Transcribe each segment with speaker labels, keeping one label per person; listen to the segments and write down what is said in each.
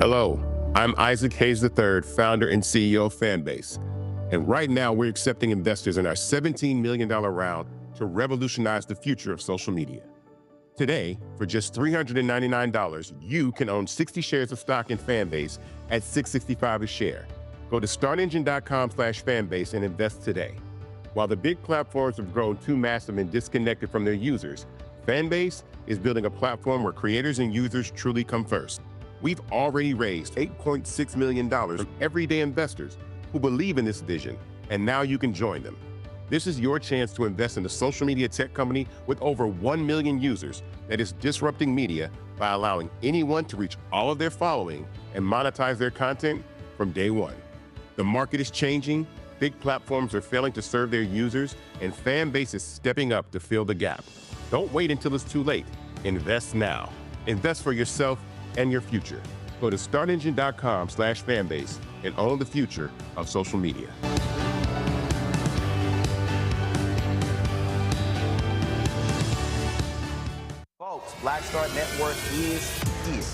Speaker 1: Hello, I'm Isaac Hayes III, founder and CEO of Fanbase. And right now we're accepting investors in our $17 million round to revolutionize the future of social media. Today, for just $399, you can own 60 shares of stock in Fanbase at $665 a share. Go to startengine.com/fanbase and invest today. While the big platforms have grown too massive and disconnected from their users, Fanbase is building a platform where creators and users truly come first. We've already raised $8.6 million from everyday investors who believe in this vision, and now you can join them. This is your chance to invest in a social media tech company with over 1 million users that is disrupting media by allowing anyone to reach all of their following and monetize their content from day one. The market is changing, big platforms are failing to serve their users, and Fanbase is stepping up to fill the gap. Don't wait until it's too late. Invest now. Invest for yourself and your future. Go to startengine.com/fanbase and own the future of social media.
Speaker 2: Folks, Black Star Network is here.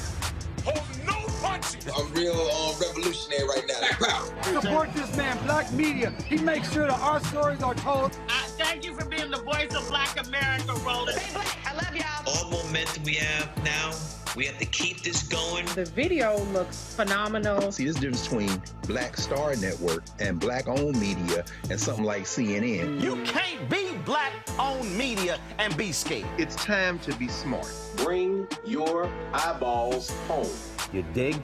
Speaker 3: Hold no punches.
Speaker 4: I'm real revolutionary right now. Black power.
Speaker 5: Support this man, Black media. He makes sure that our stories are told.
Speaker 6: Thank you for being the voice of Black America, Roland.
Speaker 7: Stay black. I love y'all.
Speaker 8: All momentum we have now, we have to keep this going.
Speaker 9: The video looks phenomenal.
Speaker 10: See, there's a difference between Black Star Network and Black-owned media and something like CNN.
Speaker 2: You can't be Black-owned media and be scared.
Speaker 11: It's time to be smart.
Speaker 12: Bring your eyeballs home.
Speaker 2: You dig?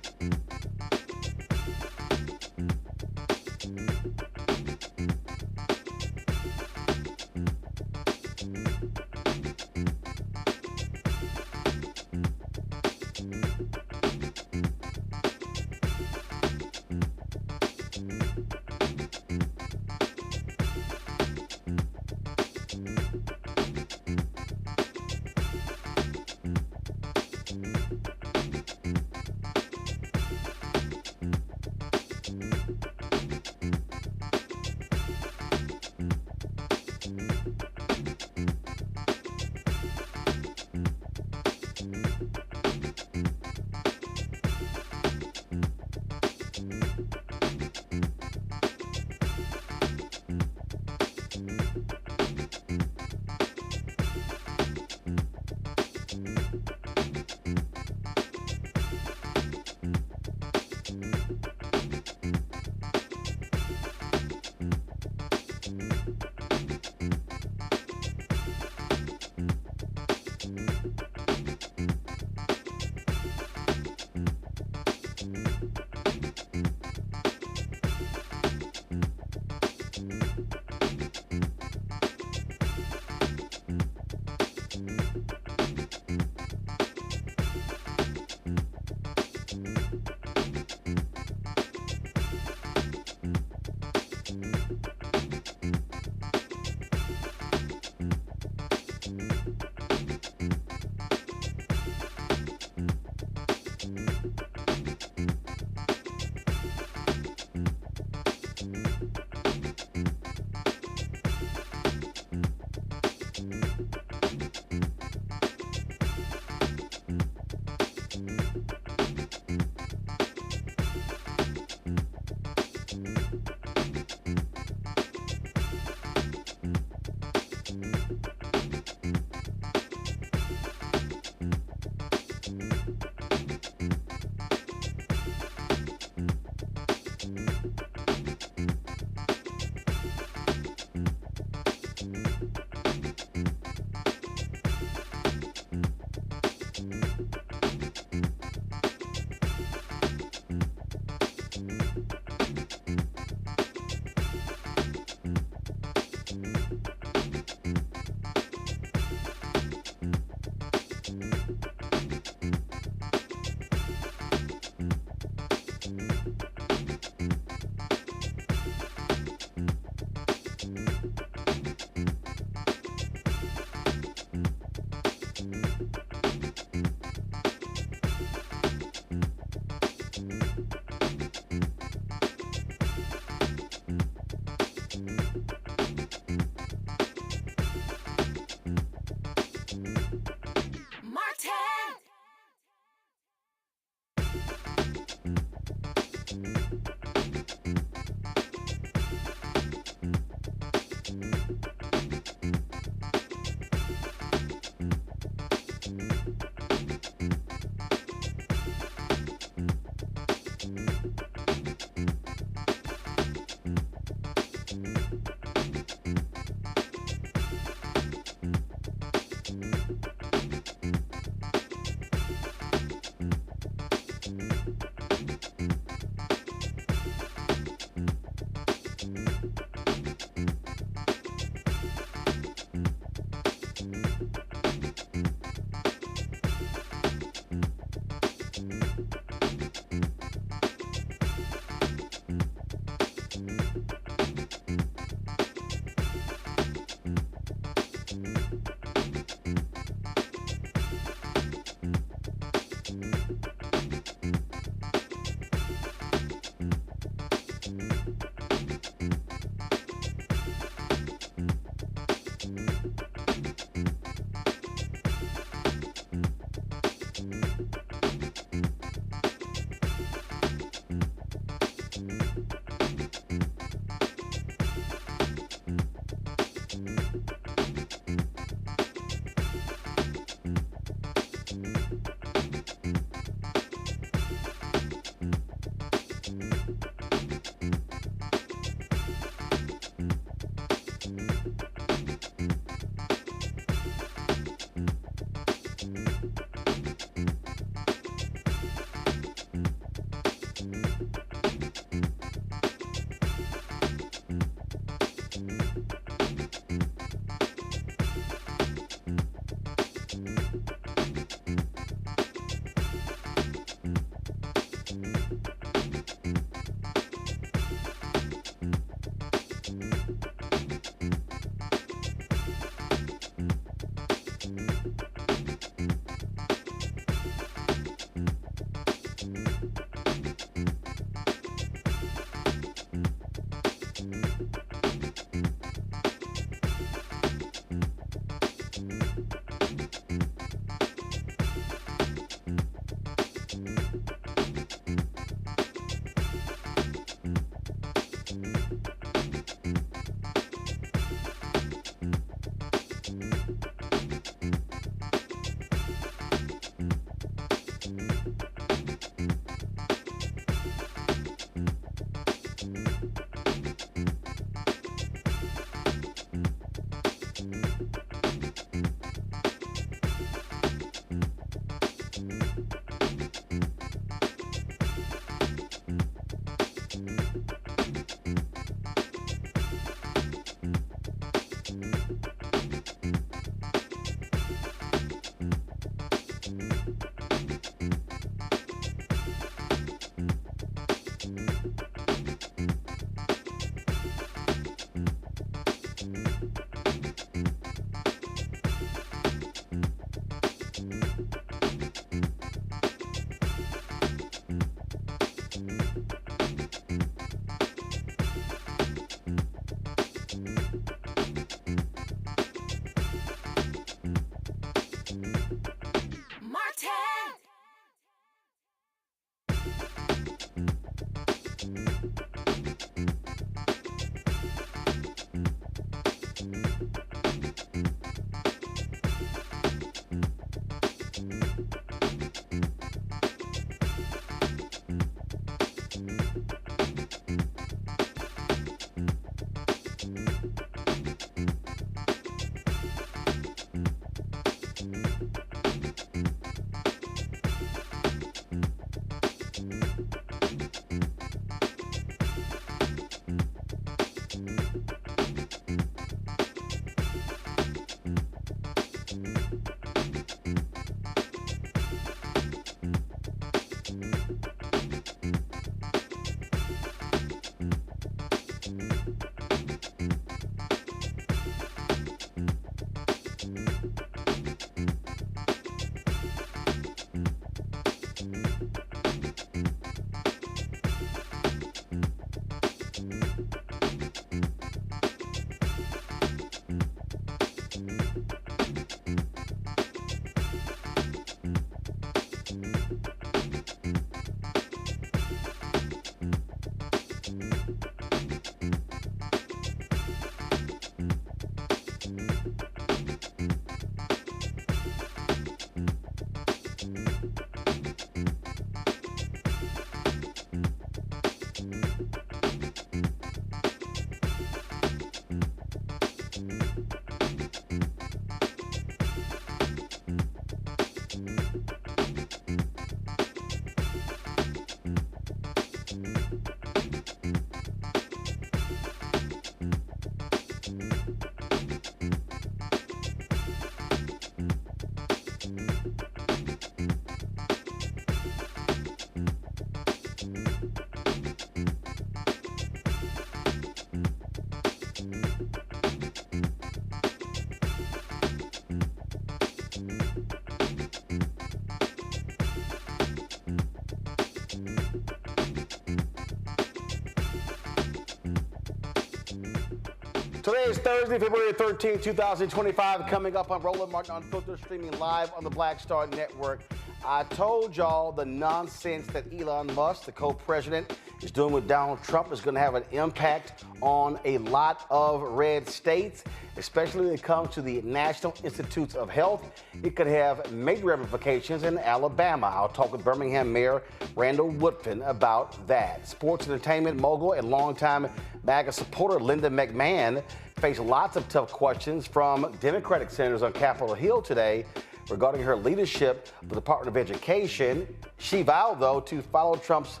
Speaker 2: Today is Thursday, February 13, 2025. Coming up on Roland Martin Unfiltered, streaming live on the Black Star Network. I told y'all the nonsense that Elon Musk, the co-president, is doing with Donald Trump is going to have an impact on a lot of red states, especially when it comes to the National Institutes of Health. It could have major ramifications in Alabama. I'll talk with Birmingham Mayor Randall Woodfin about that. Sports entertainment mogul and longtime MAGA supporter Linda McMahon faced lots of tough questions from Democratic senators on Capitol Hill today regarding her leadership of the Department of Education. She vowed, though, to follow Trump's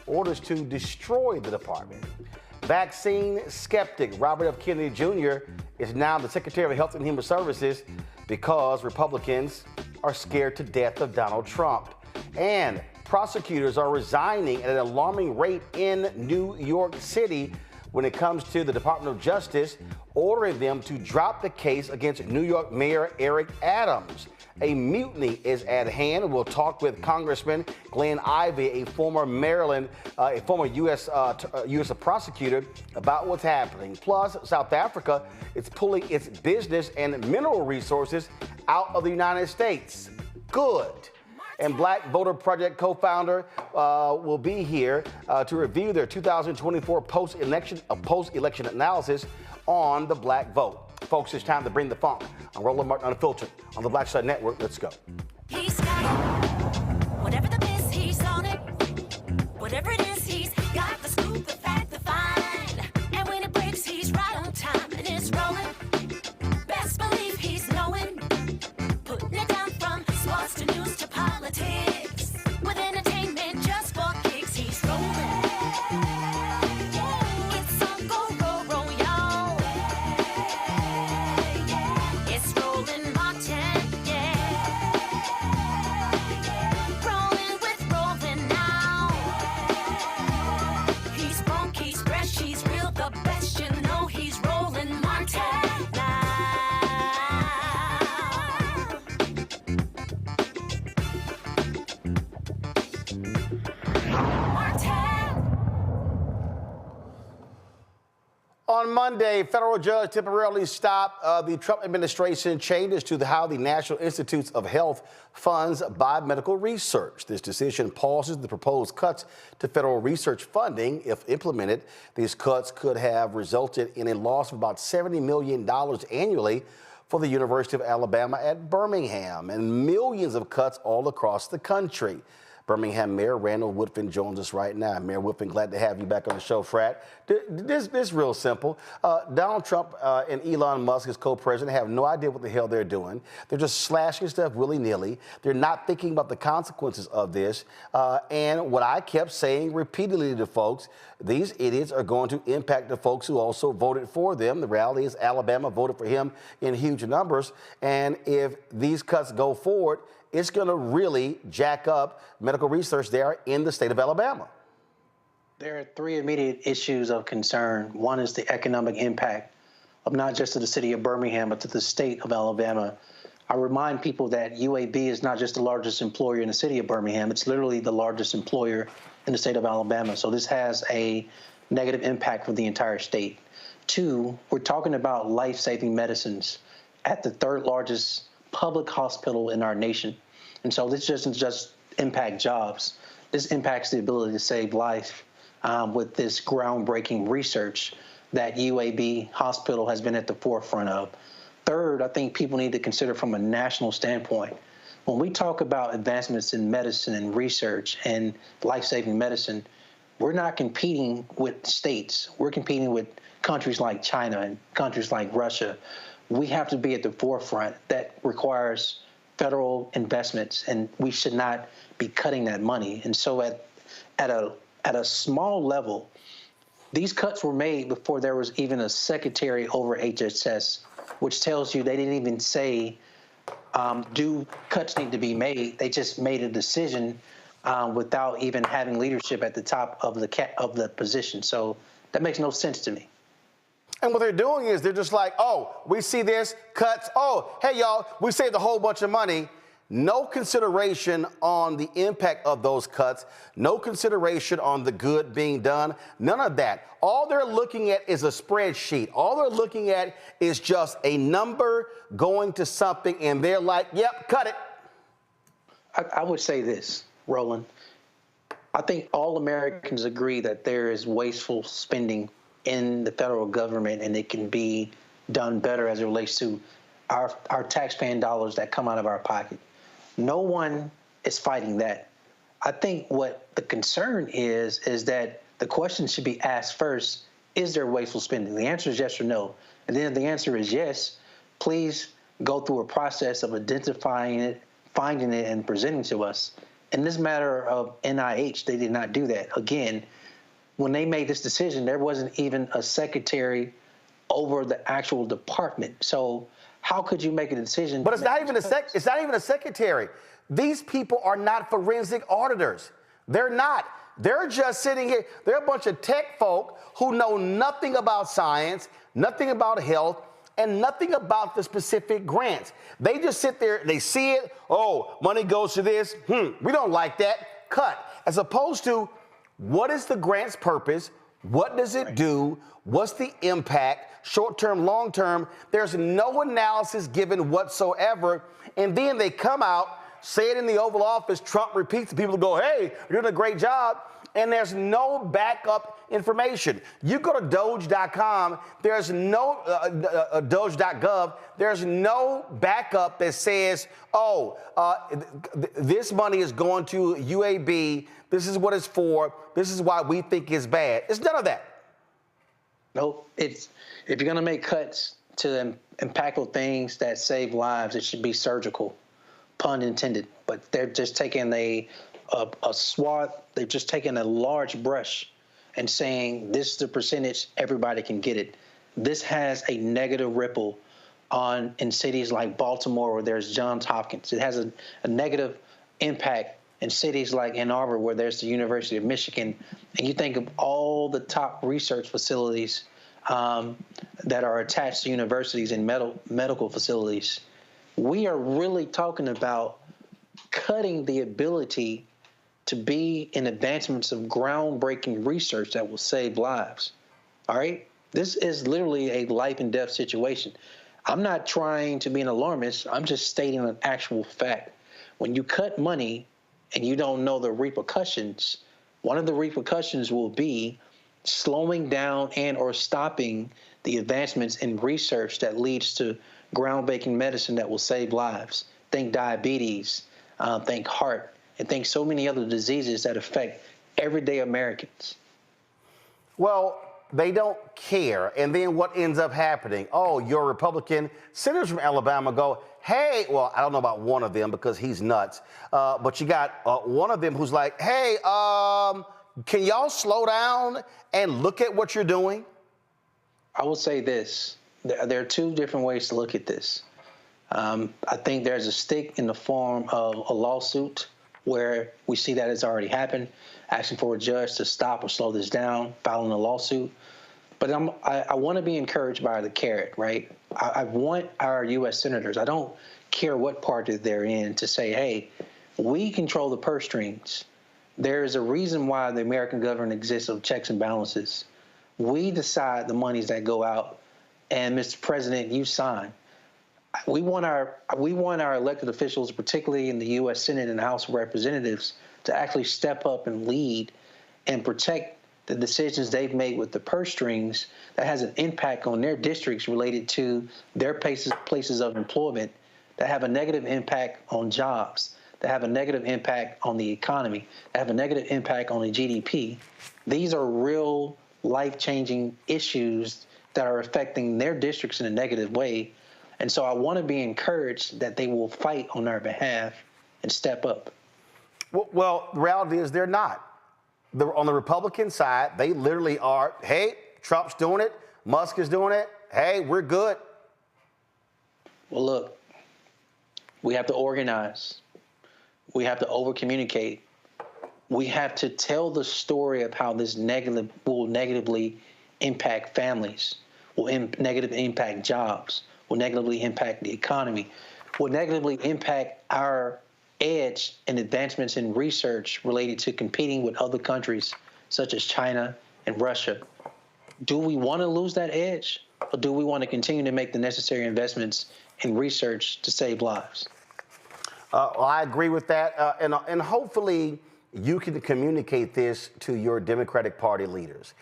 Speaker 2: orders to destroy the department. Vaccine skeptic Robert F. Kennedy Jr. is now the Secretary of Health and Human Services because Republicans are scared to death of Donald Trump. And prosecutors are resigning at an alarming rate in New York City when it comes to the Department of Justice, ordering them to drop the case against New York Mayor Eric Adams. A mutiny is at hand. We'll talk with Congressman Glenn Ivey, a former U.S. prosecutor, about what's happening. Plus, South Africa is pulling its business and mineral resources out of the United States. Good. And Black Voter Project co-founder will be here to review their 2024 post-election analysis on the black vote. Folks, it's time to bring the funk. I'm Roland Martin Unfiltered on the Black Star Network. Let's go.
Speaker 7: He's got it. Whatever the miss, he's on it. Whatever it is, he's got the scoop, the fact, the find. And when it breaks, he's right on time and it's rolling. Best believe he's knowing. Putting it down from sports to news to politics. With entertainment just for kicks, he's rolling. It's on go, roll, roll, y'all. It's Roland Martin, yeah. Rolling with Roland now. He's funk, he's fresh, he's real, the best, you know he's Roland Martin now.
Speaker 2: On Monday, a federal judge temporarily stopped the Trump administration changes to how the National Institutes of Health funds biomedical research. This decision pauses the proposed cuts to federal research funding. If implemented, these cuts could have resulted in a loss of about $70 million annually for the University of Alabama at Birmingham, and millions of cuts all across the country. Birmingham Mayor Randall Woodfin joins us right now. Mayor Woodfin, glad to have you back on the show, Frat. This is real simple. Donald Trump and Elon Musk, his co-president, have no idea what the hell they're doing. They're just slashing stuff willy-nilly. They're not thinking about the consequences of this. And what I kept saying repeatedly to folks, these idiots are going to impact the folks who also voted for them. The reality is Alabama voted for him in huge numbers. And if these cuts go forward, it's going to really jack up medical research there in the state of Alabama.
Speaker 11: There are three immediate issues of concern. One is the economic impact of not just to the city of Birmingham, but to the state of Alabama. I remind people that UAB is not just the largest employer in the city of Birmingham. It's literally the largest employer in the state of Alabama. So this has a negative impact for the entire state. Two, we're talking about life-saving medicines at the third largest public hospital in our nation. And so this doesn't just impact jobs. This impacts the ability to save life with this groundbreaking research that UAB Hospital has been at the forefront of. Third, I think people need to consider from a national standpoint. when we talk about advancements in medicine and research and life-saving medicine, we're not competing with states. We're competing with countries like China and countries like Russia. We have to be at the forefront. That requires federal investments, and we should not be cutting that money. And so at a small level, these cuts were made before there was even a secretary over HHS, which tells you they didn't even say, do cuts need to be made? They just made a decision without even having leadership at the top of the position. So that makes no sense to me.
Speaker 2: And what they're doing is they're just like, oh, we see this, cuts. Oh, hey, y'all, we saved a whole bunch of money. No consideration on the impact of those cuts. No consideration on the good being done. None of that. All they're looking at is a spreadsheet. All they're looking at is just a number going to something, and they're like, yep, cut it.
Speaker 11: I would say this, Roland. I think all Americans agree that there is wasteful spending in the federal government, and it can be done better as it relates to our taxpaying dollars that come out of our pocket. No one is fighting that. I think what the concern is that the question should be asked first, is there wasteful spending? The answer is yes or no. And then if the answer is yes, please go through a process of identifying it, finding it, and presenting to us. In this matter of NIH, they did not do that. Again, when they made this decision, there wasn't even a secretary over the actual department. So how could you make a decision?
Speaker 2: But it's not even a secretary. These people are not forensic auditors. They're not. They're just sitting here. They're a bunch of tech folk who know nothing about science, nothing about health, and nothing about the specific grants. They just sit there, they see it, oh, money goes to this, we don't like that, cut. As opposed to, what is the grant's purpose? What does it do? What's the impact? Short-term, long-term? There's no analysis given whatsoever. And then they come out, say it in the Oval Office, Trump repeats, and people go, hey, you're doing a great job. And there's no backup information. You go to Doge.com, there's no, Doge.gov, there's no backup that says, this money is going to UAB, this is what it's for, this is why we think it's bad. It's none of that.
Speaker 11: Nope. If you're going to make cuts to impactful things that save lives, it should be surgical, pun intended. But they're just taking a swath, they've just taken a large brush and saying this is the percentage, everybody can get it. This has a negative ripple in cities like Baltimore, where there's Johns Hopkins. It has a negative impact in cities like Ann Arbor, where there's the University of Michigan. And you think of all the top research facilities that are attached to universities and medical facilities. We are really talking about cutting the ability to be in advancements of groundbreaking research that will save lives. All right? This is literally a life and death situation. I'm not trying to be an alarmist. I'm just stating an actual fact. When you cut money and you don't know the repercussions, one of the repercussions will be slowing down and or stopping the advancements in research that leads to groundbreaking medicine that will save lives. Think diabetes, think heart, and think so many other diseases that affect everyday Americans.
Speaker 2: Well, they don't care. And then what ends up happening? Oh, your Republican senators from Alabama go, hey, well, I don't know about one of them because he's nuts. But you got one of them who's like, hey, can y'all slow down and look at what you're doing?
Speaker 11: I will say this. There are two different ways to look at this. I think there's a stick in the form of a lawsuit where we see that it's already happened, asking for a judge to stop or slow this down, filing a lawsuit. But I want to be encouraged by the carrot, right? I want our U.S. senators, I don't care what party they're in, to say, hey, we control the purse strings. There is a reason why the American government exists of checks and balances. We decide the monies that go out, and Mr. President, you sign. We want our elected officials, particularly in the U.S. Senate and the House of Representatives, to actually step up and lead and protect the decisions they've made with the purse strings that has an impact on their districts related to their places of employment, that have a negative impact on jobs, that have a negative impact on the economy, that have a negative impact on the GDP. These are real life-changing issues that are affecting their districts in a negative way. And so I want to be encouraged that they will fight on our behalf and step up.
Speaker 2: Well, the reality is they're not. On the Republican side, they literally are, hey, Trump's doing it, Musk is doing it, hey, we're good.
Speaker 11: Well, look, we have to organize. We have to over-communicate. We have to tell the story of how this will negatively impact families, will negatively impact jobs, will negatively impact the economy, will negatively impact our edge and advancements in research related to competing with other countries such as China and Russia. Do we want to lose that edge, or do we want to continue to make the necessary investments in research to save lives?
Speaker 2: Well, I agree with that, and hopefully you can communicate this to your Democratic Party leaders.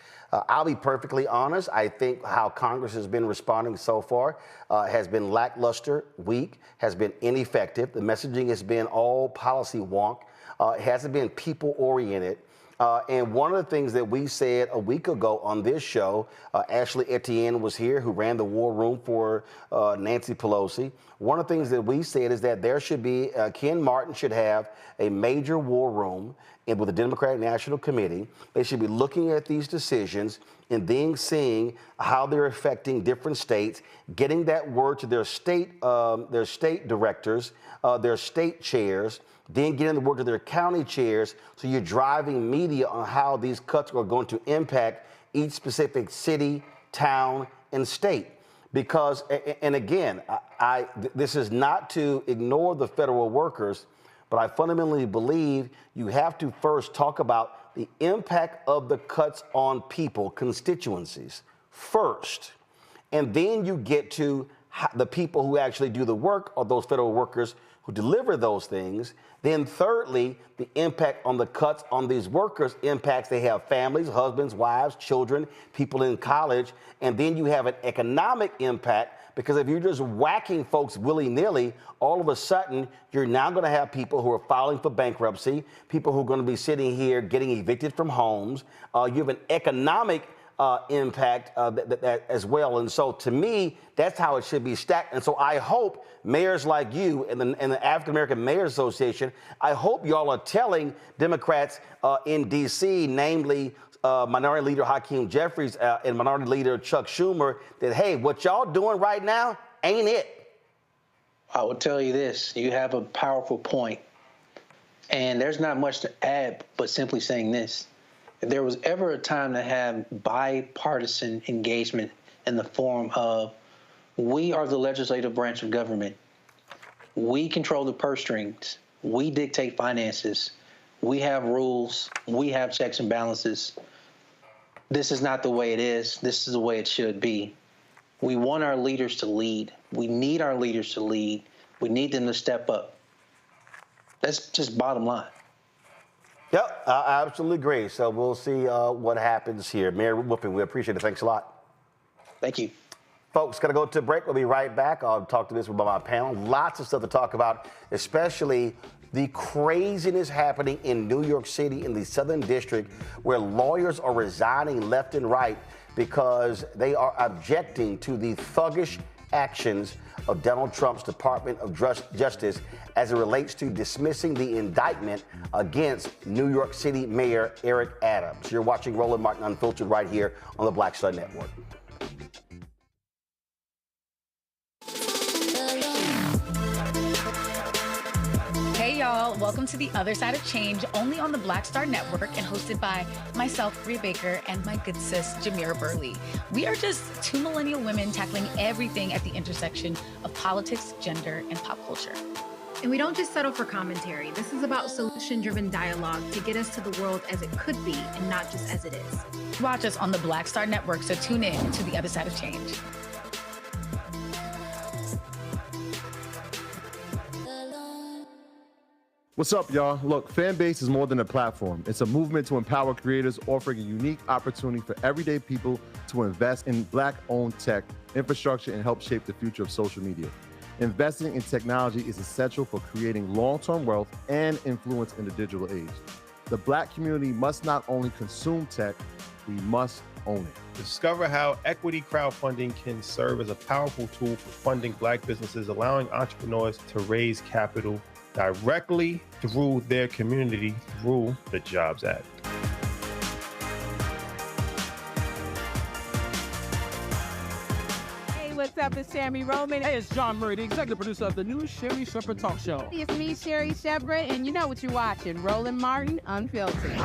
Speaker 2: I'll be perfectly honest. I think how Congress has been responding so far has been lackluster, weak, has been ineffective. The messaging has been all policy wonk. It hasn't been people-oriented. And one of the things that we said a week ago on this show, Ashley Etienne was here, who ran the war room for Nancy Pelosi. One of the things that we said is that there should be, Ken Martin should have a major war room with the Democratic National Committee. They should be looking at these decisions and then seeing how they're affecting different states, getting that word to their state directors, their state chairs, then getting the word to their county chairs, so you're driving media on how these cuts are going to impact each specific city, town, and state. Because, and again, this is not to ignore the federal workers, but I fundamentally believe you have to first talk about the impact of the cuts on people, constituencies, first. And then you get to the people who actually do the work, or those federal workers who deliver those things. Then thirdly, the impact on the cuts on these workers impacts, they have families, husbands, wives, children, people in college. And then you have an economic impact, because if you're just whacking folks willy-nilly, all of a sudden, you're now going to have people who are filing for bankruptcy, people who are going to be sitting here getting evicted from homes. You have an economic impact that as well. And so to me, that's how it should be stacked. And so I hope mayors like you and the African American Mayors Association, I hope y'all are telling Democrats in D.C., namely Minority Leader Hakeem Jeffries and Minority Leader Chuck Schumer, that, hey, what y'all doing right now ain't it.
Speaker 11: I will tell you this, you have a powerful point, and there's not much to add but simply saying this. If there was ever a time to have bipartisan engagement in the form of, we are the legislative branch of government, we control the purse strings, we dictate finances, we have rules, we have checks and balances. This is not the way it is. This is the way it should be. We want our leaders to lead. We need our leaders to lead. We need them to step up. That's just bottom line.
Speaker 2: Yep, I absolutely agree. So we'll see what happens here. Mayor Woodfin, we appreciate it. Thanks a lot.
Speaker 11: Thank you.
Speaker 2: Folks, got to go to a break. We'll be right back. I'll talk to this with my panel. Lots of stuff to talk about, especially the craziness happening in New York City in the Southern District, where lawyers are resigning left and right because they are objecting to the thuggish actions of Donald Trump's Department of Justice as it relates to dismissing the indictment against New York City Mayor Eric Adams. You're watching Roland Martin Unfiltered right here on the Black Star Network.
Speaker 13: Hey y'all, welcome to The Other Side of Change, only on the Black Star Network and hosted by myself, Rhea Baker, and my good sis, Jamira Burley. We are just two millennial women tackling everything at the intersection of politics, gender, and pop culture.
Speaker 9: And we don't just settle for commentary. This is about solution-driven dialogue to get us to the world as it could be and not just as it is.
Speaker 13: Watch us on the Black Star Network, so tune in to The Other Side of Change.
Speaker 14: What's up, y'all? Look, Fanbase is more than a platform. It's a movement to empower creators, offering a unique opportunity for everyday people to invest in Black-owned tech, infrastructure, and help shape the future of social media. Investing in technology is essential for creating long-term wealth and influence in the digital age. The Black community must not only consume tech, we must own it.
Speaker 15: Discover how equity crowdfunding can serve as a powerful tool for funding Black businesses, allowing entrepreneurs to raise capital directly through their community through the Jobs Act.
Speaker 16: What's up? It's Sammy Roman.
Speaker 5: Hey, it's John Murray, the executive producer of the new Sherry Shepherd Talk Show.
Speaker 16: It's me, Sherry Shepherd, and you know what you're watching, Roland Martin Unfiltered.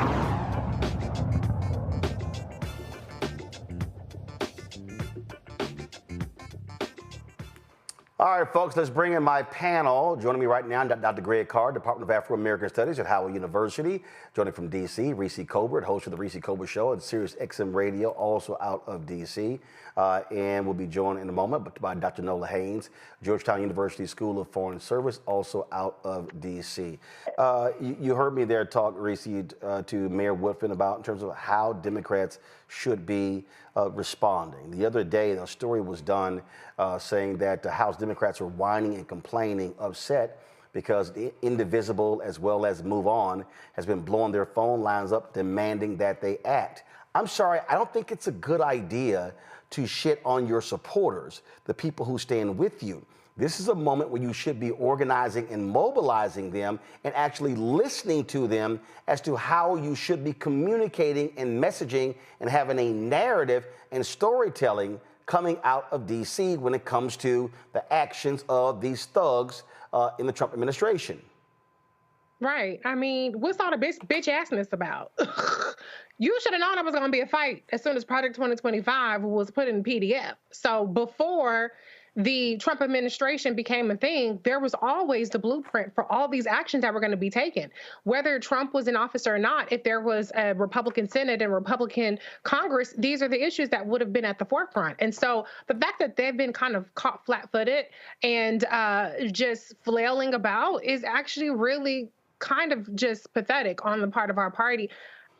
Speaker 2: All right, folks, let's bring in my panel. Joining me right now, Dr. Greg Carr, Department of Afro-American Studies at Howard University. Joining from D.C., Reese Colbert, host of the Reese Colbert Show at Sirius XM Radio, also out of D.C. And we'll be joined in a moment by Dr. Nola Haynes, Georgetown University School of Foreign Service, also out of D.C. You heard me there talk, Reese, to Mayor Woodfin about in terms of how Democrats should be responding. The other day, a story was done saying that the House Democrats are whining and complaining, upset, because the Indivisible as well as Move On has been blowing their phone lines up demanding that they act. I'm sorry, I don't think it's a good idea to shit on your supporters, the people who stand with you. This is a moment where you should be organizing and mobilizing them and actually listening to them as to how you should be communicating and messaging and having a narrative and storytelling coming out of D.C. when it comes to the actions of these thugs in the Trump administration.
Speaker 17: Right. I mean, what's all the bitch-assness about? You should have known it was going to be a fight as soon as Project 2025 was put in PDF. So before the Trump administration became a thing, there was always the blueprint for all these actions that were going to be taken. Whether Trump was in office or not, if there was a Republican Senate and Republican Congress, these are the issues that would have been at the forefront. And so the fact that they've been kind of caught flat-footed and just flailing about is actually really kind of just pathetic on the part of our party.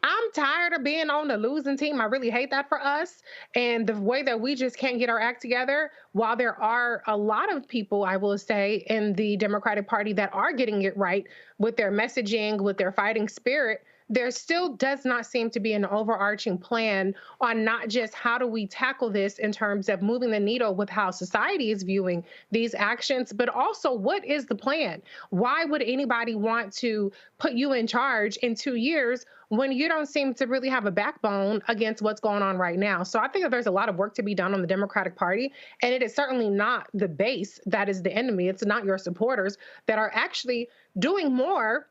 Speaker 17: I'm tired of being on the losing team. I really hate that for us. And the way that we just can't get our act together, while there are a lot of people, I will say, in the Democratic Party that are getting it right with their messaging, with their fighting spirit, there still does not seem to be an overarching plan on not just how do we tackle this in terms of moving the needle with how society is viewing these actions, but also what is the plan? Why would anybody want to put you in charge in 2 years when you don't seem to really have a backbone against what's going on right now? So I think that there's a lot of work to be done on the Democratic Party, and it is certainly not the base that is the enemy. It's not your supporters that are actually doing more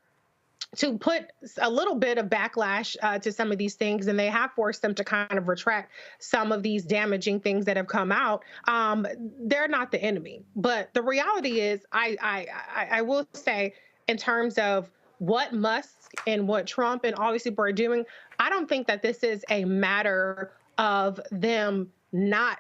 Speaker 17: to put a little bit of backlash to some of these things, and they have forced them to kind of retract some of these damaging things that have come out. They're not the enemy. But the reality is, I will say, in terms of what Musk and what Trump and all these people are doing, I don't think that this is a matter of them not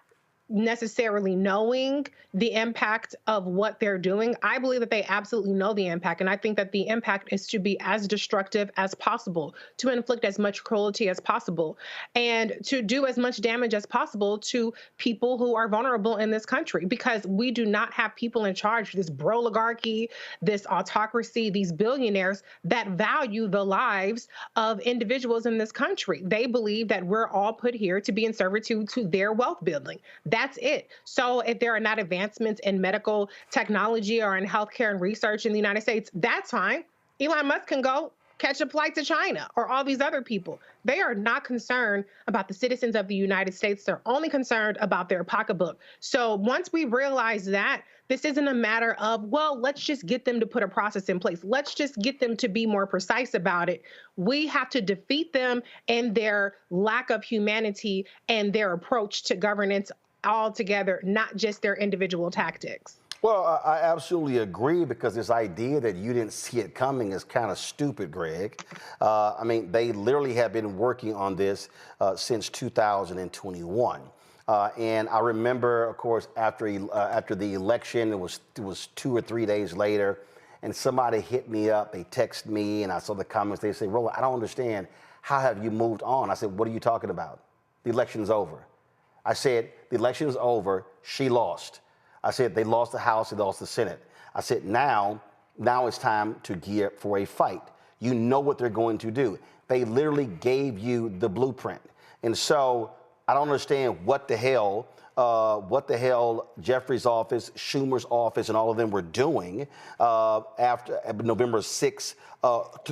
Speaker 17: necessarily knowing the impact of what they're doing. I believe that they absolutely know the impact, and I think that the impact is to be as destructive as possible, to inflict as much cruelty as possible, and to do as much damage as possible to people who are vulnerable in this country, because we do not have people in charge, this broligarchy, this autocracy, these billionaires that value the lives of individuals in this country. They believe that we're all put here to be in servitude to their wealth building. That's it. So if there are not advancements in medical technology or in healthcare and research in the United States, that's fine. Elon Musk can go catch a flight to China, or all these other people. They are not concerned about the citizens of the United States. They're only concerned about their pocketbook. So once we realize that, this isn't a matter of, well, let's just get them to put a process in place. Let's just get them to be more precise about it. We have to defeat them and their lack of humanity and their approach to governance altogether, not just their individual tactics.
Speaker 2: Well, I absolutely agree, because this idea that you didn't see it coming is kind of stupid, Greg. I mean, they literally have been working on this since 2021. And I remember, of course, after the election, it was 2 or 3 days later, and somebody hit me up, they texted me, and I saw the comments, they say, Roland, I don't understand, how have you moved on? I said, what are you talking about? The election's over. I said, the election's over, she lost. I said they lost the House, they lost the Senate. I said now it's time to gear up for a fight. You know what they're going to do. They literally gave you the blueprint. And so I don't understand what the hell Jeffrey's office, Schumer's office, and all of them were doing after November 6th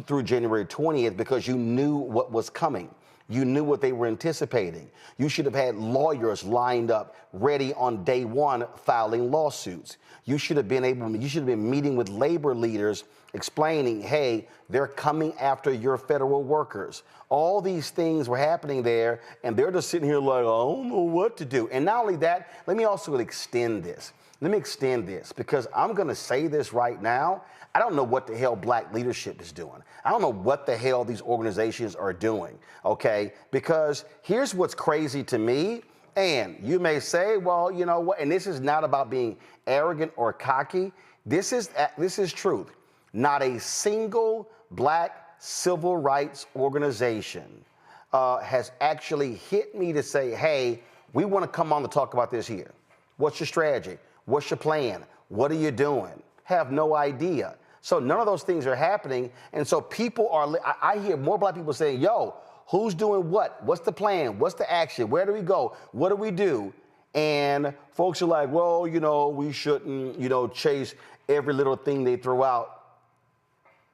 Speaker 2: through January 20th, because you knew what was coming. You knew what they were anticipating. You should have had lawyers lined up, ready on day one, filing lawsuits. You should have been meeting with labor leaders, explaining, hey, they're coming after your federal workers. All these things were happening there, and they're just sitting here like, I don't know what to do. And not only that, let me also extend this. Let me extend this, because I'm going to say this right now. I don't know what the hell black leadership is doing. I don't know what the hell these organizations are doing, okay? Because here's what's crazy to me, and you may say, well, you know what, and this is not about being arrogant or cocky. This is truth. Not a single black civil rights organization has actually hit me to say, hey, we want to come on to talk about this here. What's your strategy? What's your plan? What are you doing? Have no idea. So none of those things are happening. And so people I hear more black people saying, yo, who's doing what? What's the plan? What's the action? Where do we go? What do we do? And folks are like, well, you know, we shouldn't, you know, chase every little thing they throw out.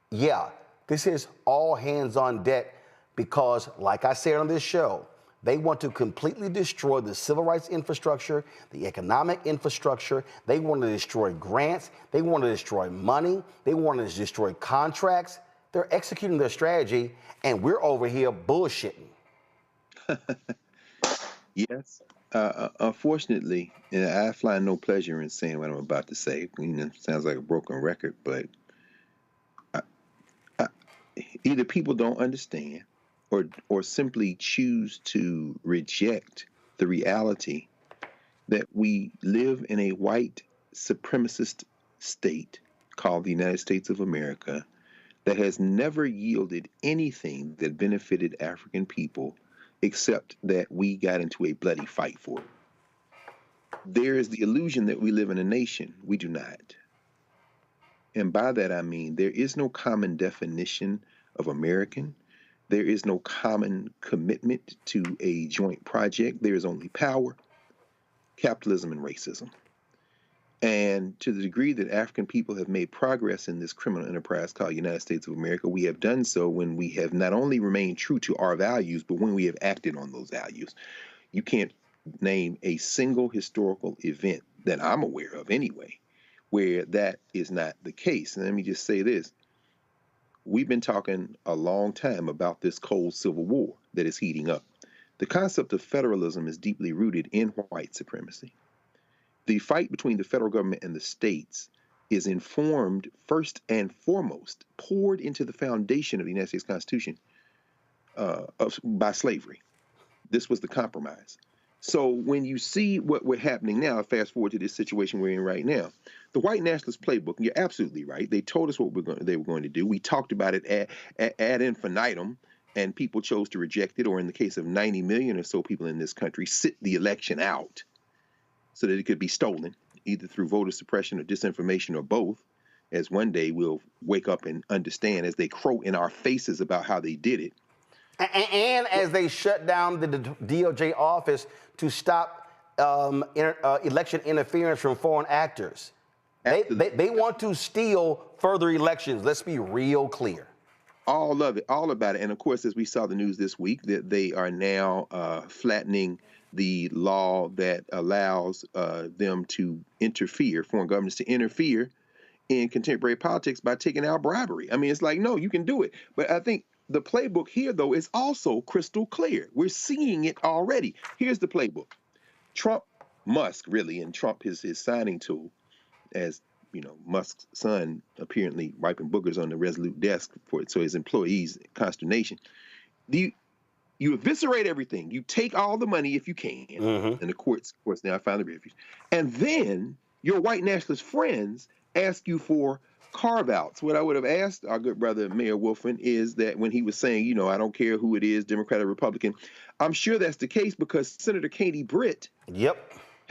Speaker 2: Yeah, this is all hands on deck, because like I said on this show, they want to completely destroy the civil rights infrastructure, the economic infrastructure. They want to destroy grants. They want to destroy money. They want to destroy contracts. They're executing their strategy, and we're over here bullshitting.
Speaker 10: Yes. Unfortunately, and I find no pleasure in saying what I'm about to say. You know, it sounds like a broken record, but either people don't understand or simply choose to reject the reality that we live in a white supremacist state called the United States of America that has never yielded anything that benefited African people, except that we got into a bloody fight for it. There is the illusion that we live in a nation. We do not. And by that I mean there is no common definition of American. There is no common commitment to a joint project. There is only power, capitalism, and racism. And to the degree that African people have made progress in this criminal enterprise called United States of America, we have done so when we have not only remained true to our values, but when we have acted on those values. You can't name a single historical event that I'm aware of anyway, where that is not the case. And let me just say this. We've been talking a long time about this cold civil war that is heating up. The concept of federalism is deeply rooted in white supremacy. The fight between the federal government and the states is informed first and foremost, poured into the foundation of the United States Constitution by slavery. This was the compromise. So when you see what we're happening now, fast forward to this situation we're in right now, the white nationalist playbook, and you're absolutely right. They told us what they were going to do. We talked about it ad infinitum, and people chose to reject it, or in the case of 90 million or so people in this country, sit the election out so that it could be stolen, either through voter suppression or disinformation or both, as one day we'll wake up and understand as they crow in our faces about how they did it.
Speaker 2: And as they shut down the DOJ office to stop election interference from foreign actors. They want to steal further elections. Let's be real clear.
Speaker 10: All of it, all about it. And of course, as we saw the news this week, that they are now flattening the law that allows them to interfere, foreign governments to interfere in contemporary politics by taking out bribery. I mean, it's like, no, you can do it. But I think the playbook here, though, is also crystal clear. We're seeing it already. Here's the playbook. Musk, really, and Trump is his signing tool, as you know, Musk's son apparently wiping boogers on the Resolute desk so his employees' consternation. You eviscerate everything. You take all the money if you can, and the courts, of course, now found the refuge. And then your white nationalist friends ask you for carve-outs. What I would have asked our good brother Mayor Woodfin is that when he was saying, you know, I don't care who it is, Democrat or Republican, I'm sure that's the case because Senator Katie Britt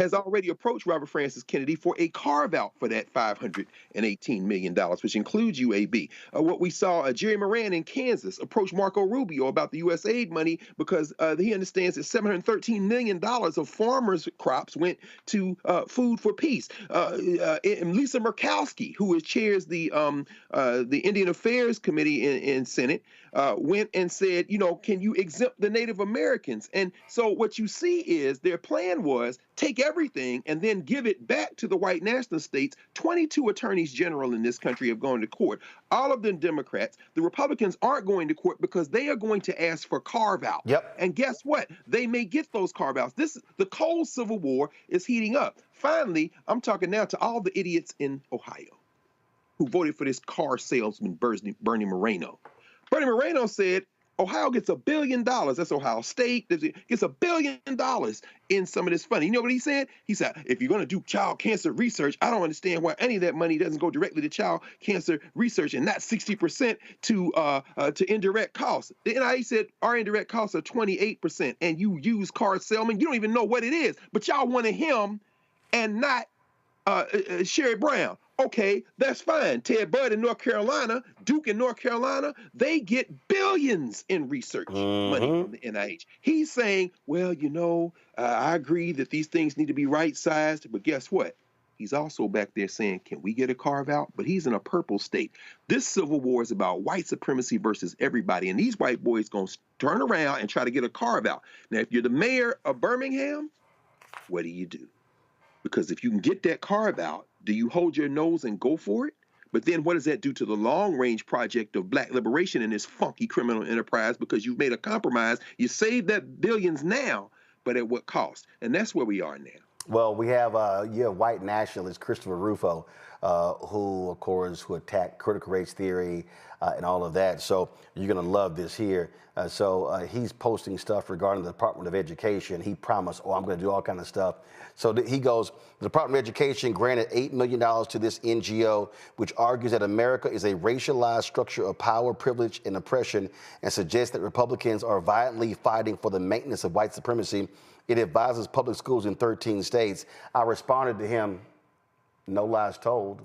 Speaker 10: has already approached Robert Francis Kennedy for a carve-out for that $518 million, which includes UAB. What we saw, Jerry Moran in Kansas approach Marco Rubio about the USAID money because he understands that $713 million of farmers' crops went to Food for Peace. And Lisa Murkowski, who chairs the Indian Affairs Committee in Senate, went and said, can you exempt the Native Americans? And so what you see is their plan was take everything and then give it back to the white national states. 22 attorneys general in this country have gone to court, all of them Democrats. The Republicans aren't going to court because they are going to ask for carve-out.
Speaker 2: Yep.
Speaker 10: And guess what? They may get those carve-outs. The cold civil war is heating up. Finally, I'm talking now to all the idiots in Ohio who voted for this car salesman, Bernie Moreno. Bernie Moreno said Ohio gets $1 billion. That's Ohio State. Gets $1 billion in some of this funding. You know what he said? He said, if you're going to do child cancer research, I don't understand why any of that money doesn't go directly to child cancer research and not 60% to indirect costs. The NIH said our indirect costs are 28%, and you use car salesman. You don't even know what it is, but y'all wanted him and not Sherry Brown. Okay, that's fine. Ted Budd in North Carolina, Duke in North Carolina, they get billions in research money from the NIH. He's saying, well, I agree that these things need to be right-sized, but guess what? He's also back there saying, can we get a carve-out? But he's in a purple state. This civil war is about white supremacy versus everybody, and these white boys going to turn around and try to get a carve-out. Now, if you're the mayor of Birmingham, what do? Because if you can get that carve-out, do you hold your nose and go for it? But then what does that do to the long-range project of black liberation in this funky criminal enterprise? Because you've made a compromise. You saved that billions now, but at what cost? And that's where we are now.
Speaker 2: Well, we have white nationalist Christopher Rufo, who attacked critical race theory and all of that. So you're going to love this here. He's posting stuff regarding the Department of Education. He promised, I'm going to do all kind of stuff. So he goes, the Department of Education granted $8 million to this NGO, which argues that America is a racialized structure of power, privilege, and oppression, and suggests that Republicans are violently fighting for the maintenance of white supremacy. It advises public schools in 13 states. I responded to him, no lies told.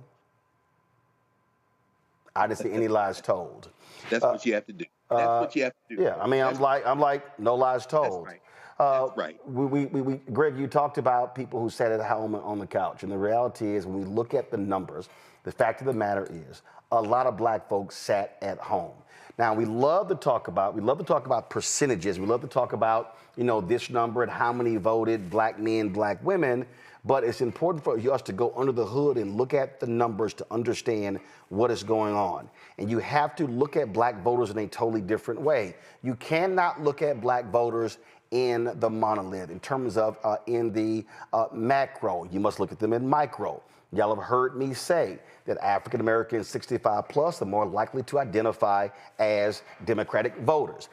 Speaker 2: I didn't see any lies told.
Speaker 10: That's what you have to do. That's what you have to do.
Speaker 2: Yeah, I mean, I'm like, no lies told.
Speaker 10: That's right.
Speaker 2: We Greg, you talked about people who sat at home on the couch, and the reality is, when we look at the numbers, the fact of the matter is, a lot of black folks sat at home. Now, we love to talk about percentages. We love to talk about, this number and how many voted, black men, black women. But it's important for us to go under the hood and look at the numbers to understand what is going on. And you have to look at black voters in a totally different way. You cannot look at black voters in the monolith, in terms of in the macro. You must look at them in micro. Y'all have heard me say that African Americans 65 plus are more likely to identify as Democratic voters.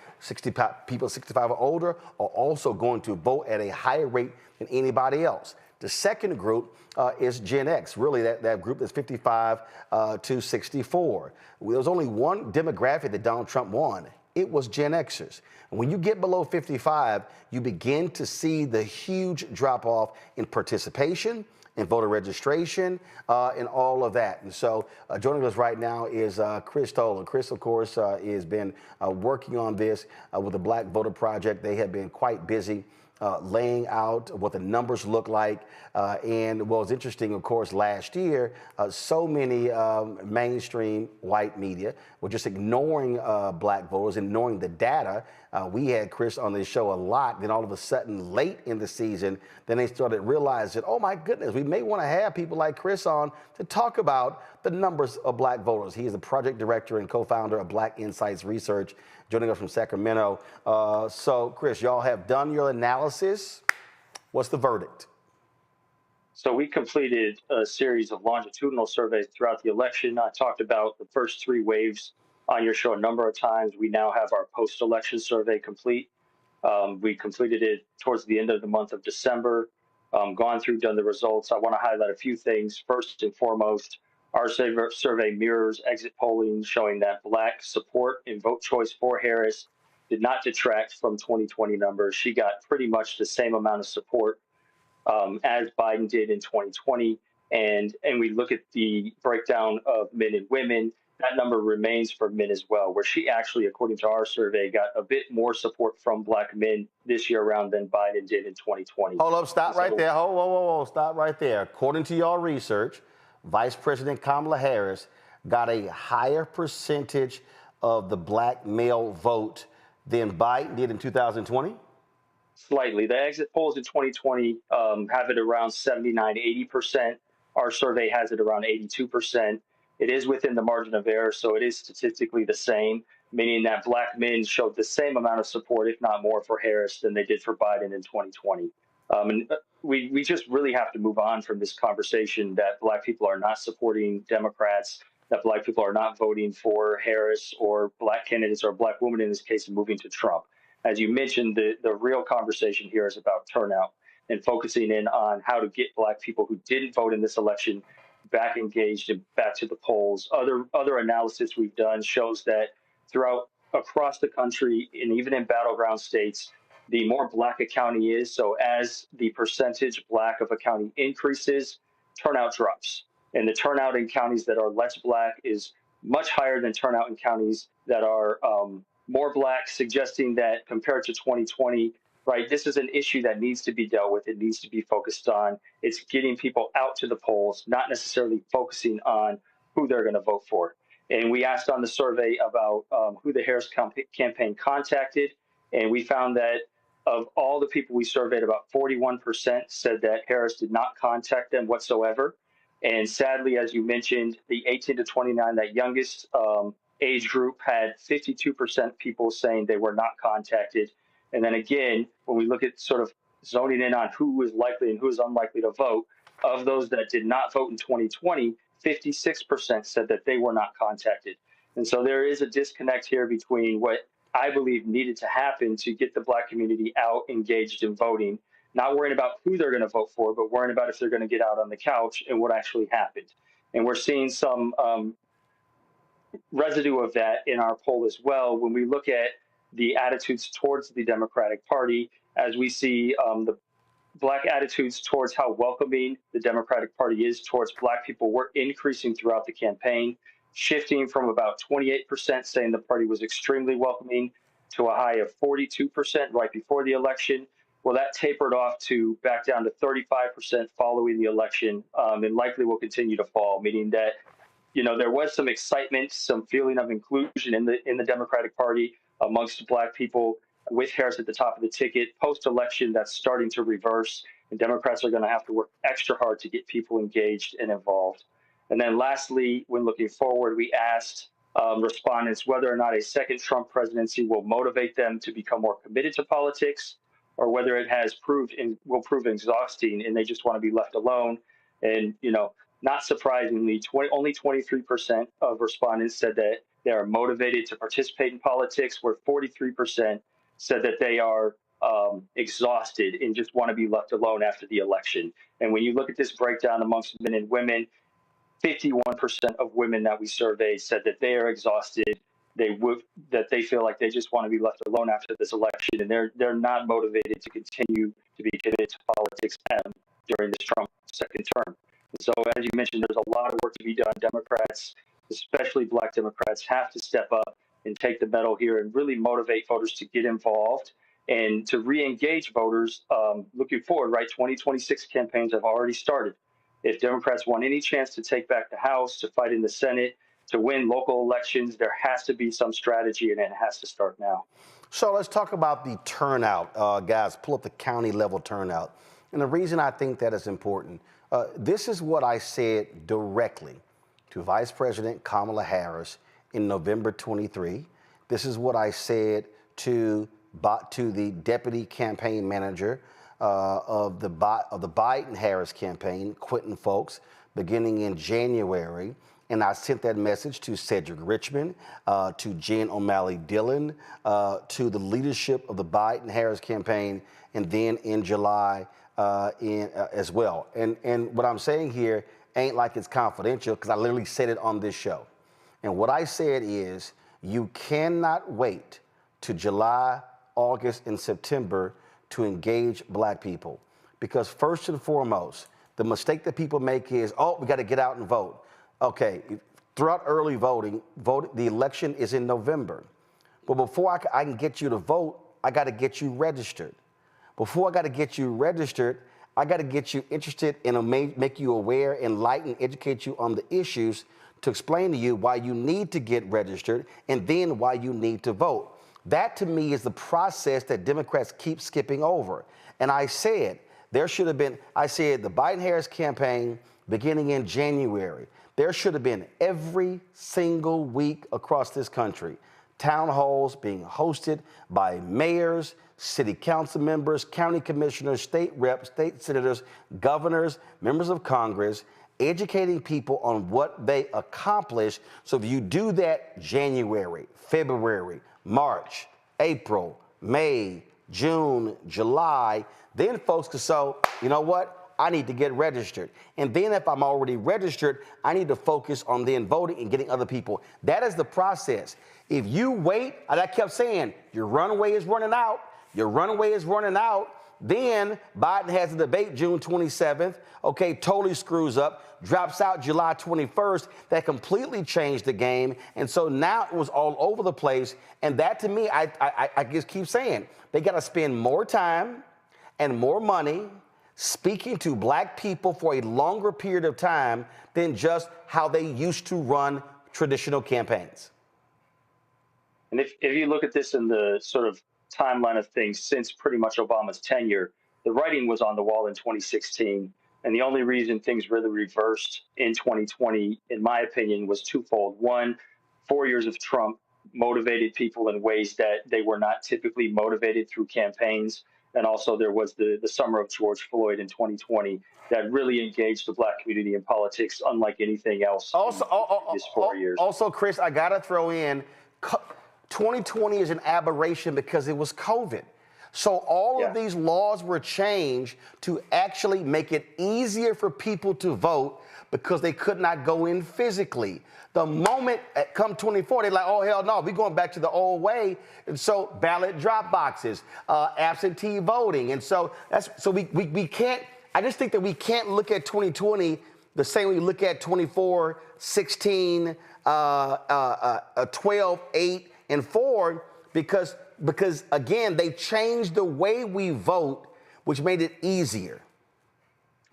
Speaker 2: People 65 or older are also going to vote at a higher rate than anybody else. The second group is Gen X, really that group is 55 to 64. There was only one demographic that Donald Trump won. It was Gen Xers. And when you get below 55, you begin to see the huge drop off in participation, in voter registration, and all of that. And so joining us right now is Chris Tolan. Chris, of course, has been working on this with the Black Voter Project. They have been quite busy laying out what the numbers look like. And what was interesting, of course, last year, so many mainstream white media were just ignoring black voters, ignoring the data. We had Chris on this show a lot. Then all of a sudden, late in the season, then they started realizing, oh my goodness, we may want to have people like Chris on to talk about the numbers of black voters. He is the project director and co-founder of Black Insights Research, joining us from Sacramento. So Chris, y'all have done your analysis. What's the verdict?
Speaker 18: So we completed a series of longitudinal surveys throughout the election. I talked about the first three waves on your show a number of times. We now have our post-election survey complete. We completed it towards the end of the month of December, gone through, done the results. I want to highlight a few things. First and foremost, our survey mirrors exit polling showing that black support in vote choice for Harris did not detract from 2020 numbers. She got pretty much the same amount of support as Biden did in 2020. And we look at the breakdown of men and women, that number remains for men as well, where she actually, according to our survey, got a bit more support from Black men this year around than Biden did in 2020.
Speaker 2: Hold up, stop right there. Whoa, stop right there. According to your research, Vice President Kamala Harris got a higher percentage of the Black male vote than Biden did in 2020?
Speaker 18: Slightly. The exit polls in 2020 have it around 79, 80%. Our survey has it around 82%. It is within the margin of error, so it is statistically the same, meaning that Black men showed the same amount of support, if not more, for Harris than they did for Biden in 2020. And we just really have to move on from this conversation that Black people are not supporting Democrats, that Black people are not voting for Harris or Black candidates or Black women in this case moving to Trump. As you mentioned, the real conversation here is about turnout and focusing in on how to get Black people who didn't vote in this election back engaged and back to the polls. Other analysis we've done shows that across the country and even in battleground states, the more Black a county is, so as the percentage Black of a county increases, turnout drops. And the turnout in counties that are less Black is much higher than turnout in counties that are more Black, suggesting that compared to 2020, right, this is an issue that needs to be dealt with. It needs to be focused on. It's getting people out to the polls, not necessarily focusing on who they're going to vote for. And we asked on the survey about who the Harris campaign contacted, and we found that of all the people we surveyed, about 41% said that Harris did not contact them whatsoever. And sadly, as you mentioned, the 18 to 29, that youngest age group, had 52% people saying they were not contacted. And then again, when we look at sort of zoning in on who is likely and who is unlikely to vote, of those that did not vote in 2020, 56% said that they were not contacted. And so there is a disconnect here between what I believe needed to happen to get the Black community out engaged in voting, not worrying about who they're going to vote for, but worrying about if they're going to get out on the couch and what actually happened. And we're seeing some residue of that in our poll as well when we look at the attitudes towards the Democratic Party, as we see the Black attitudes towards how welcoming the Democratic Party is towards Black people were increasing throughout the campaign, shifting from about 28% saying the party was extremely welcoming to a high of 42% right before the election. Well, that tapered off to back down to 35% following the election, and likely will continue to fall, meaning that, you know, there was some excitement, some feeling of inclusion in the Democratic Party amongst Black people with Harris at the top of the ticket. Post-election, that's starting to reverse, and Democrats are going to have to work extra hard to get people engaged and involved. And then lastly, when looking forward, we asked respondents whether or not a second Trump presidency will motivate them to become more committed to politics, or whether it has will prove exhausting and they just want to be left alone. And, you know, not surprisingly, only 23% of respondents said that they are motivated to participate in politics, where 43% said that they are exhausted and just want to be left alone after the election. And when you look at this breakdown amongst men and women, 51% of women that we surveyed said that they are exhausted. That they feel like they just want to be left alone after this election, and they're not motivated to continue to be committed to politics during this Trump second term. And so, as you mentioned, there's a lot of work to be done. Democrats, especially Black Democrats, have to step up and take the medal here and really motivate voters to get involved and to re-engage voters looking forward, right? 2026 campaigns have already started. If Democrats want any chance to take back the House, to fight in the Senate, to win local elections, there has to be some strategy, and it has to start now.
Speaker 2: So let's talk about the turnout, guys. Pull up the county level turnout. And the reason I think that is important, this is what I said directly to Vice President Kamala Harris in November 23. This is what I said to the deputy campaign manager of the Biden-Harris campaign, Quentin Folks, beginning in January. And I sent that message to Cedric Richmond, to Jen O'Malley Dillon, to the leadership of the Biden-Harris campaign, and then in July as well. And what I'm saying here ain't like it's confidential, because I literally said it on this show. And what I said is, you cannot wait to July, August, and September to engage Black people. because first and foremost, the mistake that people make is, oh, we got to get out and vote. Okay, throughout early voting, the election is in November. But before I can get you to vote, I got to get you registered. Before I got to get you registered, I got to get you interested and make you aware, enlighten, educate you on the issues to explain to you why you need to get registered and then why you need to vote. That to me is the process that Democrats keep skipping over. And I said, there should have been, I said the Biden-Harris campaign beginning in January, there should have been every single week across this country, town halls being hosted by mayors, city council members, county commissioners, state reps, state senators, governors, members of Congress, educating people on what they accomplished. So if you do that January, February, March, April, May, June, July, then folks can say, you know what? I need to get registered. And then if I'm already registered, I need to focus on then voting and getting other people. That is the process. If you wait, and I kept saying, your runway is running out, your runway is running out, then Biden has a debate June 27th, okay, totally screws up, drops out July 21st. That completely changed the game. And so now it was all over the place. And that to me, I just keep saying, they got to spend more time and more money speaking to black people for a longer period of time than just how they used to run traditional campaigns.
Speaker 18: And if you look at this in the sort of timeline of things since pretty much Obama's tenure, the writing was on the wall in 2016. And the only reason things really reversed in 2020, in my opinion, was twofold. One, 4 years of Trump motivated people in ways that they were not typically motivated through campaigns. And also there was the summer of George Floyd in 2020 that really engaged the black community in politics unlike anything else
Speaker 2: also,
Speaker 18: in these 4 years.
Speaker 2: Also, Chris, I got to throw in, 2020 is an aberration because it was COVID. So all of these laws were changed to actually make it easier for people to vote because they could not go in physically. The moment come 24, they're like, oh, hell no, we're going back to the old way. And so ballot drop boxes, absentee voting. And so we can't, I just think that we can't look at 2020 the same way we look at 24, 16, 12, 8, and 4, because again, they changed the way we vote, which made it easier.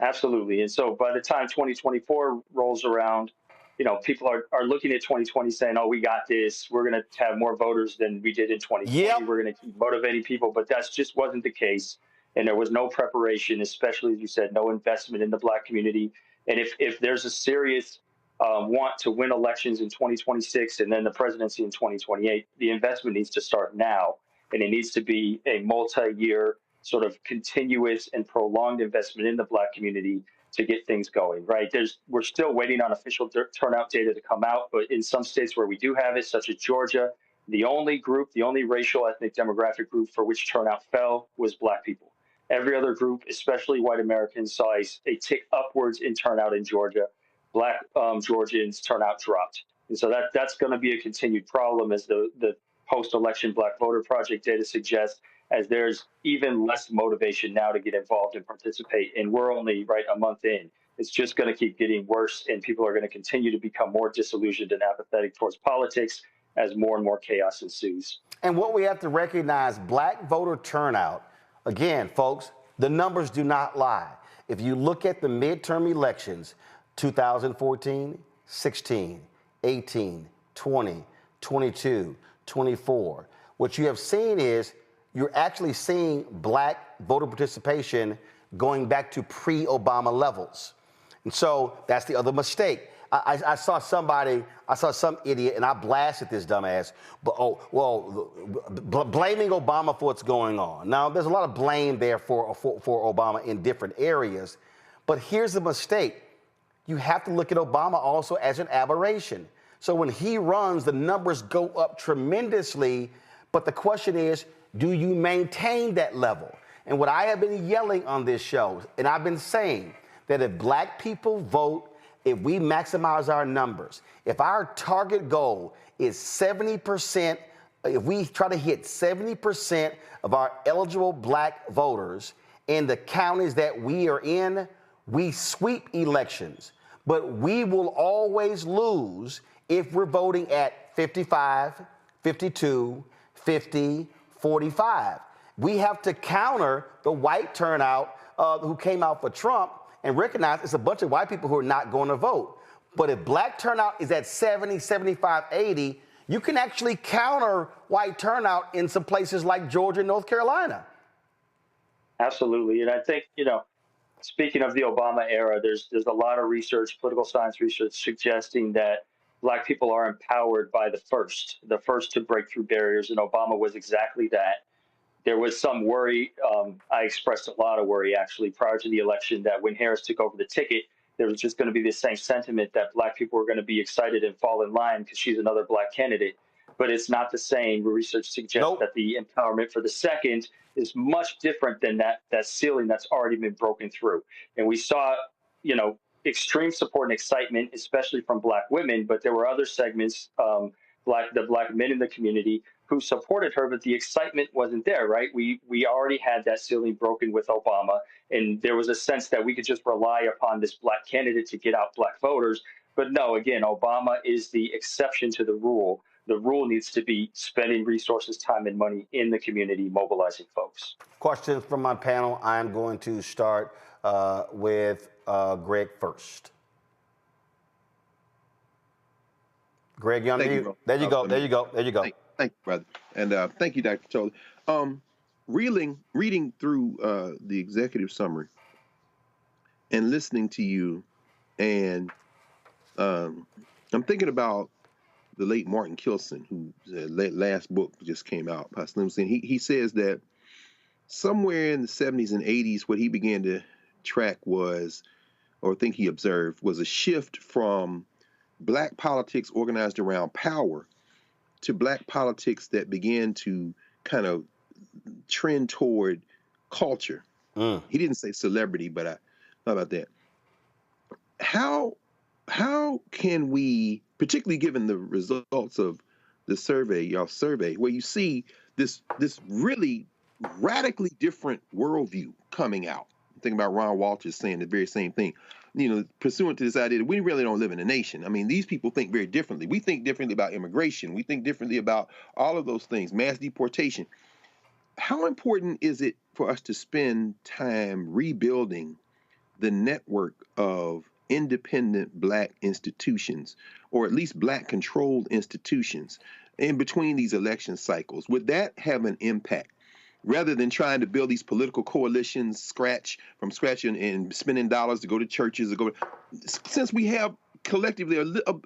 Speaker 18: Absolutely. And so by the time 2024 rolls around, you know, people are looking at 2020 saying, oh, we got this. We're going to have more voters than we did in 2020. We're going to keep motivating people. But that just wasn't the case. And there was no preparation, especially, as you said, no investment in the black community. And if there's a serious want to win elections in 2026 and then the presidency in 2028, the investment needs to start now. And it needs to be a multi-year sort of continuous and prolonged investment in the black community to get things going, right? We're still waiting on official turnout data to come out, but in some states where we do have it, such as Georgia, the only racial ethnic demographic group for which turnout fell was black people. Every other group, especially white Americans, saw a tick upwards in turnout in Georgia. Black Georgians turnout dropped. And so that's going to be a continued problem, as the post-election Black Voter Project data suggests, as there's even less motivation now to get involved and participate. And we're only a month in. It's just going to keep getting worse, and people are going to continue to become more disillusioned and apathetic towards politics as more and more chaos ensues.
Speaker 2: And what we have to recognize, black voter turnout, again, folks, the numbers do not lie. If you look at the midterm elections, 2014, 16, 18, 20, 22, 24, what you have seen is you're actually seeing black voter participation going back to pre-Obama levels. And so that's the other mistake. I saw some idiot, and I blasted this dumbass, but blaming Obama for what's going on. Now, there's a lot of blame there for Obama in different areas, but here's the mistake. You have to look at Obama also as an aberration. So when he runs, the numbers go up tremendously, but the question is, do you maintain that level? And what I have been yelling on this show, and I've been saying that if black people vote, if we maximize our numbers, if our target goal is 70%, if we try to hit 70% of our eligible black voters, in the counties that we are in, we sweep elections, but we will always lose if we're voting at 55, 52, 50, 45. We have to counter the white turnout who came out for Trump and recognize it's a bunch of white people who are not going to vote. But if black turnout is at 70, 75, 80, you can actually counter white turnout in some places like Georgia and North Carolina.
Speaker 18: Absolutely. And I think, speaking of the Obama era, there's a lot of research, political science research, suggesting that Black people are empowered by the first to break through barriers. And Obama was exactly that. There was some worry. I expressed a lot of worry, actually, prior to the election, that when Harris took over the ticket, there was just going to be the same sentiment that Black people were going to be excited and fall in line because she's another Black candidate. But it's not the same. Research suggests that the empowerment for the second is much different than that ceiling that's already been broken through. And we saw, extreme support and excitement, especially from Black women, but there were other segments, the Black men in the community, who supported her, but the excitement wasn't there, right? We already had that ceiling broken with Obama, and there was a sense that we could just rely upon this Black candidate to get out Black voters. But no, again, Obama is the exception to the rule. The rule needs to be spending resources, time, and money in the community, mobilizing folks.
Speaker 2: Questions from my panel. I'm going to start with Greg first. Greg, you on mute? There you go.
Speaker 10: Thank you, brother. And thank you, Dr. Tolley. Reading through the executive summary and listening to you, and I'm thinking about the late Martin Kilson, whose last book just came out, by Slim Sin. He says that somewhere in the 70s and 80s, what he began to track was, or think he observed, was a shift from Black politics organized around power to Black politics that began to kind of trend toward culture. He didn't say celebrity, but I thought about that. How can we, particularly given the results of the survey, y'all survey, where you see this really radically different worldview coming out? I'm thinking about Ron Walters saying the very same thing. Pursuant to this idea that we really don't live in a nation. I mean, these people think very differently. We think differently about immigration. We think differently about all of those things, mass deportation. How important is it for us to spend time rebuilding the network of independent Black institutions, or at least Black-controlled institutions, in between these election cycles? Would that have an impact? Rather than trying to build these political coalitions from scratch and spending dollars to go to churches, since we have collectively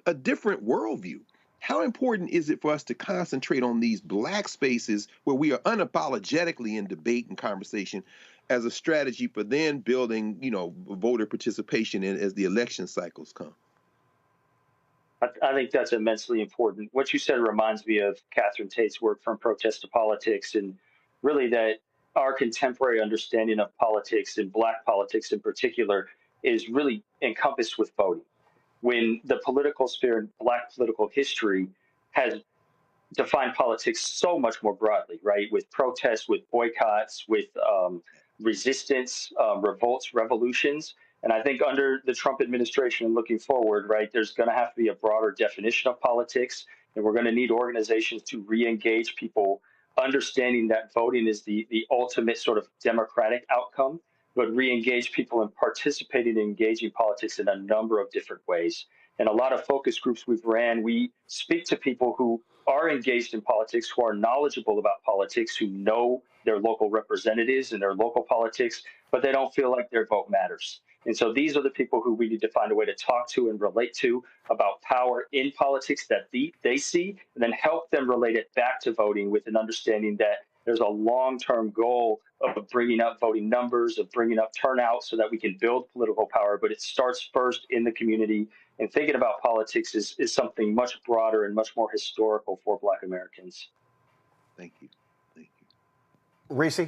Speaker 10: a different worldview, how important is it for us to concentrate on these Black spaces where we are unapologetically in debate and conversation as a strategy for then building, voter participation as the election cycles come?
Speaker 18: I think that's immensely important. What you said reminds me of Catherine Tate's work, From Protest to Politics, and really that our contemporary understanding of politics, and Black politics in particular, is really encompassed with voting. When the political sphere and Black political history has defined politics so much more broadly, right? With protests, with boycotts, with resistance, revolts, revolutions. And I think under the Trump administration and looking forward, right, there's going to have to be a broader definition of politics, and we're going to need organizations to re-engage people, understanding that voting is the ultimate sort of democratic outcome, but re-engage people in participating and engaging politics in a number of different ways. And a lot of focus groups we've ran, we speak to people who are engaged in politics, who are knowledgeable about politics, who know their local representatives and their local politics, but they don't feel like their vote matters. And so these are the people who we need to find a way to talk to and relate to about power in politics that they see, and then help them relate it back to voting with an understanding that there's a long-term goal of bringing up voting numbers, of bringing up turnout so that we can build political power. But it starts first in the community, and thinking about politics is something much broader and much more historical for Black Americans.
Speaker 10: Thank you.
Speaker 2: Reese?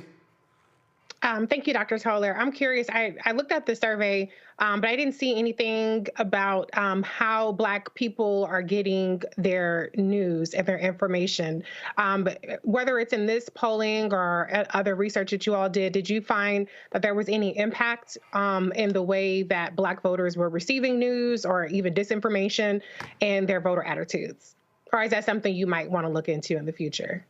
Speaker 17: Thank you, Dr. Toller. I'm curious. I looked at the survey, but I didn't see anything about how Black people are getting their news and their information. But whether it's in this polling or other research that you all did you find that there was any impact in the way that Black voters were receiving news or even disinformation and their voter attitudes? Or is that something you might want to look into in the future?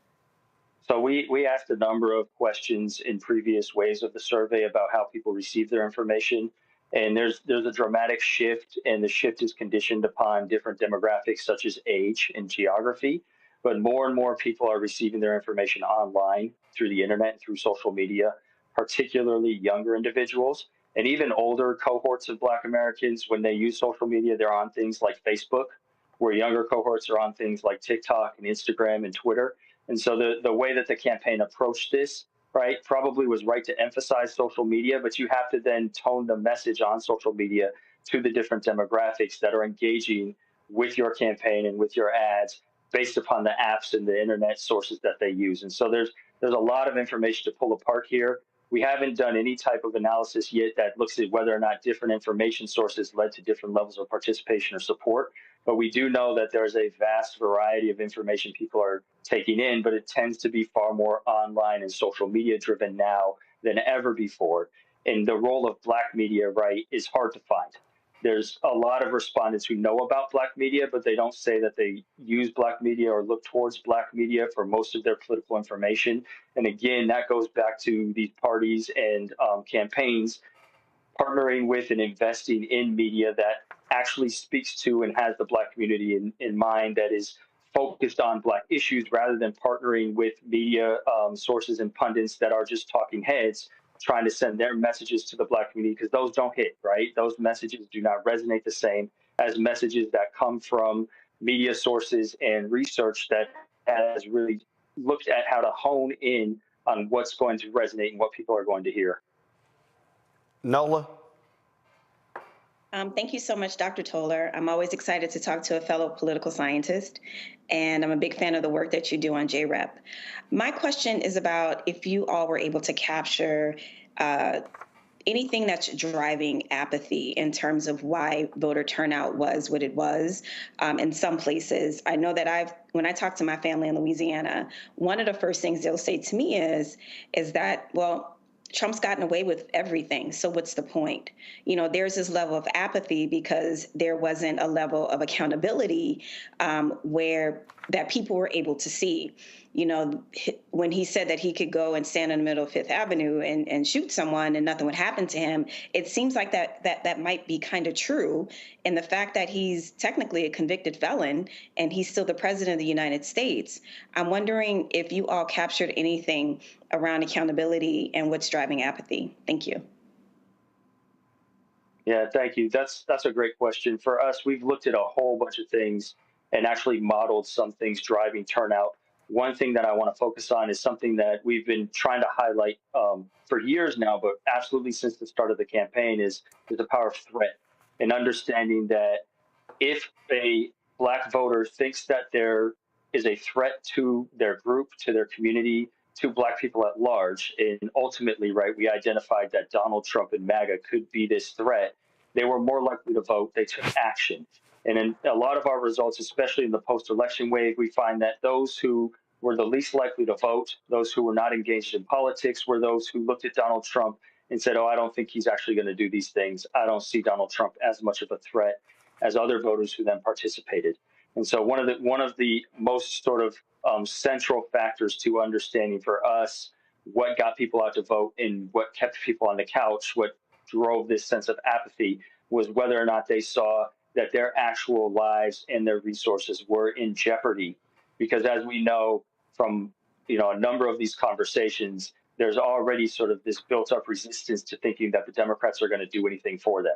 Speaker 18: So we asked a number of questions in previous waves of the survey about how people receive their information. And there's a dramatic shift, and the shift is conditioned upon different demographics such as age and geography. But more and more people are receiving their information online through the internet and through social media, particularly younger individuals. And even older cohorts of Black Americans, when they use social media, they're on things like Facebook, where younger cohorts are on things like TikTok and Instagram and Twitter. And so the way that the campaign approached this, right, probably was right to emphasize social media, but you have to then tone the message on social media to the different demographics that are engaging with your campaign and with your ads based upon the apps and the internet sources that they use. And so there's a lot of information to pull apart here. We haven't done any type of analysis yet that looks at whether or not different information sources led to different levels of participation or support. But we do know that there's a vast variety of information people are taking in, but it tends to be far more online and social media driven now than ever before. And the role of Black media, right, is hard to find. There's a lot of respondents who know about Black media, but they don't say that they use Black media or look towards Black media for most of their political information. And again, that goes back to these parties and campaigns partnering with and investing in media that actually speaks to and has the Black community in mind, that is focused on Black issues, rather than partnering with media sources and pundits that are just talking heads, trying to send their messages to the Black community, because those don't hit, right? Those messages do not resonate the same as messages that come from media sources and research that has really looked at how to hone in on what's going to resonate and what people are going to hear.
Speaker 2: Nola?
Speaker 19: Thank you so much, Dr. Toller. I'm always excited to talk to a fellow political scientist, and I'm a big fan of the work that you do on JREP. My question is about if you all were able to capture anything that's driving apathy in terms of why voter turnout was what it was in some places. I know that when I talk to my family in Louisiana, one of the first things they'll say to me is that, well, Trump's gotten away with everything, so what's the point? You know, there's this level of apathy because there wasn't a level of accountability where that people were able to see. You know, when he said that he could go and stand in the middle of Fifth Avenue and shoot someone and nothing would happen to him, it seems like that might be kind of true. And the fact that he's technically a convicted felon and he's still the president of the United States, I'm wondering if you all captured anything around accountability and what's driving apathy. Thank you.
Speaker 18: Yeah, thank you. That's a great question. For us, we've looked at a whole bunch of things and actually modeled some things driving turnout. One thing that I want to focus on is something that we've been trying to highlight for years now, but absolutely since the start of the campaign, is the power of threat, and understanding that if a Black voter thinks that there is a threat to their group, to their community, to Black people at large, and ultimately, right, we identified that Donald Trump and MAGA could be this threat, they were more likely to vote. They took action. And in a lot of our results, especially in the post-election wave, we find that those who were the least likely to vote, those who were not engaged in politics, were those who looked at Donald Trump and said, oh, I don't think he's actually going to do these things. I don't see Donald Trump as much of a threat as other voters who then participated. And so one of the most sort of central factors to understanding for us what got people out to vote and what kept people on the couch, what drove this sense of apathy, was whether or not they saw that their actual lives and their resources were in jeopardy. Because as we know from a number of these conversations, there's already sort of this built-up resistance to thinking that the Democrats are going to do anything for them.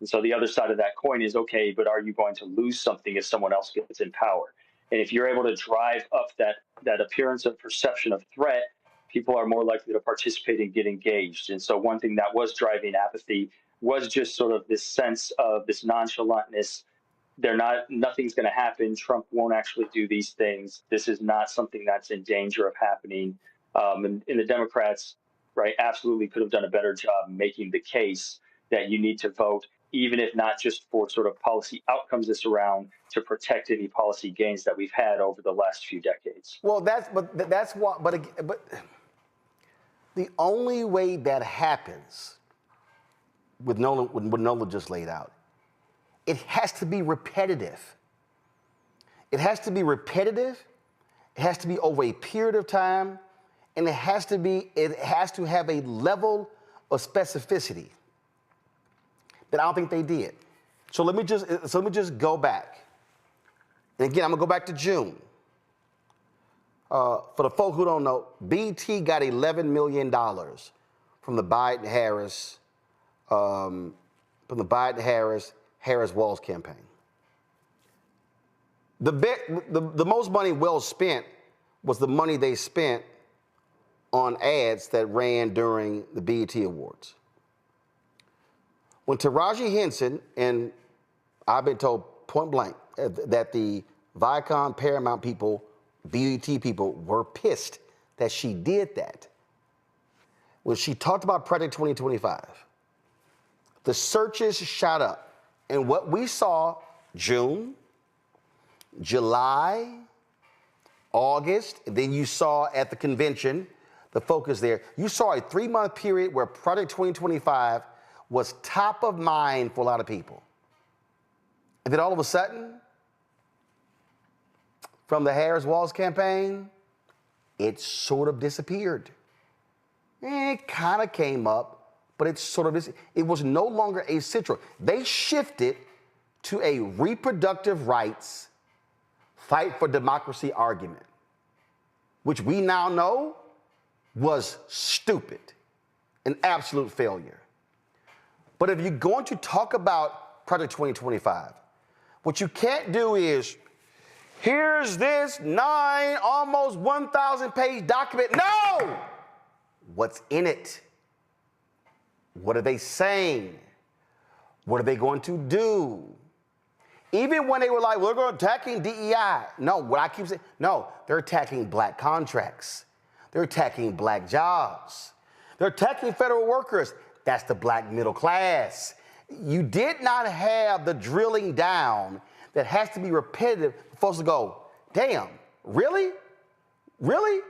Speaker 18: And so the other side of that coin is, okay, but are you going to lose something if someone else gets in power? And if you're able to drive up that appearance of perception of threat, people are more likely to participate and get engaged. And so one thing that was driving apathy was just sort of this sense of this nonchalantness. Nothing's going to happen. Trump won't actually do these things. This is not something that's in danger of happening. And the Democrats, right, absolutely could have done a better job making the case that you need to vote, even if not just for sort of policy outcomes this around, to protect any policy gains that we've had over the last few decades.
Speaker 2: Well, that's what. But the only way that happens, with what Nola just laid out, it has to be repetitive. It has to be repetitive. It has to be over a period of time, and it has to have a level of specificity that I don't think they did. So let me just go back. And again, I'm gonna go back to June. For the folk who don't know, BT got $11 million from the Biden-Harris Harris-Walz campaign. The most money well spent was the money they spent on ads that ran during the BET Awards. When Taraji Henson, and I've been told point blank that the Viacom, Paramount people, BET people were pissed that she did that. When she talked about Project 2025, the searches shot up. And what we saw June, July, August, and then you saw at the convention, the focus there, you saw a 3-month period where Project 2025 was top of mind for a lot of people. And then all of a sudden, from the Harris-Walz campaign, it sort of disappeared. It kind of came up, but it was no longer a central. They shifted to a reproductive rights, fight for democracy argument, which we now know was stupid, an absolute failure. But if you're going to talk about Project 2025, what you can't do is, here's this almost 1,000 page document. No! What's in it? What are they saying? What are they going to do? Even when they were like, we're going to attacking DEI. No, what I keep saying, no, they're attacking black contracts. They're attacking black jobs. They're attacking federal workers. That's the black middle class. You did not have the drilling down that has to be repetitive for folks to go, damn, really? Really?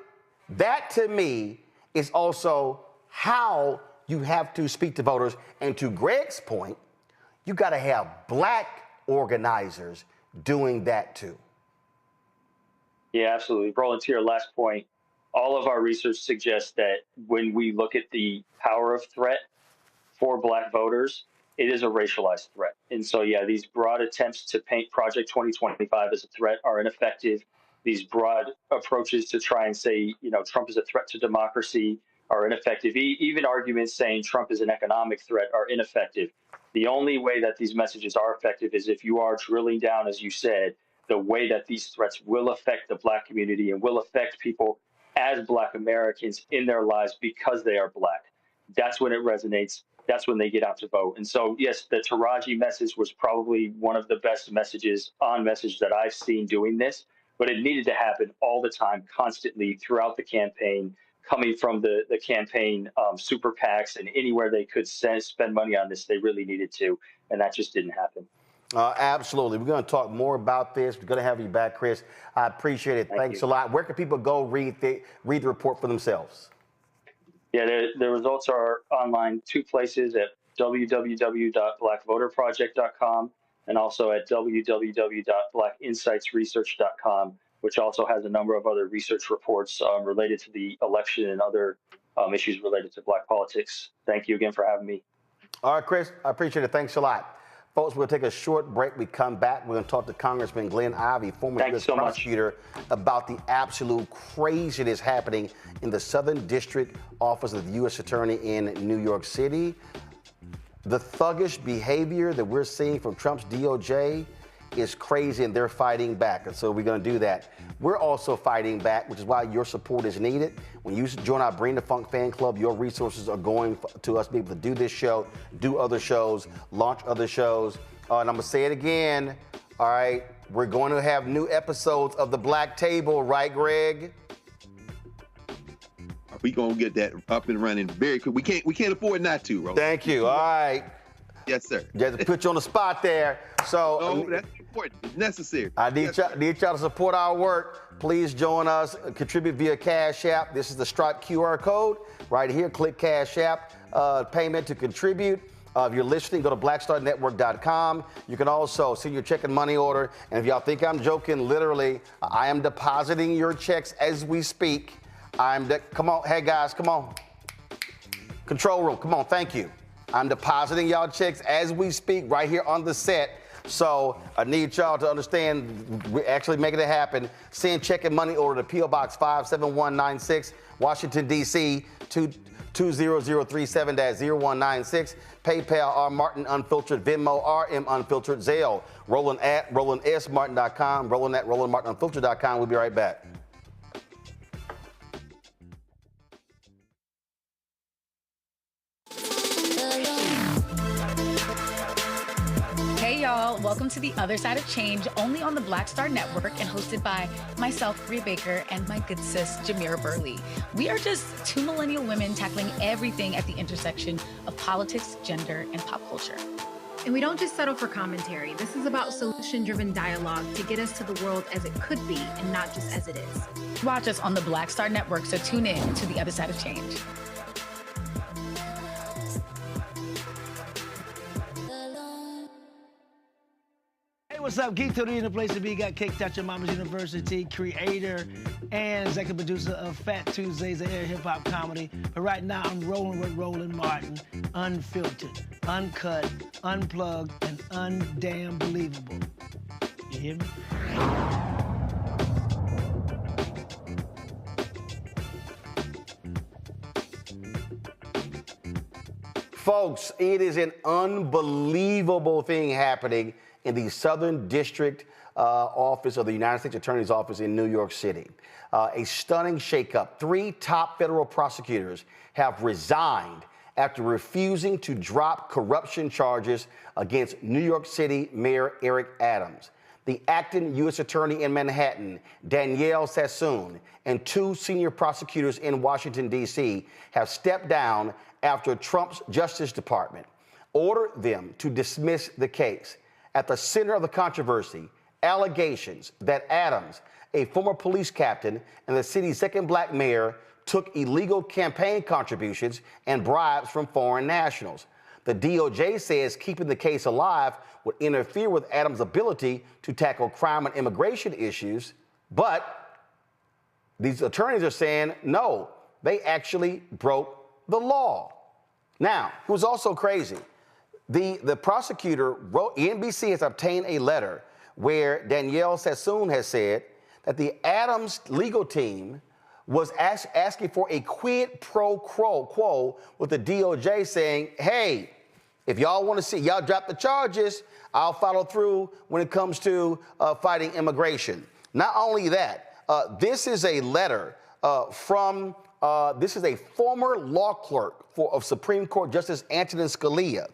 Speaker 2: That to me is also how you have to speak to voters. And to Greg's point, you got to have black organizers doing that too.
Speaker 18: Yeah, absolutely. Roland, to your last point, all of our research suggests that when we look at the power of threat for black voters, it is a racialized threat. And so, yeah, these broad attempts to paint Project 2025 as a threat are ineffective. These broad approaches to try and say, Trump is a threat to democracy are ineffective. Even arguments saying Trump is an economic threat are ineffective. The only way that these messages are effective is if you are drilling down, as you said, the way that these threats will affect the black community and will affect people as black Americans in their lives because they are black. That's when it resonates. That's when they get out to vote. And so, yes, the Taraji message was probably one of the best messages that I've seen doing this, but it needed to happen all the time, constantly throughout the campaign, coming from the campaign super PACs, and anywhere they could spend money on this, they really needed to, and that just didn't happen.
Speaker 2: Absolutely. We're going to talk more about this. We're going to have you back, Chris. I appreciate it. Thanks a lot. Where can people go read the report for themselves?
Speaker 18: Yeah, the results are online 2 places, at www.blackvoterproject.com and also at www.blackinsightsresearch.com, which also has a number of other research reports related to the election and other issues related to black politics. Thank you again for having me.
Speaker 2: All right, Chris, I appreciate it. Thanks a lot. Folks, we'll take a short break. We come back. We're going to talk to Congressman Glenn Ivey, former U.S. prosecutor, about the absolute craziness happening in the Southern District Office of the U.S. Attorney in New York City. The thuggish behavior that we're seeing from Trump's DOJ is crazy, and they're fighting back. And so we're going to do that. We're also fighting back, which is why your support is needed. When you join our Bring the Funk fan club, your resources are going to us to be able to do this show, do other shows, launch other shows. And I'm going to say it again. All right. We're going to have new episodes of The Black Table, right, Greg?
Speaker 10: we gonna get that up and running very quick. We can't afford not to, Roland.
Speaker 2: Thank you. All right.
Speaker 10: Yes, sir.
Speaker 2: Just to put you on the spot there. So
Speaker 10: oh, that's important. It's necessary.
Speaker 2: I need y'all to support our work. Please join us. Contribute via Cash App. This is the Stripe QR code right here. Click Cash App payment to contribute. If you're listening, go to blackstarnetwork.com. You can also send your check and money order. And if y'all think I'm joking, literally, I am depositing your checks as we speak. Come on, hey guys, come on. Control room, come on, thank you. I'm depositing y'all checks as we speak right here on the set. So I need y'all to understand we're actually making it happen. Send check and money order to P.O. Box 57196, Washington, D.C. 20037-0196. PayPal, R. Martin Unfiltered. Venmo, RM Unfiltered. Zelle, Roland at RolandSMartin.com. Roland at RolandMartinUnfiltered.com. We'll be right back.
Speaker 13: Hey y'all, welcome to The Other Side of Change, only on the Black Star Network and hosted by myself, Rhea Baker, and my good sis, Jamira Burley. We are just two millennial women tackling everything at the intersection of politics, gender, and pop culture.
Speaker 9: And we don't just settle for commentary. This is about solution-driven dialogue to get us to the world as it could be and not just as it is.
Speaker 13: Watch us on the Black Star Network, so tune in to The Other Side of Change.
Speaker 5: What's up? Geek Tony in the place to be. Got Cake Touch at Mama's University, creator and executive producer of Fat Tuesdays, the air hip-hop comedy. But right now, I'm rolling with Roland Martin, unfiltered, uncut, unplugged, and undamn believable. You hear me?
Speaker 2: Folks, it is an unbelievable thing happening in the Southern District Office of the United States Attorney's Office in New York City. A stunning shakeup. 3 top federal prosecutors have resigned after refusing to drop corruption charges against New York City Mayor Eric Adams. The acting U.S. Attorney in Manhattan, Danielle Sassoon, and 2 senior prosecutors in Washington, D.C. have stepped down after Trump's Justice Department ordered them to dismiss the case. At the center of the controversy, allegations that Adams, a former police captain and the city's second black mayor, took illegal campaign contributions and bribes from foreign nationals. The DOJ says keeping the case alive would interfere with Adams' ability to tackle crime and immigration issues, but these attorneys are saying, no, they actually broke the law. Now, it was also crazy. The prosecutor wrote, NBC has obtained a letter where Danielle Sassoon has said that the Adams legal team was asking for a quid pro quo with the DOJ saying, hey, if y'all want to see, y'all drop the charges, I'll follow through when it comes to fighting immigration. Not only that, this is a letter this is a former law clerk of Supreme Court Justice Antonin Scalia,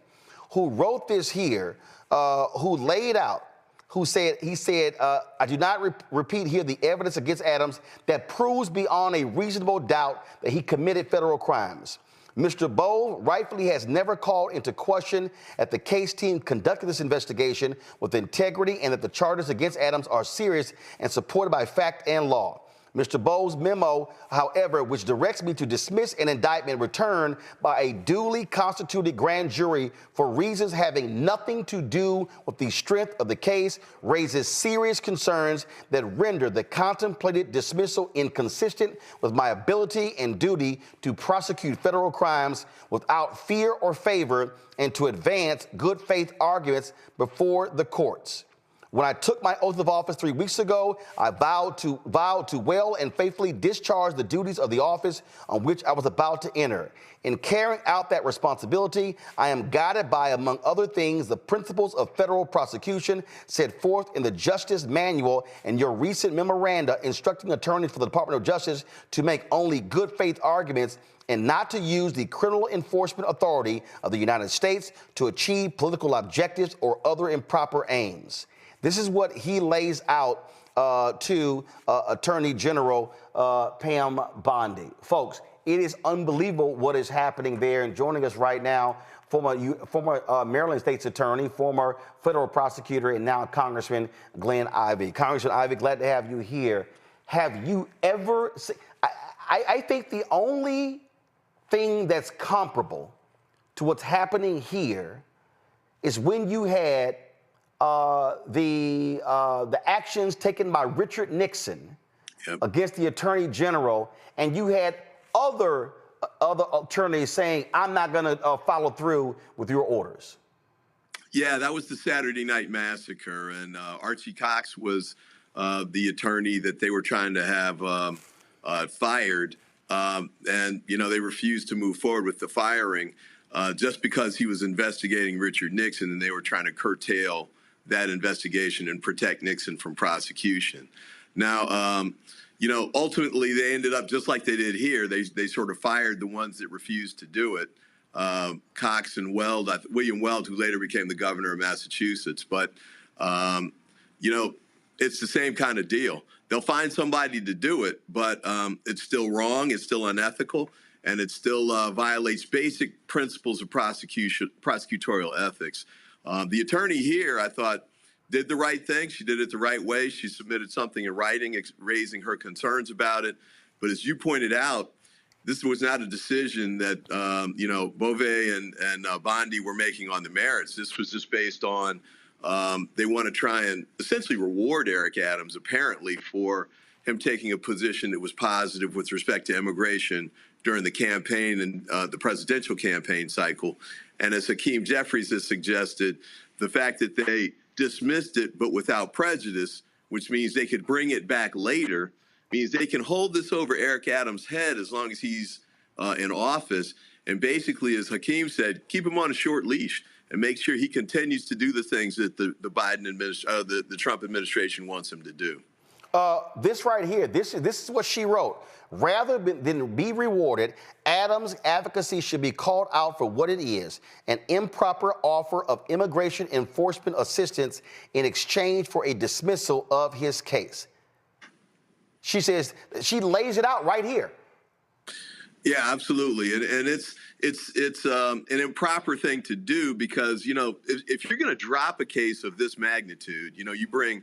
Speaker 2: who wrote this here, who laid out, he said, I do not repeat here the evidence against Adams that proves beyond a reasonable doubt that he committed federal crimes. Mr. Bowe rightfully has never called into question that the case team conducted this investigation with integrity and that the charges against Adams are serious and supported by fact and law. Mr. Bowe's memo, however, which directs me to dismiss an indictment returned by a duly constituted grand jury for reasons having nothing to do with the strength of the case, raises serious concerns that render the contemplated dismissal inconsistent with my ability and duty to prosecute federal crimes without fear or favor and to advance good faith arguments before the courts. When I took my oath of office 3 weeks ago, I vowed to well and faithfully discharge the duties of the office on which I was about to enter. In carrying out that responsibility, I am guided by, among other things, the principles of federal prosecution set forth in the Justice Manual and your recent memoranda instructing attorneys for the Department of Justice to make only good faith arguments and not to use the criminal enforcement authority of the United States to achieve political objectives or other improper aims. This is what he lays out to Attorney General Pam Bondi. Folks, it is unbelievable what is happening there. And joining us right now, former Maryland State's Attorney, former federal prosecutor, and now Congressman Glenn Ivey. Congressman Ivey, glad to have you here. Have you ever seen, I think the only thing that's comparable to what's happening here is when you had the actions taken by Richard Nixon against the Attorney General, and you had other attorneys saying, I'm not going to follow through with your orders.
Speaker 20: Yeah, that was the Saturday Night Massacre, and Archie Cox was the attorney that they were trying to have fired, and they refused to move forward with the firing just because he was investigating Richard Nixon, and they were trying to curtail that investigation and protect Nixon from prosecution. Now, ultimately they ended up just like they did here. They sort of fired the ones that refused to do it. Cox and Weld, William Weld, who later became the governor of Massachusetts. But, it's the same kind of deal. They'll find somebody to do it, but it's still wrong. It's still unethical, and it still violates basic principles of prosecutorial ethics. The attorney here, I thought, did the right thing. She did it the right way. She submitted something in writing, raising her concerns about it. But as you pointed out, this was not a decision that, Beauvais and Bondi were making on the merits. This was just based on they want to try and essentially reward Eric Adams, apparently, for him taking a position that was positive with respect to immigration during the campaign and the presidential campaign cycle. And as Hakeem Jeffries has suggested, the fact that they dismissed it but without prejudice, which means they could bring it back later, means they can hold this over Eric Adams' head as long as he's in office. And basically, as Hakeem said, keep him on a short leash and make sure he continues to do the things that the Biden administration, the Trump administration wants him to do.
Speaker 2: This right here, this is what she wrote. Rather than be rewarded, Adams' advocacy should be called out for what it is, an improper offer of immigration enforcement assistance in exchange for a dismissal of his case. She says, she lays it out right here.
Speaker 20: Yeah, absolutely. And it's an improper thing to do because, if you're going to drop a case of this magnitude, you bring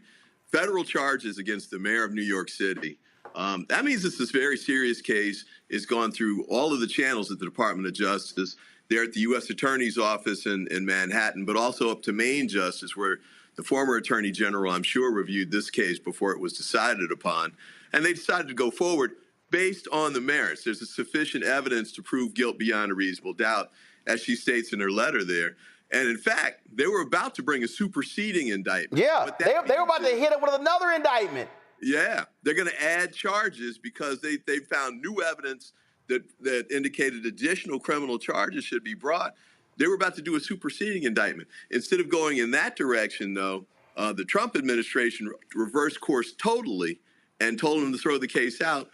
Speaker 20: federal charges against the mayor of New York City. That means it's this very serious case. It's gone through all of the channels at the Department of Justice. They're at the U.S. Attorney's Office in Manhattan, but also up to Maine Justice, where the former Attorney General, I'm sure, reviewed this case before it was decided upon. And they decided to go forward based on the merits. There's sufficient evidence to prove guilt beyond a reasonable doubt, as she states in her letter there. And in fact, they were about to bring a superseding indictment.
Speaker 2: Yeah, they were about to hit it with another indictment.
Speaker 20: Yeah, they're going to add charges because they found new evidence that indicated additional criminal charges should be brought. They were about to do a superseding indictment. Instead of going in that direction, though, the Trump administration reversed course totally and told him to throw the case out.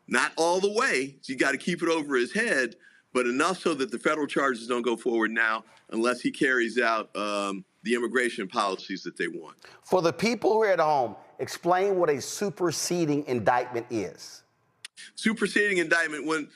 Speaker 20: Not all the way. So you got to keep it over his head, but enough so that the federal charges don't go forward now unless he carries out the immigration policies that they want.
Speaker 2: For the people who are at home, explain what a superseding indictment is.
Speaker 20: Superseding indictment, when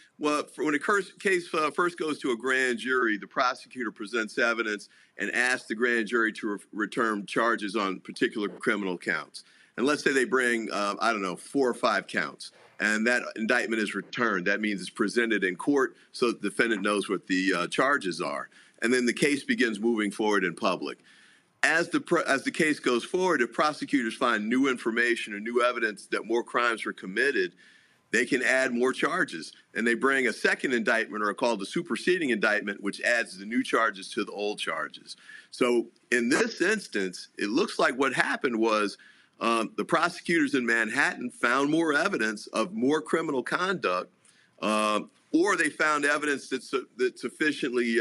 Speaker 20: a case first goes to a grand jury, the prosecutor presents evidence and asks the grand jury to return charges on particular criminal counts. And let's say they bring, 4 or 5 counts. And that indictment is returned. That means it's presented in court so the defendant knows what the charges are. And then the case begins moving forward in public. As the case goes forward, if prosecutors find new information or new evidence that more crimes were committed, they can add more charges. And they bring a second indictment, or called the superseding indictment, which adds the new charges to the old charges. So in this instance, it looks like what happened was the prosecutors in Manhattan found more evidence of more criminal conduct, or they found evidence that sufficiently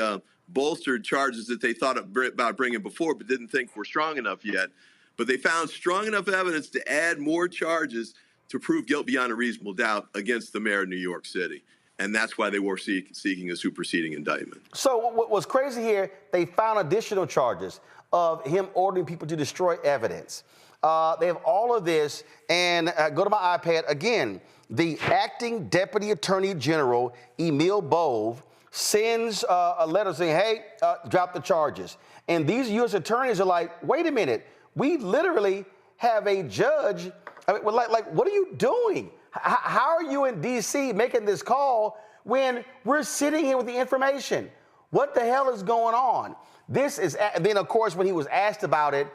Speaker 20: bolstered charges that they thought about bringing before but didn't think were strong enough yet. But they found strong enough evidence to add more charges to prove guilt beyond a reasonable doubt against the mayor of New York City. And that's why they were seeking a superseding indictment.
Speaker 2: So what was crazy here, they found additional charges of him ordering people to destroy evidence. They have all of this. And go to my iPad. Again, the acting Deputy Attorney General, Emil Bove, sends a letter saying, hey, drop the charges. And these U.S. attorneys are like, wait a minute. We literally have a judge. I mean, like, what are you doing? How are you in D.C. making this call when we're sitting here with the information? What the hell is going on? This is, then of course, when he was asked about it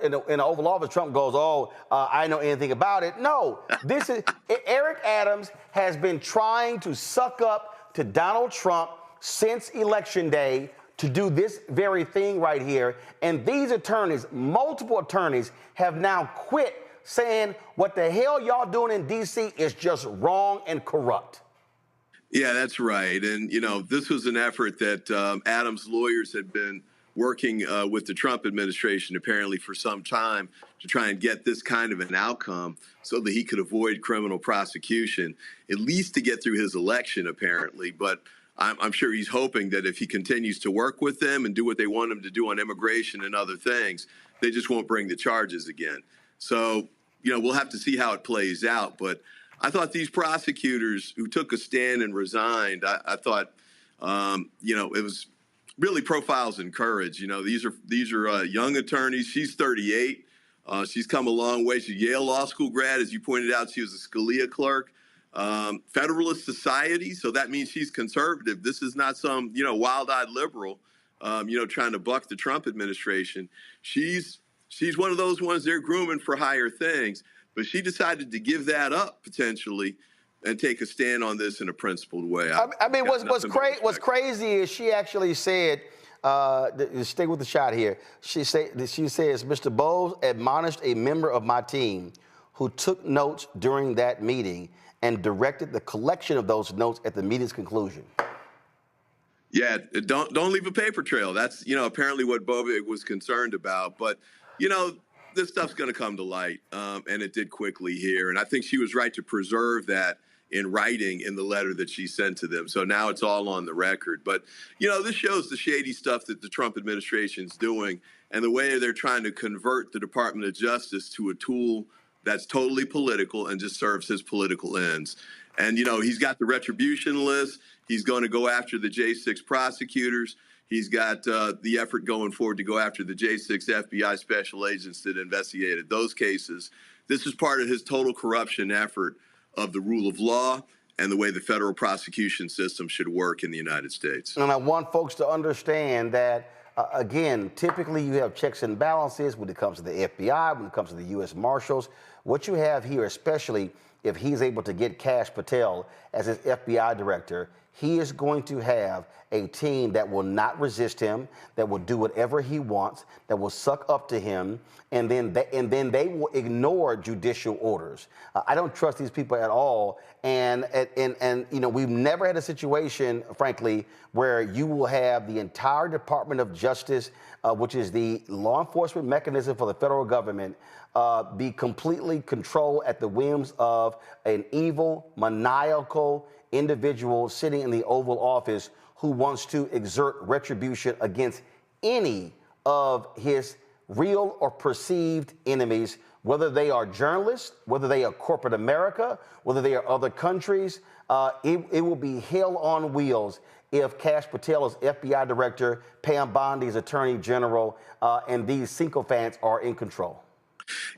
Speaker 2: in the Oval Office, Trump goes, I know anything about it. No, this is, Eric Adams has been trying to suck up to Donald Trump since Election Day to do this very thing right here. And these attorneys, multiple attorneys, have now quit saying what the hell y'all doing in D.C. is just wrong and corrupt.
Speaker 20: Yeah, that's right. And, you know, this was an effort that Adams' lawyers had been working with the Trump administration apparently for some time to try and get this kind of an outcome so that he could avoid criminal prosecution, at least to get through his election, apparently. But I'm sure he's hoping that if he continues to work with them and do what they want him to do on immigration and other things, they just won't bring the charges again. So, you know, we'll have to see how it plays out. But I thought these prosecutors who took a stand and resigned, I thought, you know, it was really profiles in courage. You know, these are young attorneys. She's 38. She's come a long way. She's a Yale Law School grad. As you pointed out, she was a Scalia clerk. Federalist Society, so that means she's conservative. This is not some, you know, wild-eyed liberal, you know, trying to buck the Trump administration. She's one of those ones they're grooming for higher things. But she decided to give that up potentially and take a stand on this in a principled way.
Speaker 2: I mean, what's crazy is she actually said, stay with the shot here. She says, Mr. Bowles admonished a member of my team who took notes during that meeting and directed the collection of those notes at the meeting's conclusion.
Speaker 20: Yeah, don't leave a paper trail. That's, you know, apparently what Bovig was concerned about. But, you know, this stuff's going to come to light, and it did quickly here. And I think she was right to preserve that in writing in the letter that she sent to them. So now it's all on the record. But, you know, this shows the shady stuff that the Trump administration's doing and the way they're trying to convert the Department of Justice to a tool that's totally political and just serves his political ends. And, you know, he's got the retribution list. He's going to go after the J6 prosecutors. He's got the effort going forward to go after the J6 FBI special agents that investigated those cases. This is part of his total corruption effort of the rule of law and the way the federal prosecution system should work in the United States.
Speaker 2: And I want folks to understand that, again, typically you have checks and balances when it comes to the FBI, when it comes to the U.S. Marshals. What you have here, especially if he's able to get Kash Patel as his FBI director, he is going to have a team that will not resist him, that will do whatever he wants, that will suck up to him, and then they will ignore judicial orders. I don't trust these people at all. And you know, we've never had a situation, frankly, where you will have the entire Department of Justice, which is the law enforcement mechanism for the federal government, be completely controlled at the whims of an evil, maniacal individual sitting in the Oval Office who wants to exert retribution against any of his real or perceived enemies, whether they are journalists, whether they are corporate America, whether they are other countries. It will be hell on wheels if Kash Patel is FBI director, Pam Bondi is attorney general, and these sycophants are in control.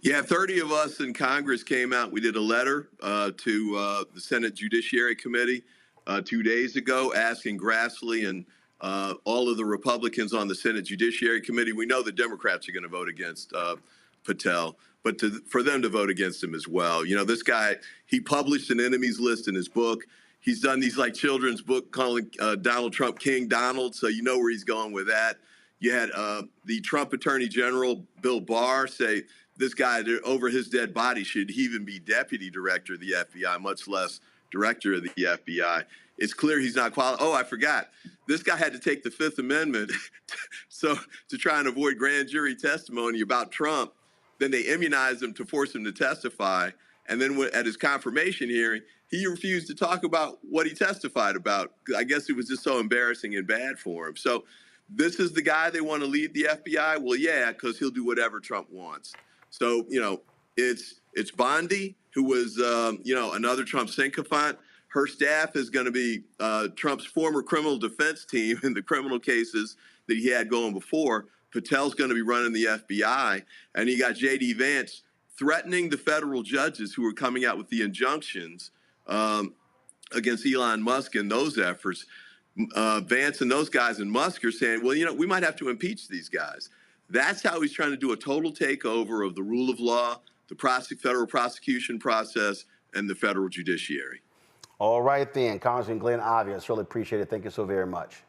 Speaker 20: Yeah, 30 of us in Congress came out. We did a letter to the Senate Judiciary Committee 2 days ago asking Grassley and all of the Republicans on the Senate Judiciary Committee. We know the Democrats are going to vote against Patel, but for them to vote against him as well. You know, this guy, he published an enemies list in his book. He's done these like children's book calling Donald Trump King Donald, so you know where he's going with that. You had the Trump Attorney General, Bill Barr, say this guy over his dead body should he even be deputy director of the FBI, much less director of the FBI. It's clear he's not qualified. Oh, I forgot. This guy had to take the Fifth Amendment so to try and avoid grand jury testimony about Trump. Then they immunized him to force him to testify. And then at his confirmation hearing, he refused to talk about what he testified about. I guess it was just so embarrassing and bad for him. So this is the guy they want to lead the FBI? Well, yeah, because he'll do whatever Trump wants. So, it's Bondi, who was, another Trump sycophant. Her staff is going to be Trump's former criminal defense team in the criminal cases that he had going before. Patel's going to be running the FBI. And you got J.D. Vance threatening the federal judges who are coming out with the injunctions against Elon Musk and those efforts. Vance and those guys and Musk are saying, well, we might have to impeach these guys. That's how he's trying to do a total takeover of the rule of law, the federal prosecution process, and the federal judiciary.
Speaker 2: All right, then. Congressman Glenn Ivey, I really appreciate it. Thank you so very much.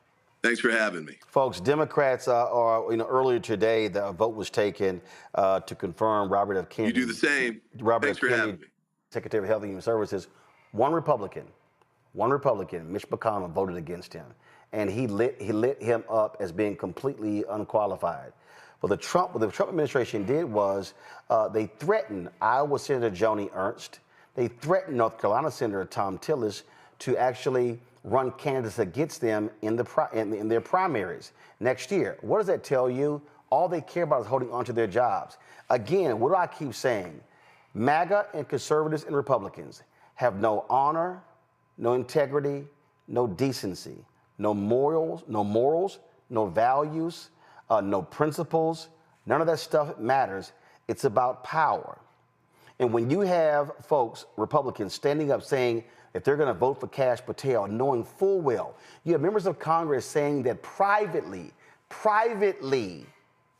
Speaker 20: Thanks for having me.
Speaker 2: Folks, Democrats earlier today, the vote was taken to confirm Robert F. Kennedy.
Speaker 20: You do the same.
Speaker 2: Robert
Speaker 20: Thanks
Speaker 2: F.
Speaker 20: for
Speaker 2: Kennedy,
Speaker 20: having me.
Speaker 2: Secretary of Health and Human Services. One Republican, Mitch McConnell, voted against him. And he lit him up as being completely unqualified. What the Trump administration did was they threatened Iowa Senator Joni Ernst. They threatened North Carolina Senator Tom Tillis to actually run candidates against them in their primaries next year. What does that tell you? All they care about is holding on to their jobs. Again, what do I keep saying? MAGA and conservatives and Republicans have no honor, no integrity, no decency, no morals, no values, no principles. None of that stuff matters. It's about power. And when you have folks, Republicans, standing up saying that they're going to vote for Kash Patel, knowing full well, you have members of Congress saying that privately,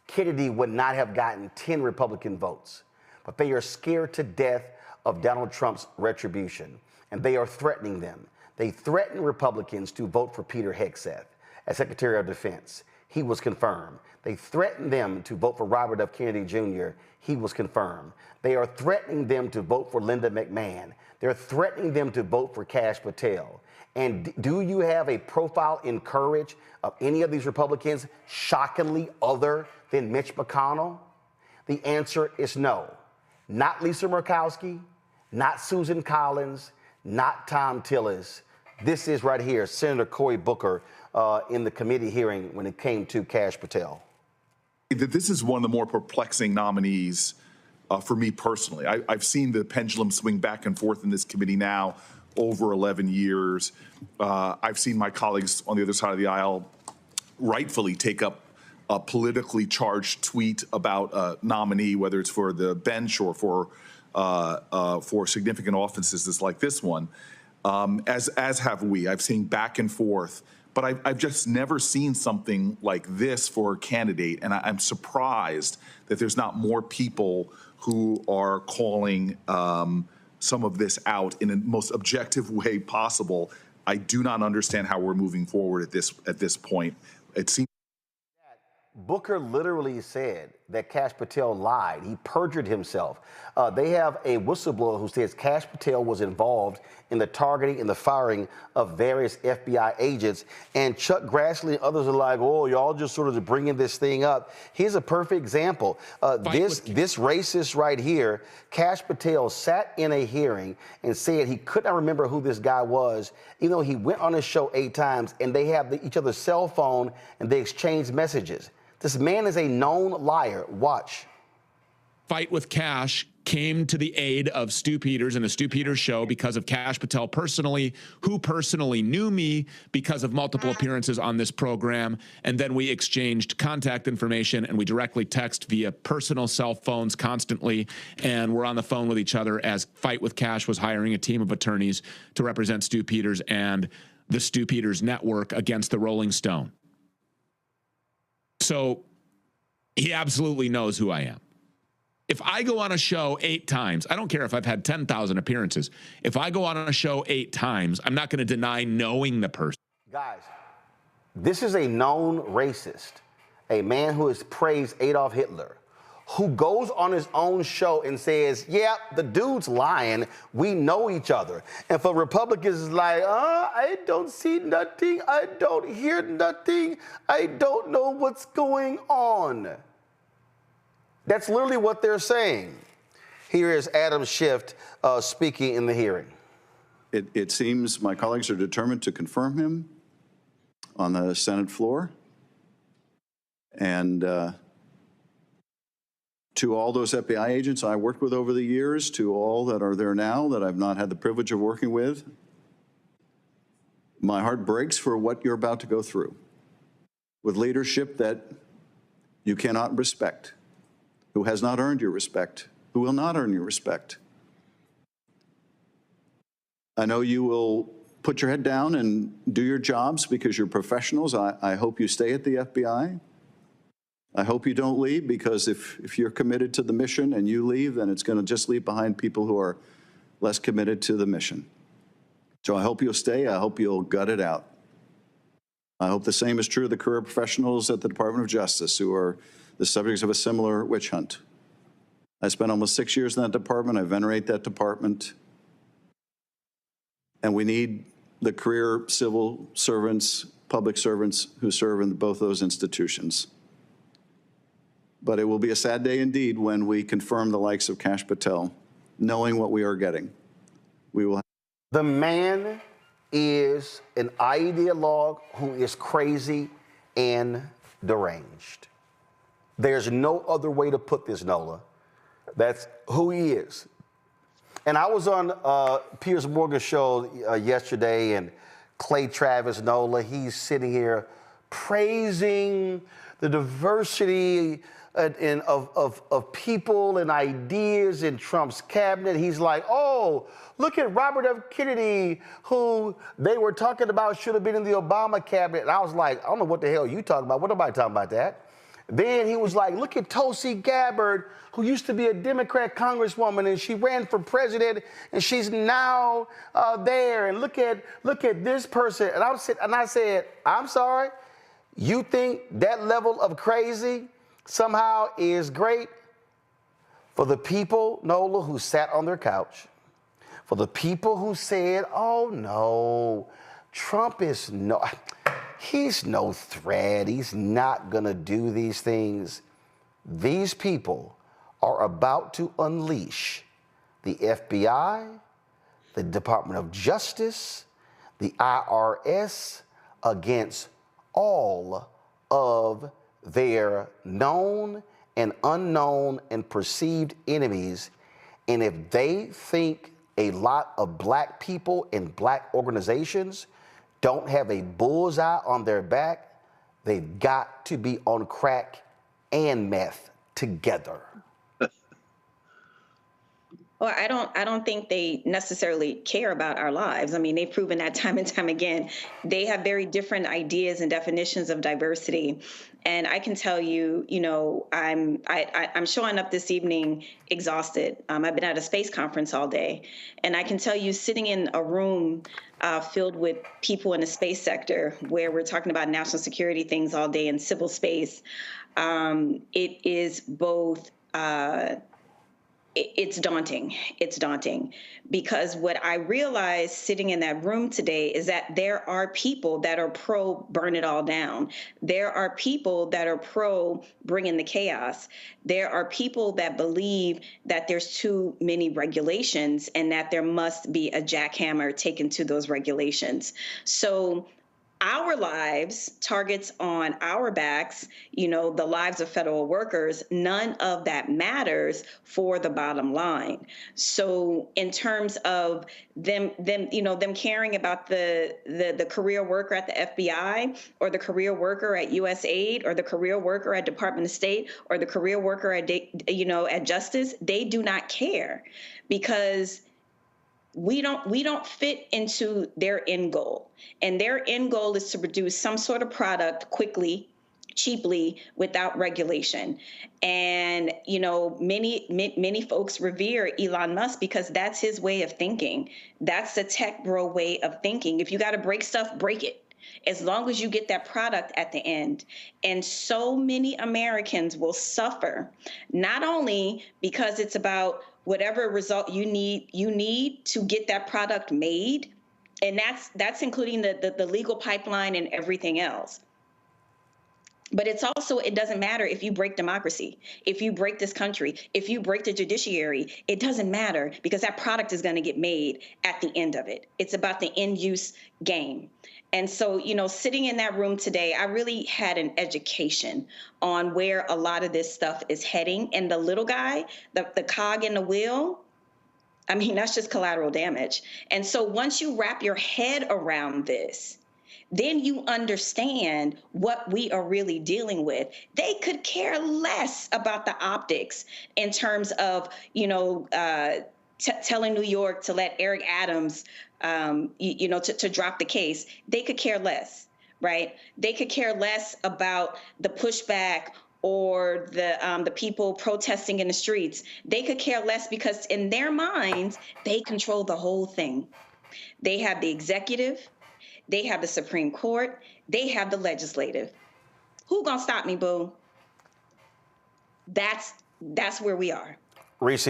Speaker 2: Kennedy would not have gotten 10 Republican votes. But they are scared to death of Donald Trump's retribution, and they are threatening them. They threaten Republicans to vote for Peter Hegseth as Secretary of Defense. He was confirmed. They threatened them to vote for Robert F. Kennedy Jr. He was confirmed. They are threatening them to vote for Linda McMahon. They're threatening them to vote for Kash Patel. And do you have a profile in courage of any of these Republicans shockingly other than Mitch McConnell? The answer is no. Not Lisa Murkowski, not Susan Collins, not Tom Tillis. This is right here, Senator Cory Booker in the committee hearing when it came to Kash Patel.
Speaker 21: This is one of the more perplexing nominees for me personally. I've seen the pendulum swing back and forth in this committee now over 11 years. I've seen my colleagues on the other side of the aisle rightfully take up a politically charged tweet about a nominee, whether it's for the bench or for significant offices like this one, as have we. I've seen back and forth, but I've just never seen something like this for a candidate, and I'm surprised that there's not more people who are calling some of this out in the most objective way possible. I do not understand how we're moving forward at this point. It seems
Speaker 2: Booker literally said that Kash Patel lied. He perjured himself. They have a whistleblower who says Kash Patel was involved in the targeting and the firing of various FBI agents. And Chuck Grassley and others are like, oh, y'all just sort of bringing this thing up. Here's a perfect example. This racist right here, Kash Patel sat in a hearing and said he could not remember who this guy was, even though he went on his show 8 times, and they have each other's cell phone and they exchanged messages. This man is a known liar. Watch.
Speaker 22: Fight with Kash came to the aid of Stu Peters and the Stu Peters show because of Kash Patel personally, who personally knew me because of multiple appearances on this program. And then we exchanged contact information and we directly text via personal cell phones constantly. And we're on the phone with each other as Fight with Kash was hiring a team of attorneys to represent Stu Peters and the Stu Peters network against the Rolling Stone. So he absolutely knows who I am. If I go on a show 8 times, I don't care if I've had 10,000 appearances. If I go on a show 8 times, I'm not going to deny knowing the person.
Speaker 2: Guys, this is a known racist, a man who has praised Adolf Hitler, who goes on his own show and says, yeah, the dude's lying. We know each other. And for Republicans, it's like, I don't see nothing. I don't hear nothing. I don't know what's going on. That's literally what they're saying. Here is Adam Schiff speaking in the hearing.
Speaker 23: It seems my colleagues are determined to confirm him on the Senate floor. And To all those FBI agents I worked with over the years, to all that are there now that I've not had the privilege of working with, my heart breaks for what you're about to go through with leadership that you cannot respect, who has not earned your respect, who will not earn your respect. I know you will put your head down and do your jobs because you're professionals. I hope you stay at the FBI. I hope you don't leave, because if you're committed to the mission and you leave, then it's going to just leave behind people who are less committed to the mission. So I hope you'll stay. I hope you'll gut it out. I hope the same is true of the career professionals at the Department of Justice who are the subjects of a similar witch hunt. I spent almost 6 years in that department. I venerate that department. And we need the career civil servants, public servants who serve in both those institutions. But it will be a sad day indeed when we confirm the likes of Kash Patel, knowing what we are getting. We will.
Speaker 2: The man is an ideologue who is crazy and deranged. There's no other way to put this, Nola. That's who he is. And I was on Piers Morgan's show yesterday, and Clay Travis, Nola, he's sitting here praising the diversity of people and ideas in Trump's cabinet. He's like, oh, look at Robert F. Kennedy, who they were talking about should have been in the Obama cabinet. And I was like, I don't know what the hell you talking about. What am I talking about that? Then he was like, look at Tulsi Gabbard, who used to be a Democrat congresswoman, and she ran for president, and she's now there. And look at this person. And I said, I'm sorry, you think that level of crazy somehow is great? For the people, Nola, who sat on their couch, for the people who said, oh no, Trump is he's no threat, he's not gonna do these things. These people are about to unleash the FBI, the Department of Justice, the IRS against all of their known and unknown and perceived enemies. And if they think a lot of black people and black organizations don't have a bullseye on their back, they've got to be on crack and meth together.
Speaker 19: Well, I don't think they necessarily care about our lives. I mean, they've proven that time and time again. They have very different ideas and definitions of diversity. And I can tell you, I'm showing up this evening exhausted. I've been at a space conference all day, and I can tell you, sitting in a room filled with people in the space sector, where we're talking about national security things all day in civil space, it is both. It's daunting. It's daunting, because what I realized sitting in that room today is that there are people that are pro burn it all down. There are people that are pro bringing the chaos. There are people that believe that there's too many regulations and that there must be a jackhammer taken to those regulations. So our lives, targets on our backs, the lives of federal workers, none of that matters for the bottom line. So in terms of them caring about the career worker at the FBI, or the career worker at USAID, or the career worker at Department of State, or the career worker at Justice, they do not care, because we don't fit into their end goal. And their end goal is to produce some sort of product quickly, cheaply, without regulation. And, many folks revere Elon Musk because that's his way of thinking. That's the tech bro way of thinking. If you got to break stuff, break it, as long as you get that product at the end. And so many Americans will suffer, not only because it's about whatever result you need to get that product made, and that's including the legal pipeline and everything else. But it's also, it doesn't matter if you break democracy, if you break this country, if you break the judiciary, it doesn't matter, because that product is going to get made at the end of it. It's about the end use game. And so, you know, sitting in that room today, I really had an education on where a lot of this stuff is heading. And the little guy, the cog in the wheel, I mean, that's just collateral damage. And so once you wrap your head around this, then you understand what we are really dealing with. They could care less about the optics in terms of, you know, telling New York to let Eric Adams, you know, to drop the case. They could care less, right? They could care less about the pushback or the people protesting in the streets. They could care less because in their minds, they control the whole thing. They have the executive, they have the Supreme Court, they have the legislative. Who gonna stop me, boo? That's where we are.
Speaker 2: Reese?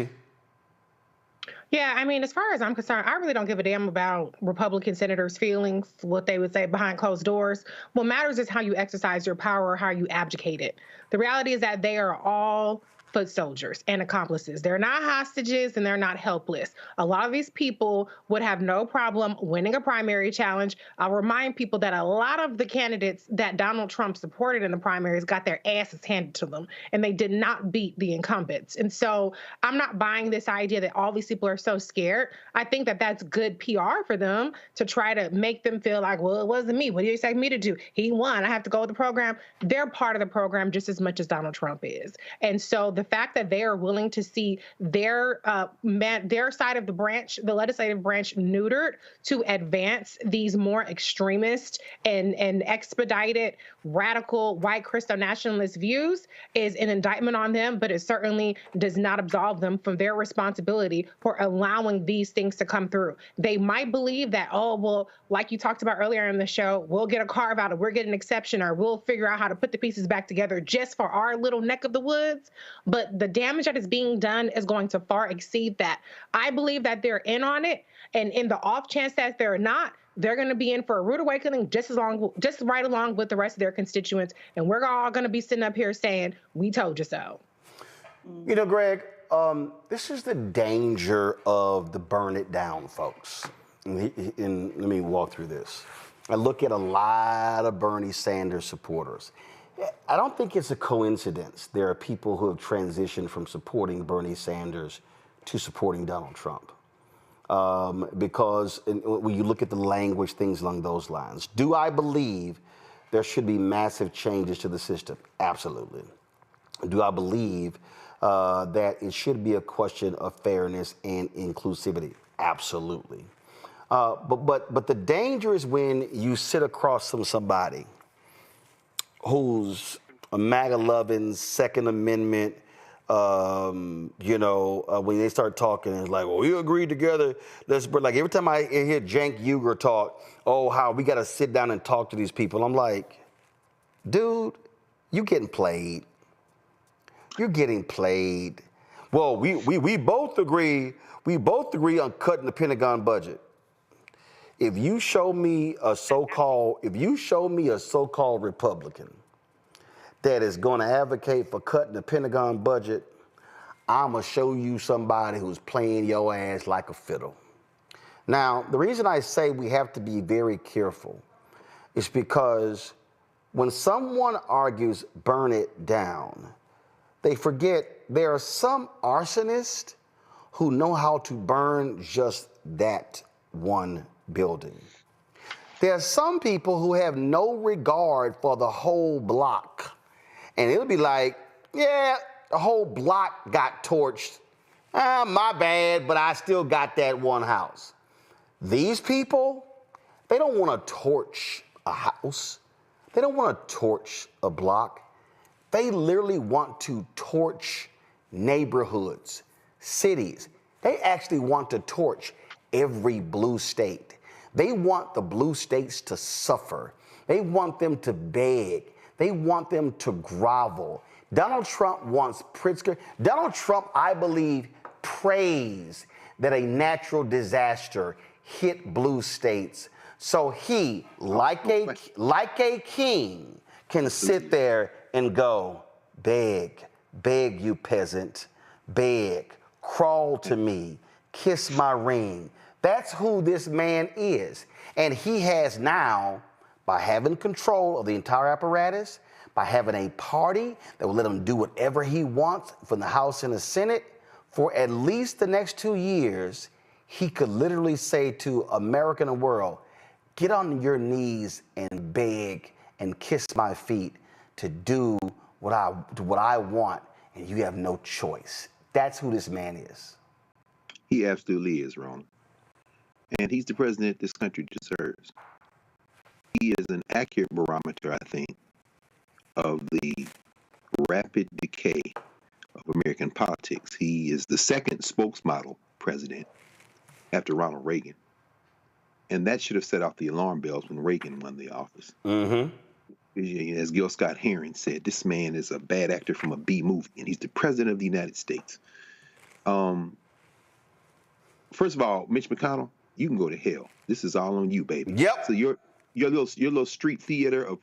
Speaker 17: Yeah, I mean, as far as I'm concerned, I really don't give a damn about Republican senators' feelings, what they would say behind closed doors. What matters is how you exercise your power or how you abdicate it. The reality is that they are all foot soldiers and accomplices. They're not hostages and they're not helpless. A lot of these people would have no problem winning a primary challenge. I'll remind people that a lot of the candidates that Donald Trump supported in the primaries got their asses handed to them, and they did not beat the incumbents. And so I'm not buying this idea that all these people are so scared. I think that that's good PR for them to try to make them feel like, well, it wasn't me. What do you expect me to do? He won. I have to go with the program. They're part of the program just as much as Donald Trump is. And so the fact that they are willing to see their side of the branch, the legislative branch, neutered to advance these more extremist and expedited radical white Christo nationalist views is an indictment on them, but it certainly does not absolve them from their responsibility for allowing these things to come through. They might believe that, oh, well, like you talked about earlier in the show, we'll get a carve out or we'll get an exception or we'll figure out how to put the pieces back together just for our little neck of the woods. But the damage that is being done is going to far exceed that. I believe that they're in on it, and in the off chance that they're not, they're going to be in for a rude awakening just right along with the rest of their constituents, and we're all going to be sitting up here saying, we told you so.
Speaker 2: You know, Greg, this is the danger of the burn it down folks. And let me walk through this. I look at a lot of Bernie Sanders supporters. I don't think it's a coincidence there are people who have transitioned from supporting Bernie Sanders to supporting Donald Trump. Because when you look at the language, things along those lines. Do I believe there should be massive changes to the system? Absolutely. Do I believe that it should be a question of fairness and inclusivity? Absolutely. But the danger is when you sit across from somebody who's a MAGA-loving, Second Amendment, when they start talking, it's like, well, we agreed together. Like every time I hear Cenk Uygur talk, oh, how we got to sit down and talk to these people. I'm like, dude, you getting played. You're getting played. Well, we both agree on cutting the Pentagon budget. If you show me a so-called Republican that is going to advocate for cutting the Pentagon budget, I'm going to show you somebody who's playing your ass like a fiddle. Now, the reason I say we have to be very careful is because when someone argues burn it down, they forget there are some arsonists who know how to burn just that one building. There are some people who have no regard for the whole block. And it'll be like, yeah, the whole block got torched. My bad, but I still got that one house. These people, they don't want to torch a house. They don't want to torch a block. They literally want to torch neighborhoods, cities. They actually want to torch every blue state. They want the blue states to suffer. They want them to beg. They want them to grovel. Donald Trump wants Pritzker. Donald Trump, I believe, prays that a natural disaster hit blue states so he, like a king, can sit there and go, beg, you peasant, beg, crawl to me, kiss my ring. That's who this man is. And he has now by having control of the entire apparatus, by having a party that will let him do whatever he wants from the House and the Senate, for at least the next 2 years, he could literally say to America and the world, get on your knees and beg and kiss my feet to do what I want, and you have no choice. That's who this man is.
Speaker 10: He absolutely is, Ron. And he's the president this country deserves. He is an accurate barometer, I think, of the rapid decay of American politics. He is the second spokesmodel president after Ronald Reagan. And that should have set off the alarm bells when Reagan won the office. As Gil Scott Heron said, this man is a bad actor from a B movie, and he's the president of the United States. First of all, Mitch McConnell, you can go to hell. This is all on you, baby.
Speaker 2: Yep.
Speaker 10: So your little street theater,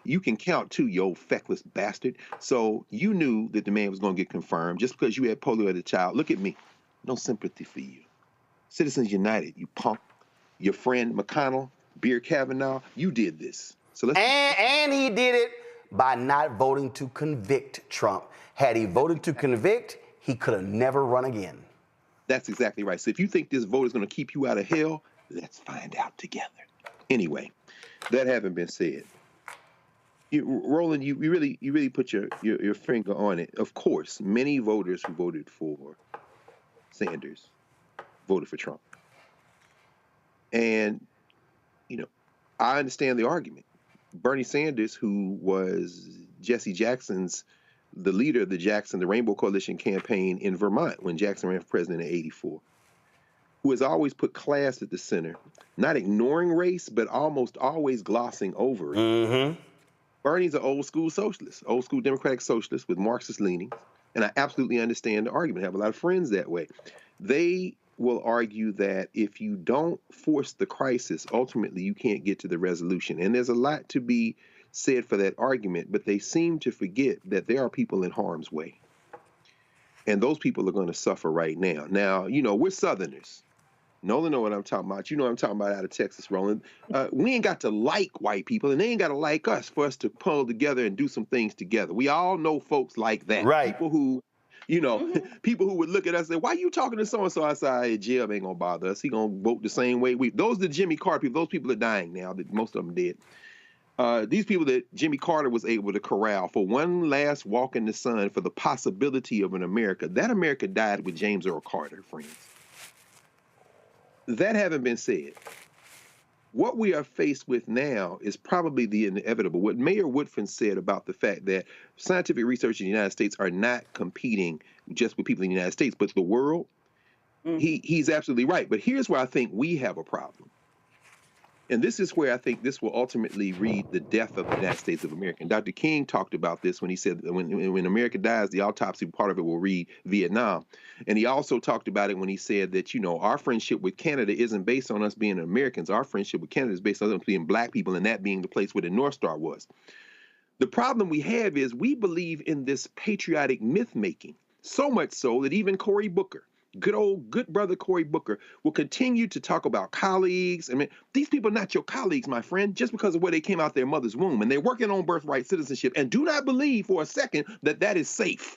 Speaker 10: you can count too, you old feckless bastard. So you knew that the man was going to get confirmed just because you had polio as a child. Look at me. No sympathy for you. Citizens United, you punk. Your friend McConnell, Beer Kavanaugh, you did this. So let's
Speaker 2: and he did it by not voting to convict Trump. Had he voted to convict, he could have never run again.
Speaker 10: That's exactly right. So if you think this vote is going to keep you out of hell, let's find out together. Anyway, that having been said, Roland, you really put your finger on it. Of course, many voters who voted for Sanders voted for Trump. And, I understand the argument. Bernie Sanders, who was Jesse Jackson's, the leader of the Rainbow Coalition campaign in Vermont when Jackson ran for president in '84, who has always put class at the center, not ignoring race, but almost always glossing over it. Bernie's an old school socialist, old school democratic socialist with Marxist leanings, and I absolutely understand the argument. I have a lot of friends that way. They will argue that if you don't force the crisis, ultimately you can't get to the resolution. And there's a lot to be said for that argument, but they seem to forget that there are people in harm's way. And those people are going to suffer right now. Now, we're Southerners. Nolan know what I'm talking about. You know what I'm talking about out of Texas, Roland. We ain't got to like white people, and they ain't got to like us for us to pull together and do some things together. We all know folks like that.
Speaker 2: Right.
Speaker 10: People who people who would look at us and say, why are you talking to so-and-so outside? Hey, Jim ain't going to bother us. He going to vote the same way. Those are the Jimmy Carter people. Those people are dying now. Most of them dead. These people that Jimmy Carter was able to corral for one last walk in the sun for the possibility of an America. That America died with James Earl Carter, friends. That having been said, what we are faced with now is probably the inevitable. What Mayor Woodfin said about the fact that scientific research in the United States are not competing just with people in the United States, but the world, he's absolutely right. But here's where I think we have a problem. And this is where I think this will ultimately read the death of the United States of America. And Dr. King talked about this when he said that when America dies, the autopsy part of it will read Vietnam. And he also talked about it when he said that, our friendship with Canada isn't based on us being Americans. Our friendship with Canada is based on us being black people and that being the place where the North Star was. The problem we have is we believe in this patriotic myth-making, so much so that even Cory Booker, good brother Cory Booker, will continue to talk about colleagues. I mean, these people are not your colleagues, my friend, just because of where they came out their mother's womb. And they're working on birthright citizenship. And do not believe for a second that that is safe.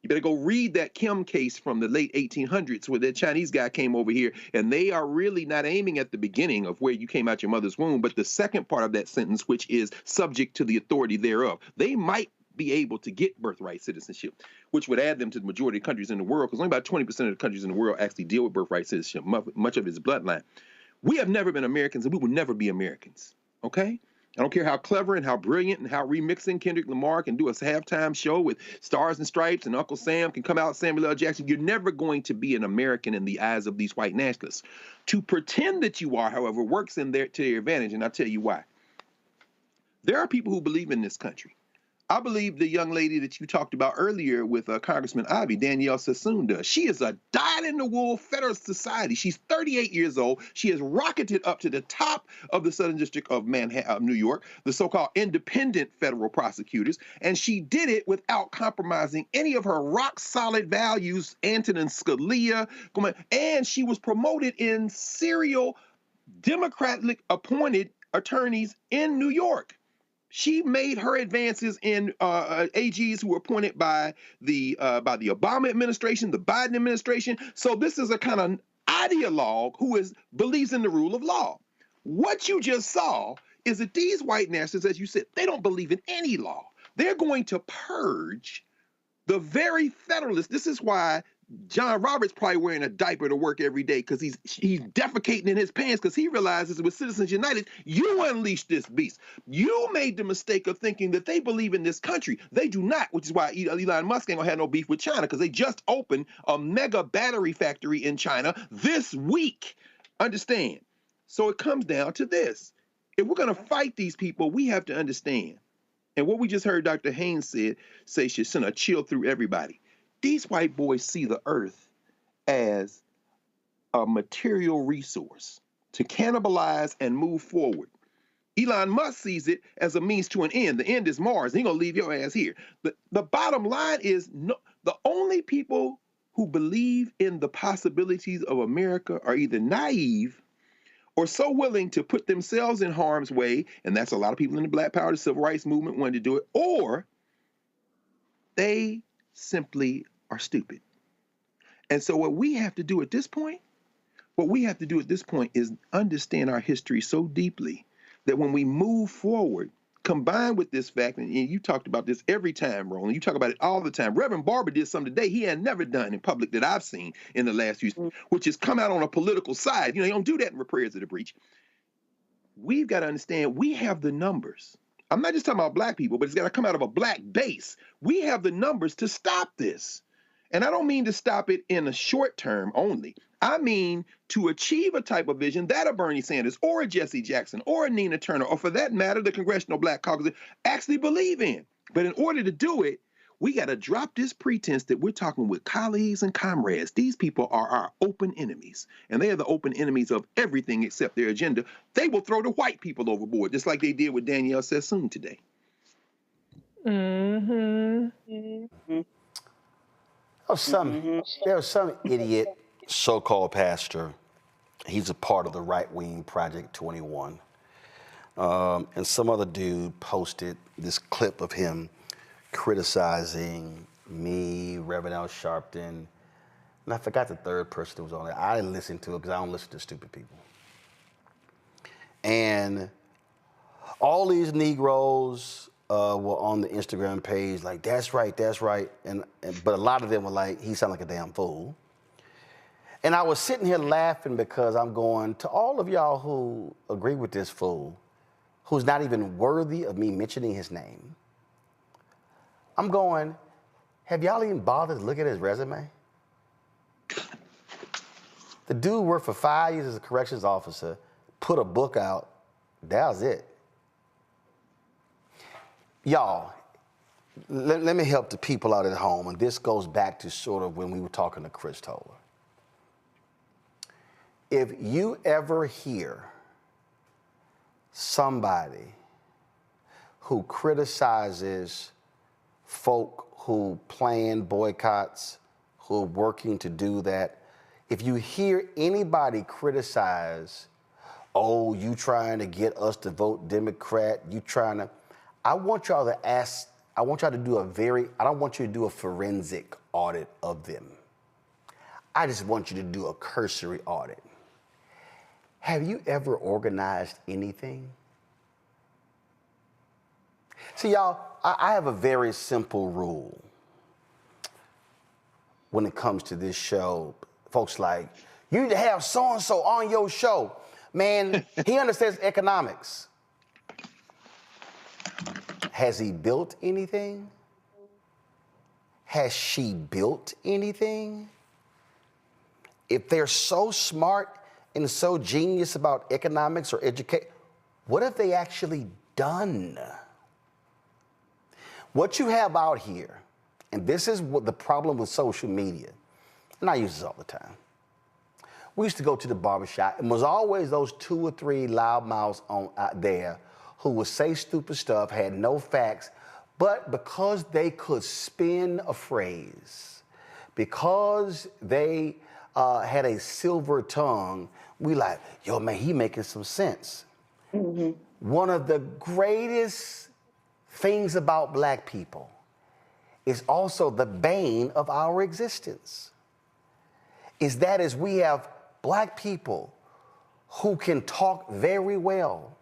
Speaker 10: You better go read that Kim case from the late 1800s where that Chinese guy came over here. And they are really not aiming at the beginning of where you came out your mother's womb, but the second part of that sentence, which is subject to the authority thereof. They might be able to get birthright citizenship, which would add them to the majority of countries in the world, because only about 20% of the countries in the world actually deal with birthright citizenship. Much of it is bloodline. We have never been Americans, and we will never be Americans, okay? I don't care how clever and how brilliant and how remixing Kendrick Lamar can do a halftime show with Stars and Stripes and Uncle Sam can come out, Samuel L. Jackson. You're never going to be an American in the eyes of these white nationalists. To pretend that you are, however, works to their advantage, and I'll tell you why. There are people who believe in this country. I believe the young lady that you talked about earlier with Congressman Ivey, Danielle Sassoon, does. She is a dyed-in-the-wool Federalist Society. She's 38 years old. She has rocketed up to the top of the Southern District of New York, the so-called independent federal prosecutors, and she did it without compromising any of her rock-solid values, Antonin Scalia, and she was promoted in serial Democratic appointed attorneys in New York. She made her advances in AGs who were appointed by the Obama administration, the Biden administration. So this is a kind of ideologue who believes in the rule of law. What you just saw is that these white nationalists, as you said, they don't believe in any law. They're going to purge the very Federalists. This is why John Roberts probably wearing a diaper to work every day, because he's defecating in his pants, because he realizes with Citizens United, you unleashed this beast. You made the mistake of thinking that they believe in this country. They do not, which is why Elon Musk ain't gonna have no beef with China, because they just opened a mega battery factory in China this week. Understand? So it comes down to this. If we're gonna fight these people, we have to understand. And what we just heard Dr. Haynes say should send a chill through everybody. These white boys see the earth as a material resource to cannibalize and move forward. Elon Musk sees it as a means to an end. The end is Mars. He's gonna leave your ass here. The bottom line is, no, the only people who believe in the possibilities of America are either naive or so willing to put themselves in harm's way, and that's a lot of people in the Black Power, the Civil Rights Movement wanted to do it, or they simply are stupid. And so what we have to do at this point, is understand our history so deeply that when we move forward, combined with this fact, and you talked about this every time, Roland, you talk about it all the time. Reverend Barber did something today he had never done in public that I've seen in the last few years, which is come out on a political side. You don't do that in Repairs of the Breach. We've got to understand we have the numbers. I'm not just talking about black people, but it's got to come out of a black base. We have the numbers to stop this. And I don't mean to stop it in a short term only. I mean to achieve a type of vision that a Bernie Sanders or a Jesse Jackson or a Nina Turner, or for that matter, the Congressional Black Caucus actually believe in. But in order to do it, we got to drop this pretense that we're talking with colleagues and comrades. These people are our open enemies, and they are the open enemies of everything except their agenda. They will throw the white people overboard, just like they did with Danielle Sassoon today.
Speaker 2: There was some idiot so-called pastor. He's a part of the right-wing Project 21. And some other dude posted this clip of him criticizing me, Reverend Al Sharpton, and I forgot the third person that was on there. I didn't listen to it because I don't listen to stupid people. And all these Negroes were on the Instagram page like, that's right, but a lot of them were like, he sounded like a damn fool. And I was sitting here laughing because I'm going, to all of y'all who agree with this fool, who's not even worthy of me mentioning his name, I'm going, have y'all even bothered to look at his resume? The dude worked for 5 years as a corrections officer, put a book out, that was it. Y'all, let me help the people out at home, and this goes back to sort of when we were talking to Chris Toller. If you ever hear somebody who criticizes folk who plan boycotts, who are working to do that, if you hear anybody criticize, oh, you trying to get us to vote Democrat, you trying to, I want y'all to ask, I want y'all to do I don't want you to do a forensic audit of them. I just want you to do a cursory audit. Have you ever organized anything? See, y'all, I have a very simple rule when it comes to this show. Folks like, you need to have so-and-so on your show. Man, he understands economics. Has he built anything? Has she built anything? If they're so smart and so genius about economics or education, what have they actually done? What you have out here, and this is what the problem with social media, and I use this all the time. We used to go to the barbershop, and was always those 2 or 3 loudmouths out there who would say stupid stuff, had no facts, but because they could spin a phrase, because they had a silver tongue, we like, yo, man, he making some sense. One of the greatest things about black people is also the bane of our existence. Is that as we have black people who can talk very well,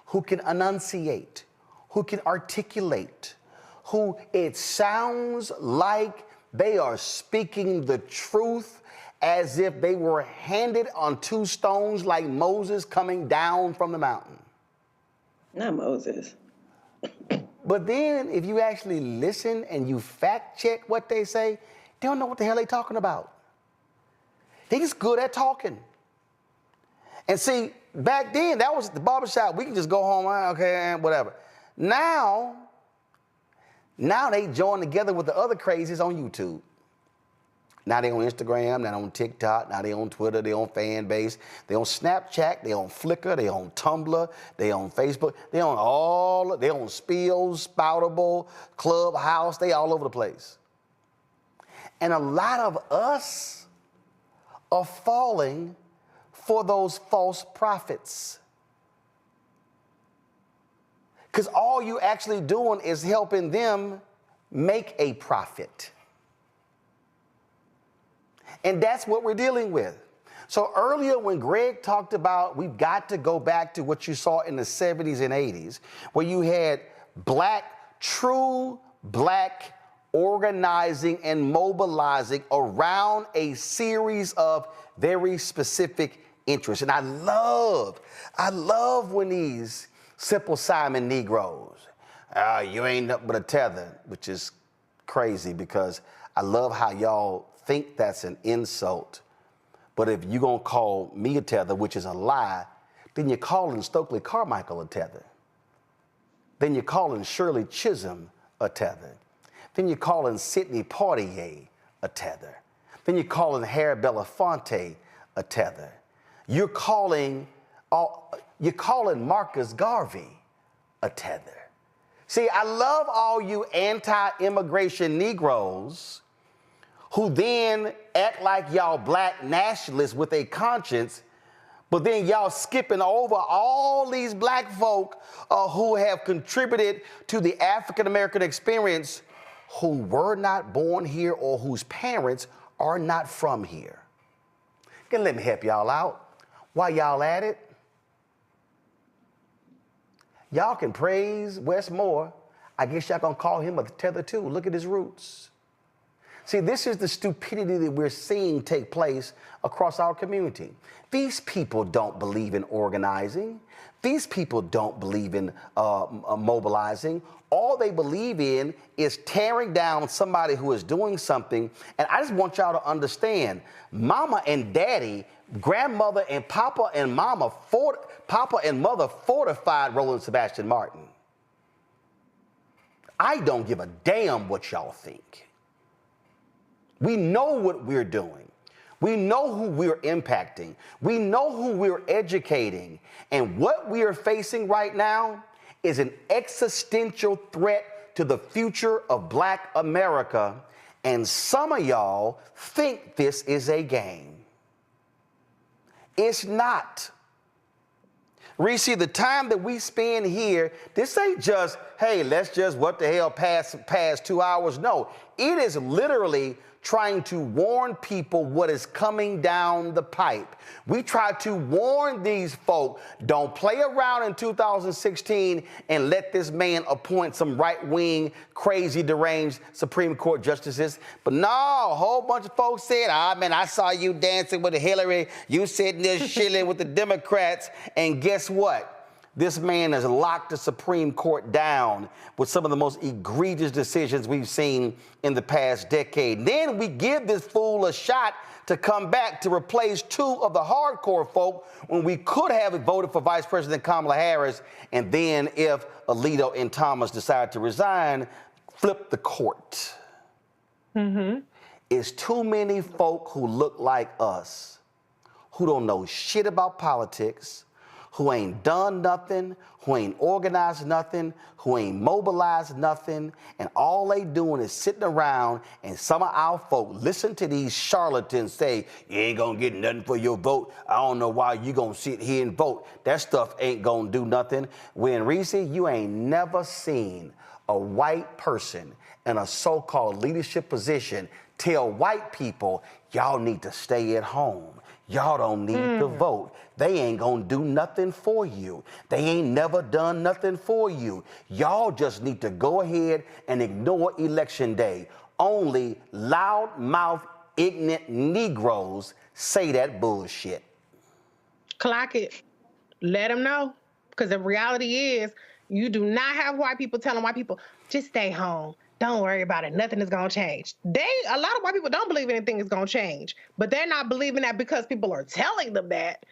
Speaker 2: who can enunciate, who can articulate, who it sounds like they are speaking the truth as if they were handed on 2 stones like Moses coming down from the mountain.
Speaker 19: Not Moses.
Speaker 2: But then if you actually listen and you fact check what they say, they don't know what the hell they're talking about. They just good at talking. And see, back then, that was the barbershop. We can just go home, okay, whatever. Now they join together with the other crazies on YouTube. Now they on Instagram, now they on TikTok, now they on Twitter, they on Fanbase, they on Snapchat, they on Flickr, they on Tumblr, they on Facebook, they on Spills, Spoutable, Clubhouse, they all over the place. And a lot of us are falling for those false prophets. Because all you actually doing is helping them make a profit. And that's what we're dealing with. So earlier when Greg talked about we've got to go back to what you saw in the 70s and 80s, where you had true black organizing and mobilizing around a series of very specific interests. And I love when these Simple Simon Negroes, you ain't nothing but a tether, which is crazy because I love how y'all think that's an insult. But if you're going to call me a tether, which is a lie, then you're calling Stokely Carmichael a tether. Then you're calling Shirley Chisholm a tether. Then you're calling Sidney Poitier a tether. Then you're calling Harry Belafonte a tether. You're calling Marcus Garvey a tether. See, I love all you anti-immigration Negroes who then act like y'all black nationalists with a conscience, but then y'all skipping over all these black folk who have contributed to the African-American experience who were not born here or whose parents are not from here. Let me help y'all out. While y'all at it, y'all can praise Wes Moore. I guess y'all gonna call him a tether too. Look at his roots. See, this is the stupidity that we're seeing take place across our community. These people don't believe in organizing. These people don't believe in mobilizing. All they believe in is tearing down somebody who is doing something. And I just want y'all to understand, mama and daddy, grandmother and papa and papa and mother fortified Roland Sebastian Martin. I don't give a damn what y'all think. We know what we're doing. We know who we're impacting. We know who we're educating. And what we are facing right now is an existential threat to the future of Black America. And some of y'all think this is a game. It's not. Reese, the time that we spend here, this ain't just, hey, let's just, what the hell, pass 2 hours. No, it is literally trying to warn people what is coming down the pipe. We try to warn these folk, don't play around in 2016 and let this man appoint some right-wing, crazy, deranged Supreme Court justices. But no, a whole bunch of folks said, man, I saw you dancing with Hillary, you sitting there shilling with the Democrats, and guess what? This man has locked the Supreme Court down with some of the most egregious decisions we've seen in the past decade. Then we give this fool a shot to come back to replace 2 of the hardcore folk when we could have voted for Vice President Kamala Harris. And then if Alito and Thomas decide to resign, flip the court. It's too many folk who look like us, who don't know shit about politics, who ain't done nothing, who ain't organized nothing, who ain't mobilized nothing, and all they doing is sitting around, and some of our folk listen to these charlatans say, you ain't gonna get nothing for your vote. I don't know why you gonna sit here and vote. That stuff ain't gonna do nothing. When Reese, you ain't never seen a white person in a so-called leadership position tell white people, y'all need to stay at home. Y'all don't need to vote. They ain't gonna do nothing for you. They ain't never done nothing for you. Y'all just need to go ahead and ignore election day. Only loudmouth, ignorant Negroes say that bullshit.
Speaker 17: Clock it. Let them know. Because the reality is, you do not have white people telling white people, just stay home. Don't worry about it. Nothing is going to change. A lot of white people don't believe anything is going to change, but they're not believing that because people are telling them that.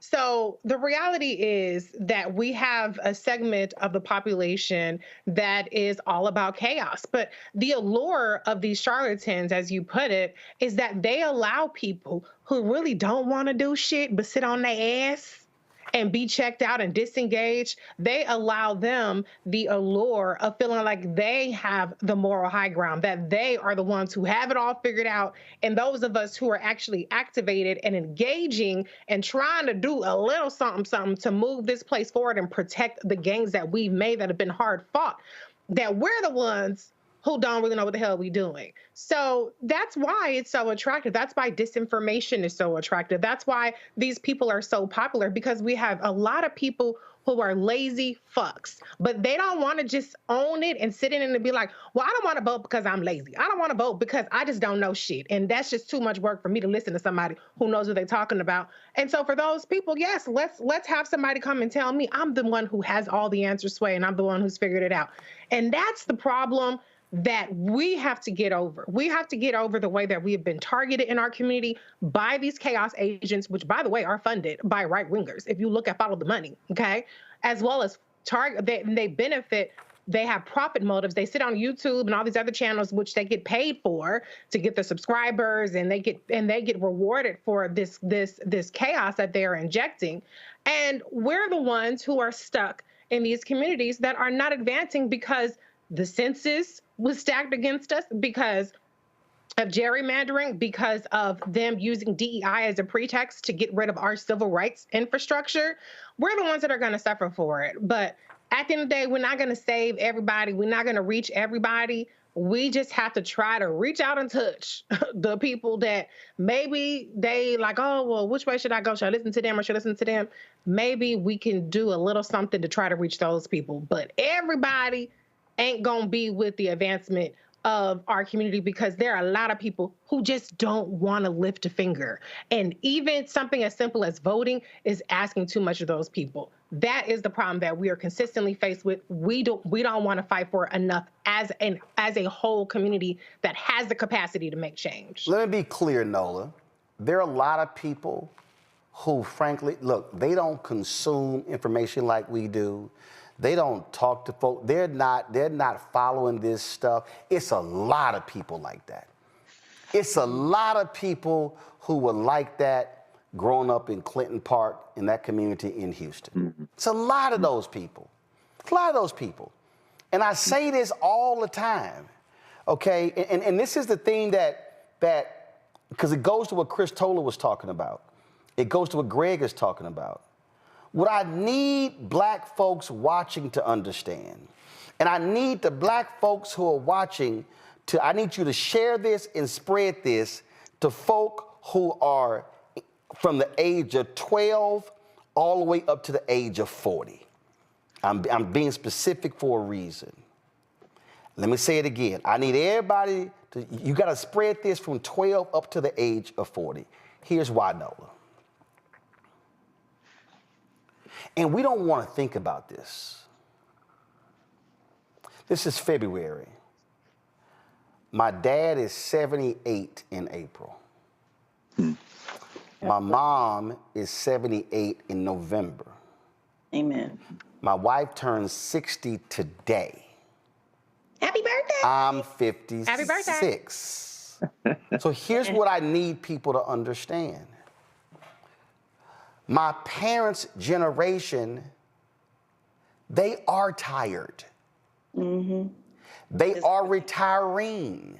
Speaker 17: So the reality is that we have a segment of the population that is all about chaos. But the allure of these charlatans, as you put it, is that they allow people who really don't want to do shit but sit on their ass and be checked out and disengaged. They allow them the allure of feeling like they have the moral high ground, that they are the ones who have it all figured out. And those of us who are actually activated and engaging and trying to do a little something to move this place forward and protect the gains that we've made that have been hard fought, that we're the ones who don't really know what the hell we're doing. So that's why it's so attractive. That's why disinformation is so attractive. That's why these people are so popular, because we have a lot of people who are lazy fucks, but they don't want to just own it and sit in and be like, well, I don't want to vote because I'm lazy. I don't want to vote because I just don't know shit. And that's just too much work for me to listen to somebody who knows what they're talking about. And so for those people, yes, let's have somebody come and tell me I'm the one who has all the answers, Sway, and I'm the one who's figured it out. And that's the problem that we have to get over. We have to get over the way that we have been targeted in our community by these chaos agents, which, by the way, are funded by right-wingers. If you look at Follow the Money, okay, as well as they benefit. They have profit motives. They sit on YouTube and all these other channels, which they get paid for to get the subscribers, and they get rewarded for this chaos that they're injecting. And we're the ones who are stuck in these communities that are not advancing because the census was stacked against us, because of gerrymandering, because of them using DEI as a pretext to get rid of our civil rights infrastructure. We're the ones that are going to suffer for it. But at the end of the day, we're not going to save everybody. We're not going to reach everybody. We just have to try to reach out and touch the people that maybe they like, oh, well, which way should I go? Should I listen to them or should I listen to them? Maybe we can do a little something to try to reach those people. But everybody ain't gonna be with the advancement of our community, because there are a lot of people who just don't want to lift a finger. And even something as simple as voting is asking too much of those people. That is the problem that we are consistently faced with. We don't want to fight for enough as a whole community that has the capacity to make change.
Speaker 2: Let me be clear, Nola. There are a lot of people who, frankly, look, they don't consume information like we do. They don't talk to folks. They're not following this stuff. It's a lot of people like that. It's a lot of people who were like that growing up in Clinton Park, in that community in Houston. It's a lot of those people. It's a lot of those people. And I say this all the time, okay? And this is the thing that because it goes to what Chris Toller was talking about. It goes to what Greg is talking about. What I need black folks watching to understand, and I need the black folks who are watching I need you to share this and spread this to folk who are from the age of 12 all the way up to the age of 40. I'm being specific for a reason. Let me say it again. I need everybody you got to spread this from 12 up to the age of 40. Here's why, Nola. And we don't want to think about this. This is February. My dad is 78 in April. My mom is 78 in November.
Speaker 19: Amen.
Speaker 2: My wife turns 60 today.
Speaker 19: Happy birthday.
Speaker 2: I'm 56.
Speaker 17: Happy birthday.
Speaker 2: So here's what I need people to understand. My parents' generation, they are tired. They are retiring.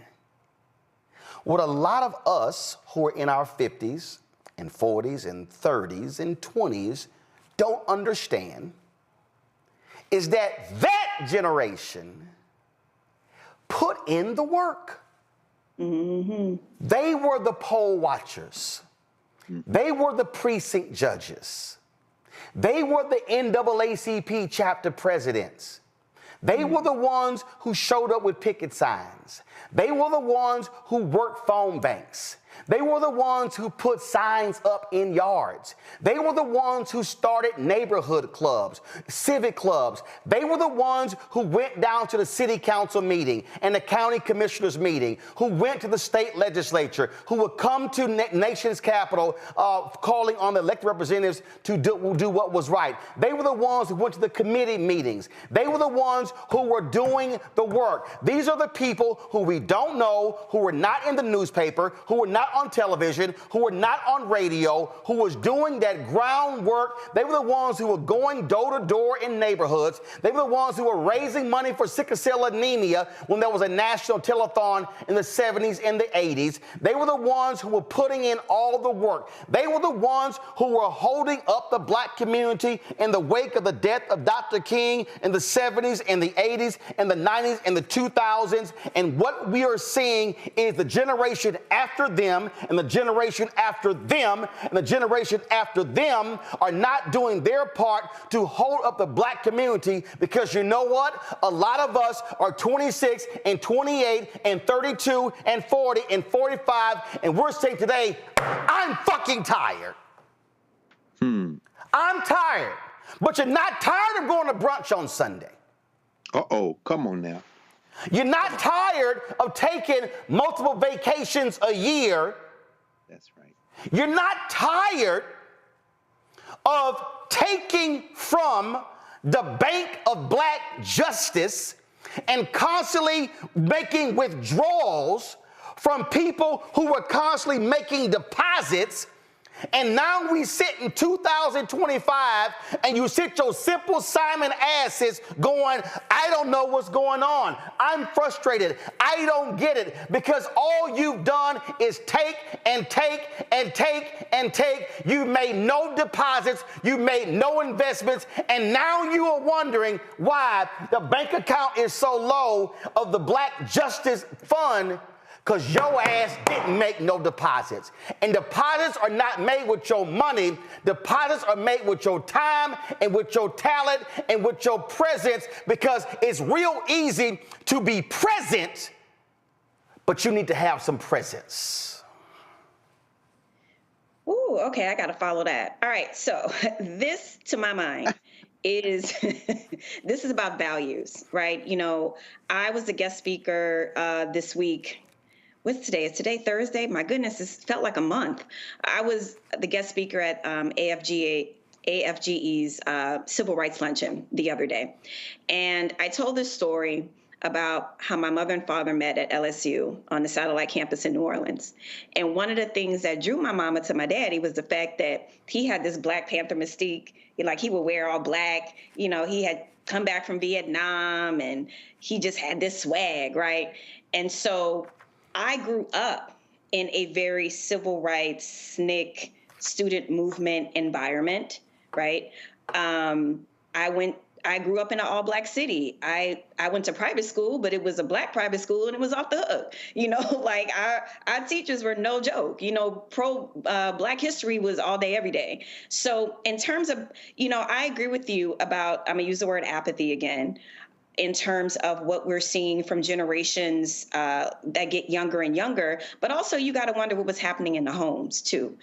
Speaker 2: What a lot of us who are in our 50s and 40s and 30s and 20s don't understand is that generation put in the work. They were the poll watchers. They were the precinct judges. They were the NAACP chapter presidents. They were the ones who showed up with picket signs. They were the ones who worked phone banks. They were the ones who put signs up in yards. They were the ones who started neighborhood clubs, civic clubs. They were the ones who went down to the city council meeting and the county commissioners meeting, who went to the state legislature, who would come to nation's capital calling on the elected representatives to do what was right. They were the ones who went to the committee meetings. They were the ones who were doing the work. These are the people who we don't know, who were not in the newspaper, who were not on television, who were not on radio, who was doing that groundwork. They were the ones who were going door to door in neighborhoods. They were the ones who were raising money for sickle cell anemia when there was a national telethon in the 70s and the 80s. They were the ones who were putting in all the work. They were the ones who were holding up the black community in the wake of the death of Dr. King in the 70s and the 80s and the 90s and the 2000s. And what we are seeing is the generation after them and the generation after them and the generation after them are not doing their part to hold up the black community, because you know what? A lot of us are 26 and 28 and 32 and 40 and 45, and we're saying today, I'm fucking tired. I'm tired. But you're not tired of going to brunch on Sunday.
Speaker 10: Come on now.
Speaker 2: You're not tired of taking multiple vacations a year.
Speaker 10: That's right.
Speaker 2: You're not tired of taking from the bank of black justice and constantly making withdrawals from people who were constantly making deposits. And now we sit in 2025 and you sit your simple Simon asses going, I don't know what's going on. I'm frustrated. I don't get it, because all you've done is take and take and take and take. You've made no deposits. You've made no investments. And now you are wondering why the bank account is so low of the Black Justice Fund, because your ass didn't make no deposits. And deposits are not made with your money. Deposits are made with your time and with your talent and with your presence, because it's real easy to be present, but you need to have some presence.
Speaker 19: Ooh, okay, I got to follow that. All right, so this, to my mind, is this is about values, right? You know, I was a guest speaker this week. What's today? Is today Thursday? My goodness, it felt like a month. I was the guest speaker at AFGE's Civil Rights Luncheon the other day. And I told this story about how my mother and father met at LSU on the satellite campus in New Orleans. And one of the things that drew my mama to my daddy was the fact that he had this Black Panther mystique. Like, he would wear all black. You know, he had come back from Vietnam and he just had this swag, right? And so I grew up in a very civil rights, SNCC, student movement environment, right? I grew up in an all-black city. I went to private school, but it was a Black private school, and it was off the hook. You know, like our teachers were no joke. You know, Black history was all day, every day. So in terms of, you know, I agree with you about, I'm gonna use the word apathy again, in terms of what we're seeing from generations that get younger and younger, but also you got to wonder what was happening in the homes too.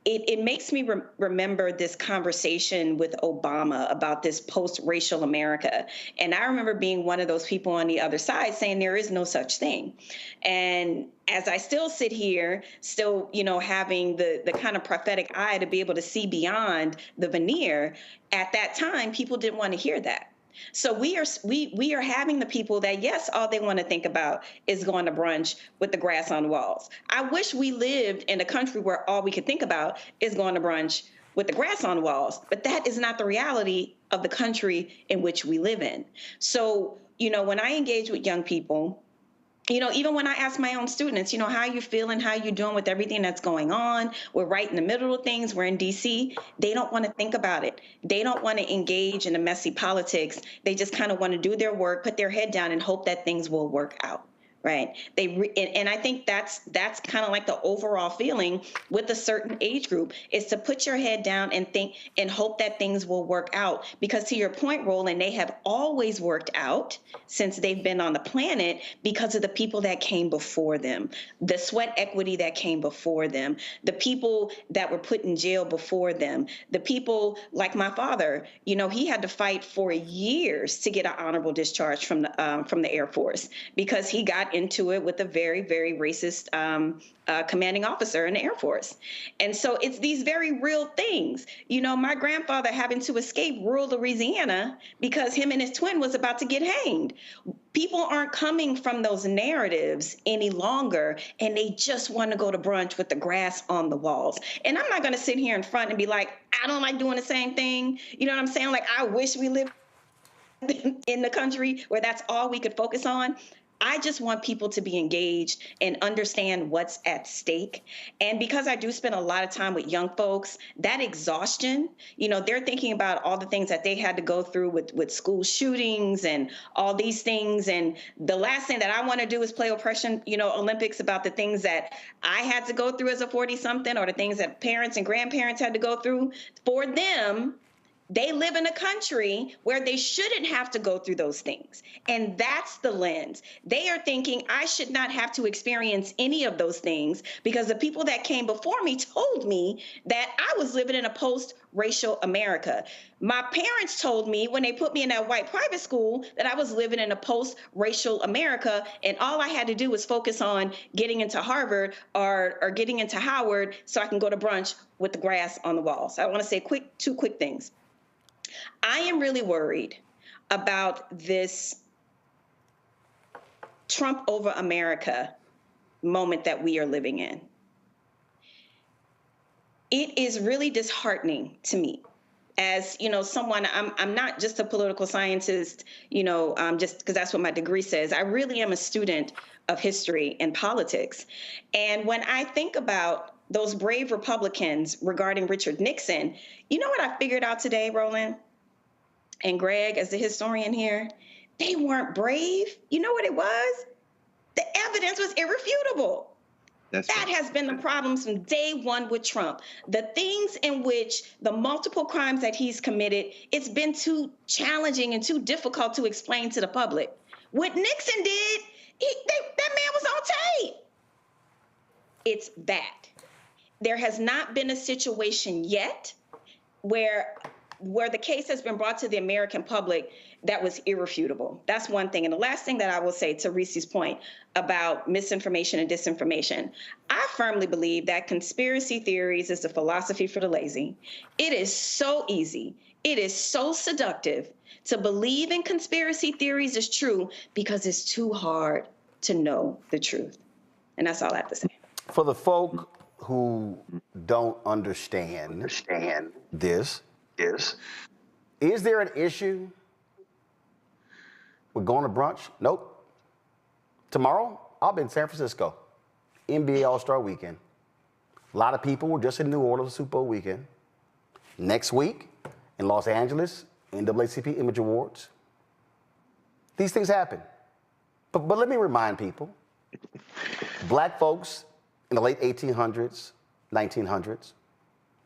Speaker 19: It makes me remember this conversation with Obama about this post-racial America. And I remember being one of those people on the other side saying there is no such thing. And as I still sit here, still, you know, having the kind of prophetic eye to be able to see beyond the veneer, at that time, people didn't want to hear that. So we are having the people that, yes, all they want to think about is going to brunch with the grass on the walls. I wish we lived in a country where all we could think about is going to brunch with the grass on the walls, but that is not the reality of the country in which we live in. So, when I engage with young people, even when I ask my own students, how you feeling, how you doing with everything that's going on? We're right in the middle of things. We're in DC. They don't want to think about it. They don't want to engage in the messy politics. They just kind of want to do their work, put their head down, and hope that things will work out. Right. And I think that's kind of like the overall feeling with a certain age group, is to put your head down and think and hope that things will work out. Because to your point, Roland, they have always worked out since they've been on the planet because of the people that came before them, the sweat equity that came before them, the people that were put in jail before them, the people like my father. He had to fight for years to get an honorable discharge from the Air Force because he got into it with a very, very racist commanding officer in the Air Force. And so it's these very real things. My grandfather having to escape rural Louisiana because him and his twin was about to get hanged. People aren't coming from those narratives any longer, and they just want to go to brunch with the grass on the walls. And I'm not going to sit here in front and be like, I don't like doing the same thing. You know what I'm saying? Like, I wish we lived in the country where that's all we could focus on. I just want people to be engaged and understand what's at stake. And because I do spend a lot of time with young folks, that exhaustion, they're thinking about all the things that they had to go through with school shootings and all these things. And the last thing that I want to do is play oppression, Olympics about the things that I had to go through as a 40-something or the things that parents and grandparents had to go through. For them, they live in a country where they shouldn't have to go through those things. And that's the lens. They are thinking, I should not have to experience any of those things because the people that came before me told me that I was living in a post-racial America. My parents told me when they put me in that white private school that I was living in a post-racial America, and all I had to do was focus on getting into Harvard or getting into Howard so I can go to brunch with the grass on the walls. I want to say two quick things. I am really worried about this Trump over America moment that we are living in. It is really disheartening to me as, someone, I'm not just a political scientist, just because that's what my degree says. I really am a student of history and politics. And when I think about those brave Republicans regarding Richard Nixon, you know what I figured out today, Roland and Greg, as the historian here? They weren't brave. You know what it was? The evidence was irrefutable. That has been the problem from day one with Trump. The things in which the multiple crimes that he's committed, it's been too challenging and too difficult to explain to the public. What Nixon did, that man was on tape. It's that. There has not been a situation yet where the case has been brought to the American public that was irrefutable. That's one thing. And the last thing that I will say to Reese's point about misinformation and disinformation, I firmly believe that conspiracy theories is the philosophy for the lazy. It is so easy. It is so seductive to believe in conspiracy theories is true because it's too hard to know the truth. And that's all I have to say.
Speaker 2: For the folk who don't understand this, is there an issue with going to brunch? Nope. Tomorrow, I'll be in San Francisco, NBA All-Star Weekend. A lot of people were just in New Orleans Super Bowl weekend. Next week, in Los Angeles, NAACP Image Awards. These things happen. But let me remind people, black folks in the late 1800s, 1900s,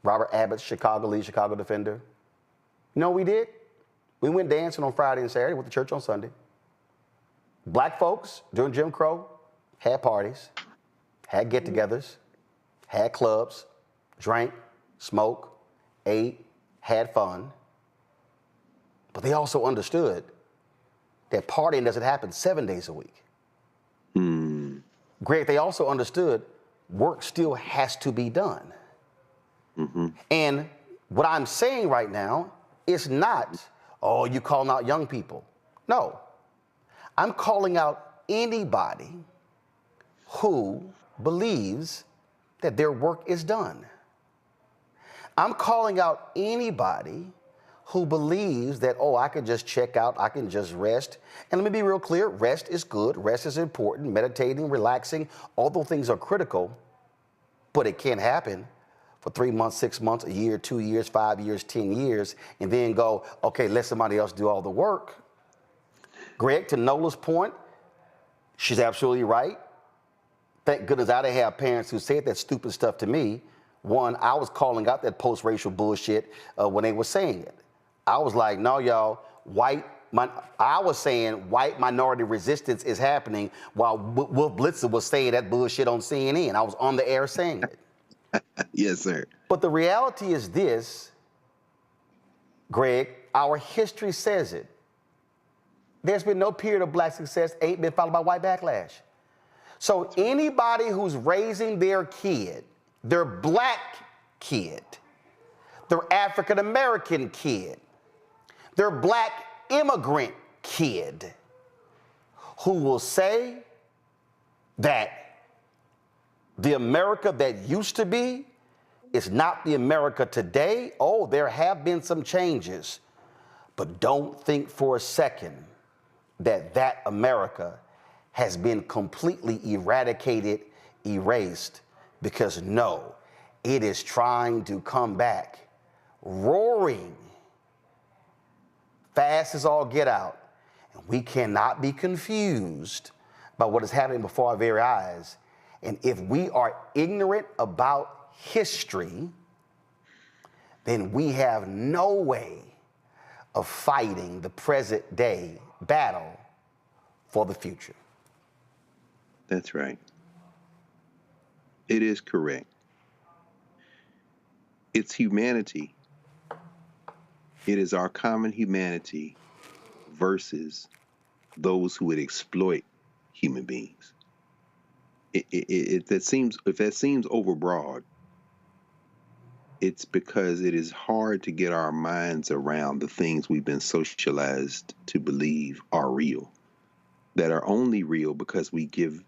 Speaker 2: Robert Abbott's Chicago lead, Chicago Defender. You know what we did? We went dancing on Friday and Saturday, went to church on Sunday. Black folks, during Jim Crow, had parties, had get-togethers, had clubs, drank, smoked, ate, had fun. But they also understood that partying doesn't happen 7 days a week. Greg, they also understood work still has to be done. And what I'm saying right now is not, oh, you calling out young people. No, I'm calling out anybody who believes that their work is done. I'm calling out anybody who believes that, oh, I can just check out, I can just rest. And let me be real clear, rest is good, rest is important, meditating, relaxing, all those things are critical, but it can't happen for 3 months, 6 months, a year, 2 years, 5 years, 10 years, and then go, okay, let somebody else do all the work. Greg, to Nola's point, she's absolutely right. Thank goodness I didn't have parents who said that stupid stuff to me. One, I was calling out that post-racial bullshit when they were saying it. I was like, no, y'all, I was saying white minority resistance is happening while Wolf Blitzer was saying that bullshit on CNN. I was on the air saying it.
Speaker 10: Yes, sir.
Speaker 2: But the reality is this, Greg, our history says it. There's been no period of black success ain't been followed by white backlash. So anybody who's raising their kid, their black kid, their African-American kid, their black immigrant kid, who will say that the America that used to be is not the America today. Oh, there have been some changes, but don't think for a second that that America has been completely eradicated, erased, because no, it is trying to come back, roaring, fast as all get out. And we cannot be confused by what is happening before our very eyes. And if we are ignorant about history, then we have no way of fighting the present day battle for the future.
Speaker 10: That's right. It is correct. It's humanity. It is our common humanity versus those who would exploit human beings. If that seems overbroad, it's because it is hard to get our minds around the things we've been socialized to believe are real, that are only real because we give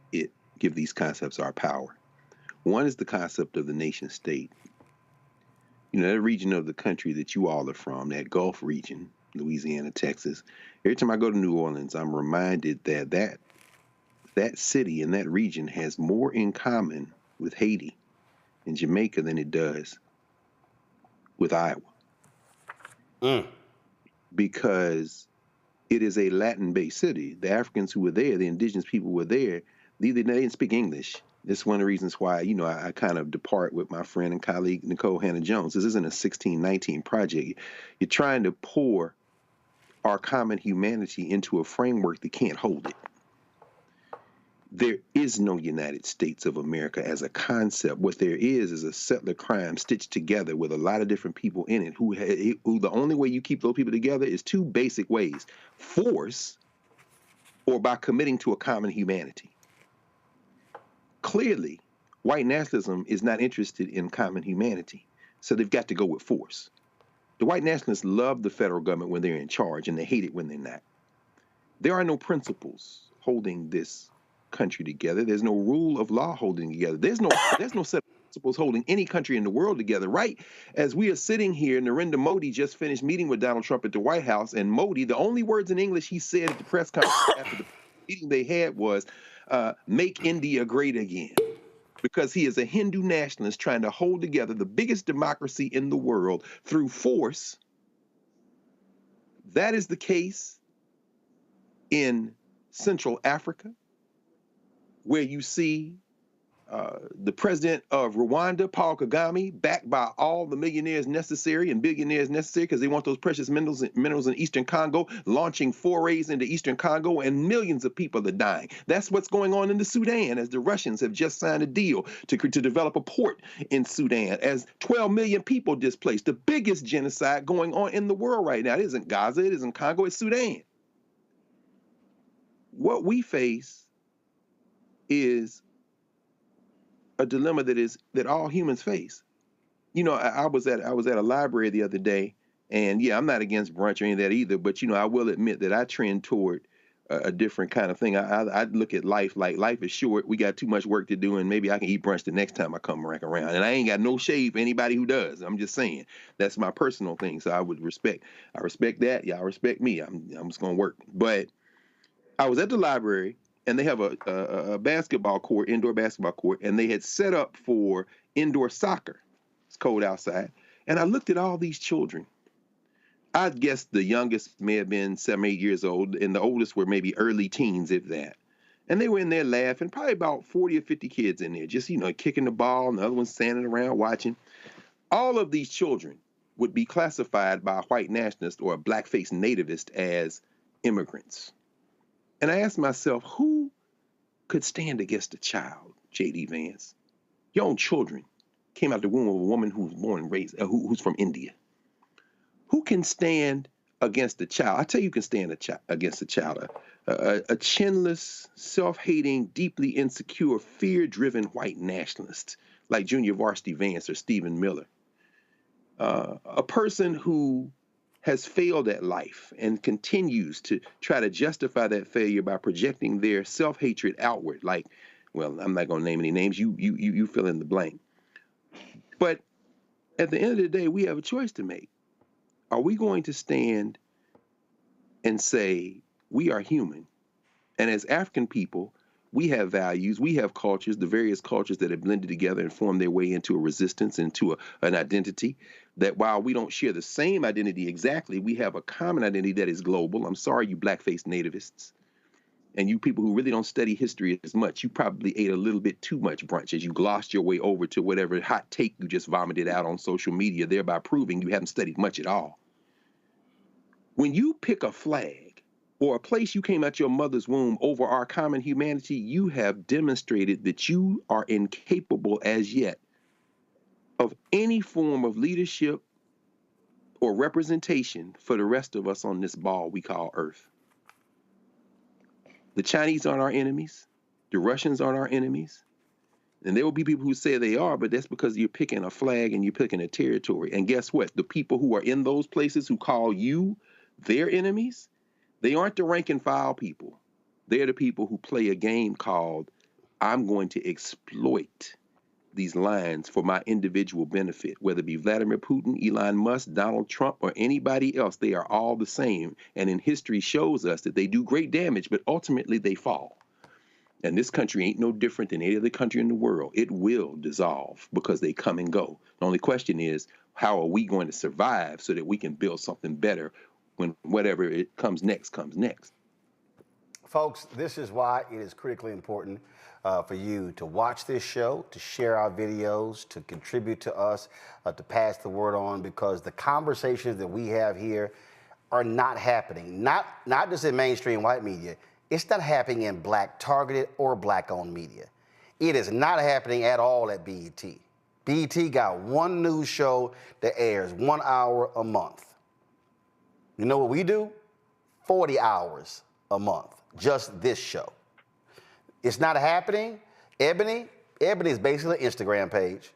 Speaker 10: these concepts our power. One is the concept of the nation state. You know, that region of the country that you all are from, that Gulf region, Louisiana, Texas. Every time I go to New Orleans, I'm reminded that city and that region has more in common with Haiti and Jamaica than it does with Iowa. Because it is a Latin-based city. The Africans who were there, the indigenous people who were there, they didn't speak English. This is one of the reasons why, you know, I kind of depart with my friend and colleague, Nicole Hannah-Jones. This isn't a 1619 project. You're trying to pour our common humanity into a framework that can't hold it. There is no United States of America as a concept. What there is a settler crime stitched together with a lot of different people in it who the only way you keep those people together is two basic ways: force or by committing to a common humanity. Clearly, white nationalism is not interested in common humanity, so they've got to go with force. The white nationalists love the federal government when they're in charge, and they hate it when they're not. There are no principles holding this country together. There's no rule of law holding together. There's no set of principles holding any country in the world together. Right as we are sitting here, Narendra Modi just finished meeting with Donald Trump at the White House, and Modi, the only words in English he said at the press conference after the meeting they had was, make India great again. Because he is a Hindu nationalist trying to hold together the biggest democracy in the world through force. That is the case in Central Africa, where you see the president of Rwanda, Paul Kagame, backed by all the millionaires necessary and billionaires necessary because they want those precious minerals in Eastern Congo, launching forays into Eastern Congo, and millions of people are dying. That's what's going on in the Sudan, as the Russians have just signed a deal to develop a port in Sudan, as 12 million people displaced, the biggest genocide going on in the world right now. It isn't Gaza, it isn't Congo, it's Sudan. What we face is a dilemma that all humans face. You know, I was at a library the other day, and yeah, I'm not against brunch or any of that either, but you know, I will admit that I trend toward a different kind of thing. I look at life like life is short. We got too much work to do, and maybe I can eat brunch the next time I come back around. And I ain't got no shade for anybody who does. I'm just saying that's my personal thing. So I respect that. Y'all respect me. I'm just gonna work. But I was at the library, and they have a basketball court, indoor basketball court, and they had set up for indoor soccer. It's cold outside, and I looked at all these children. I guess the youngest may have been 7 or 8 years old, and the oldest were maybe early teens, if that. And they were in there laughing, probably about 40 or 50 kids in there, just, kicking the ball, and the other ones standing around watching. All of these children would be classified by a white nationalist or a blackface nativist as immigrants. And I asked myself, who could stand against a child, J.D. Vance? Your own children came out the womb of a woman who was born and raised, who's from India. Who can stand against a child? I tell you, can stand against a child. A chinless, self-hating, deeply insecure, fear-driven white nationalist like Junior Varsity Vance or Stephen Miller. A person who has failed at life and continues to try to justify that failure by projecting their self-hatred outward. Like, well, I'm not going to name any names. You fill in the blank. But at the end of the day, we have a choice to make. Are we going to stand and say we are human? And as African people, we have values, we have cultures, the various cultures that have blended together and formed their way into a resistance, into an identity, that while we don't share the same identity exactly, we have a common identity that is global. I'm sorry, you blackface nativists. And you people who really don't study history as much, you probably ate a little bit too much brunch as you glossed your way over to whatever hot take you just vomited out on social media, thereby proving you haven't studied much at all. When you pick a flag or a place you came out your mother's womb over our common humanity, you have demonstrated that you are incapable as yet of any form of leadership or representation for the rest of us on this ball we call Earth. The Chinese aren't our enemies. The Russians aren't our enemies. And there will be people who say they are, but that's because you're picking a flag and you're picking a territory. And guess what? The people who are in those places who call you their enemies, they aren't the rank and file people. They're the people who play a game called, I'm going to exploit these lines for my individual benefit, whether it be Vladimir Putin, Elon Musk, Donald Trump, or anybody else. They are all the same. And in history shows us that they do great damage, but ultimately they fall. And this country ain't no different than any other country in the world. It will dissolve because they come and go. The only question is, how are we going to survive so that we can build something better when whatever it comes next comes next?
Speaker 2: Folks, this is why it is critically important for you to watch this show, to share our videos, to contribute to us, to pass the word on, because the conversations that we have here are not happening. Not just in mainstream white media. It's not happening in black targeted or black-owned media. It is not happening at all at BET. BET got one news show that airs 1 hour a month. You know what we do? 40 hours a month, just this show. It's not happening. Ebony is basically an Instagram page.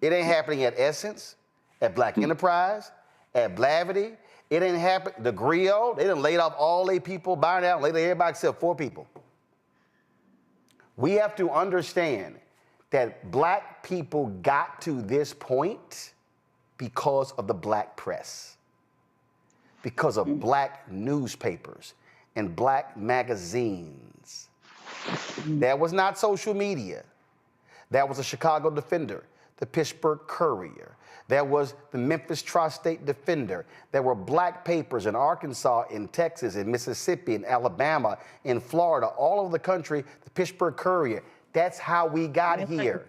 Speaker 2: It ain't happening at Essence, at Black Enterprise, at Blavity. It ain't happening. The Griot, they done laid off all their people, buying out, laid everybody except 4 people. We have to understand that black people got to this point because of the black press, because of black newspapers and black magazines. That was not social media. That was the Chicago Defender, the Pittsburgh Courier. There was the Memphis Tri-State Defender. There were black papers in Arkansas, in Texas, in Mississippi, in Alabama, in Florida, all over the country, the Pittsburgh Courier. That's how we got here.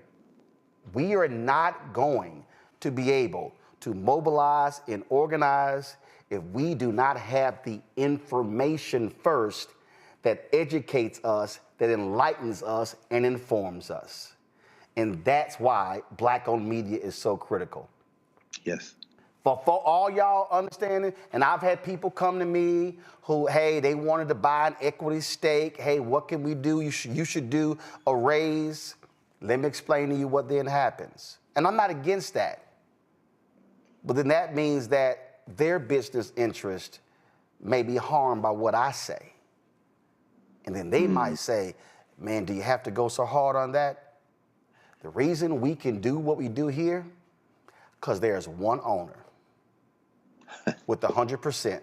Speaker 2: We are not going to be able to mobilize and organize if we do not have the information first that educates us, that enlightens us, and informs us. And that's why black-owned media is so critical.
Speaker 10: Yes.
Speaker 2: For all y'all understanding, and I've had people come to me who, hey, they wanted to buy an equity stake. Hey, what can we do? You should do a raise. Let me explain to you what then happens. And I'm not against that. But then that means that their business interest may be harmed by what I say. And then they might say, man, do you have to go so hard on that? The reason we can do what we do here, because there's one owner with 100%,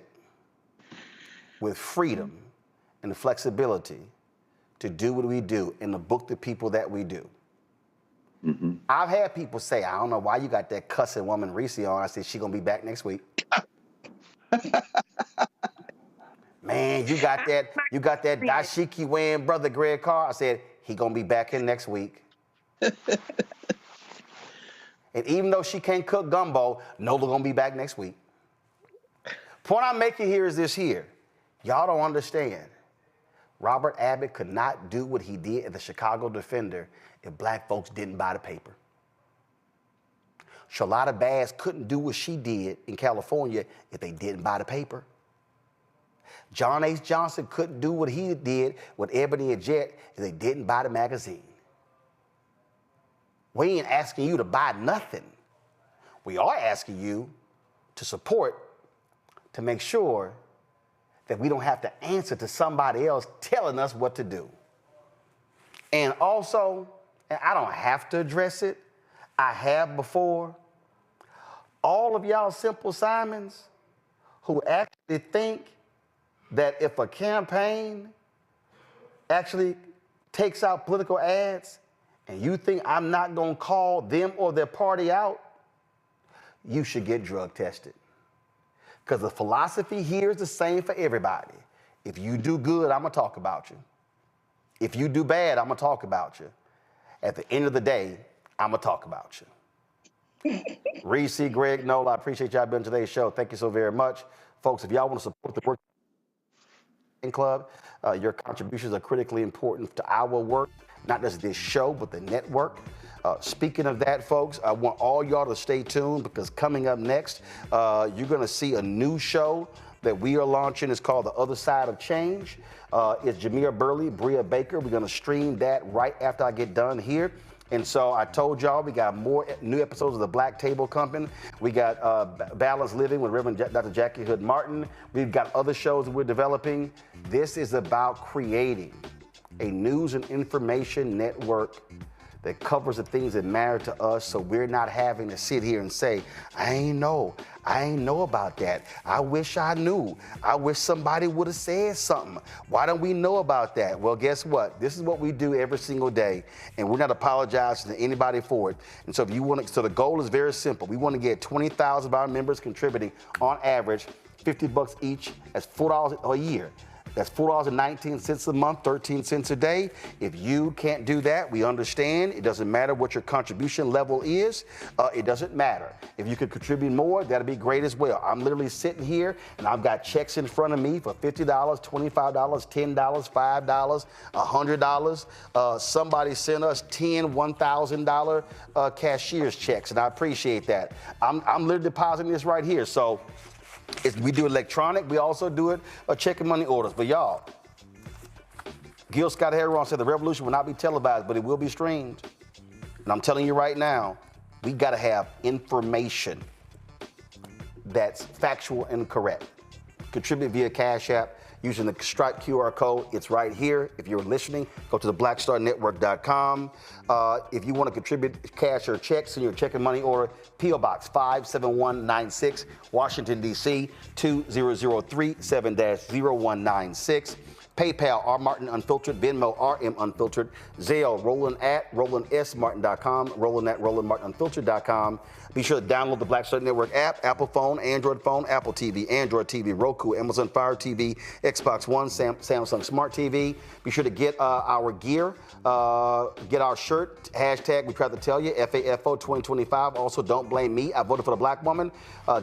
Speaker 2: with freedom and the flexibility to do what we do and to book the people that we do. I've had people say, I don't know why you got that cussing woman Reese on. I said, she gonna be back next week. Man, you got that dashiki wearing brother Greg Carr. I said, he gonna be back in next week. And even though she can't cook gumbo, Nola gonna be back next week. Point I'm making here is this here. Y'all don't understand. Robert Abbott could not do what he did at the Chicago Defender if black folks didn't buy the paper. Shalata Bass couldn't do what she did in California if they didn't buy the paper. John H. Johnson couldn't do what he did with Ebony and Jet if they didn't buy the magazine. We ain't asking you to buy nothing. We are asking you to support, to make sure that we don't have to answer to somebody else telling us what to do. And also, and I don't have to address it, I have before, all of y'all Simple Simons who actually think that if a campaign actually takes out political ads and you think I'm not gonna call them or their party out, you should get drug tested. Because the philosophy here is the same for everybody. If you do good, I'm gonna talk about you. If you do bad, I'm gonna talk about you. At the end of the day, I'm gonna talk about you. Reese, Greg, Nola, I appreciate y'all being on today's show. Thank you so very much. Folks, if y'all wanna support the work Club, your contributions are critically important to our work, not just this show, but the network. Speaking of that, folks, I want all y'all to stay tuned because coming up next, you're going to see a new show that we are launching. It's called The Other Side of Change. It's Jameer Burley, Bria Baker. We're going to stream that right after I get done here. And so I told y'all we got more new episodes of The Black Table coming. We got Balanced Living with Reverend Dr. Jackie Hood Martin. We've got other shows that we're developing. This is about creating a news and information network that covers the things that matter to us so we're not having to sit here and say, I ain't know about that. I wish I knew. I wish somebody would have said something. Why don't we know about that? Well, guess what? This is what we do every single day, and we're not apologizing to anybody for it. And so if you want to, so the goal is very simple. We want to get 20,000 of our members contributing on average $50 each. That's $4 a year. That's $4.19 a month, 13 cents a day. If you can't do that, we understand. It doesn't matter what your contribution level is. It doesn't matter. If you could contribute more, that'd be great as well. I'm literally sitting here and I've got checks in front of me for $50, $25, $10, $5, $100. Somebody sent us 10 $1,000 cashier's checks, and I appreciate that. I'm literally depositing this right here. So we do electronic. We also do it checking money orders. But y'all, Gil Scott-Heron said the revolution will not be televised, but it will be streamed. And I'm telling you right now, we got to have information that's factual and correct. Contribute via Cash App using the Stripe QR code. It's right here. If you're listening, go to theblackstarnetwork.com. If you want to contribute cash or checks, send your check and money order, P.O. Box 57196, Washington, D.C. 20037 7-0196. PayPal, R. Martin Unfiltered, Venmo, RM Unfiltered, Zelle, Roland at RolandSMartin.com, Roland at RolandMartinUnfiltered.com. Be sure to download the Black Star Network app, Apple phone, Android phone, Apple TV, Android TV, Roku, Amazon Fire TV, Xbox One, Samsung Smart TV. Be sure to get our gear, get our shirt, hashtag, we try to tell you, FAFO 2025. Also, don't blame me. I voted for the black woman.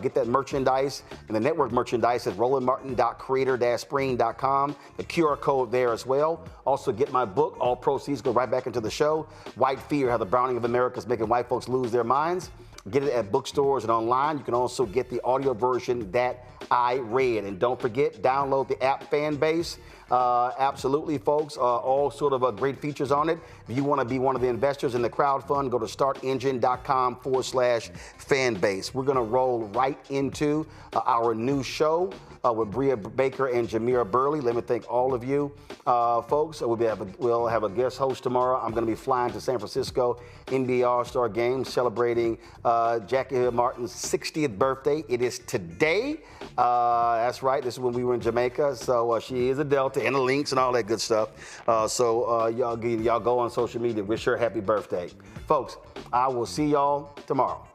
Speaker 2: Get that merchandise and the network merchandise at RolandMartin.creator-spring.com. The QR code there as well. Also, get my book. All proceeds go right back into the show. White Fear, How the Browning of America is Making White Folks Lose Their Minds. Get it at bookstores and online. You can also get the audio version that I read. And don't forget, download the app Fanbase. Absolutely, folks. All sort of great features on it. If you want to be one of the investors in the crowd fund, go to startengine.com/fanbase. We're going to roll right into our new show with Bria Baker and Jamira Burley. Let me thank all of you, folks. We'll have a guest host tomorrow. I'm going to be flying to San Francisco, NBA All-Star Game, celebrating Jackie Hill Martin's 60th birthday. It is today. That's right. This is when we were in Jamaica. So she is a Delta and a Lynx and all that good stuff. Y'all go on social media. Wish her happy birthday. Folks, I will see y'all tomorrow.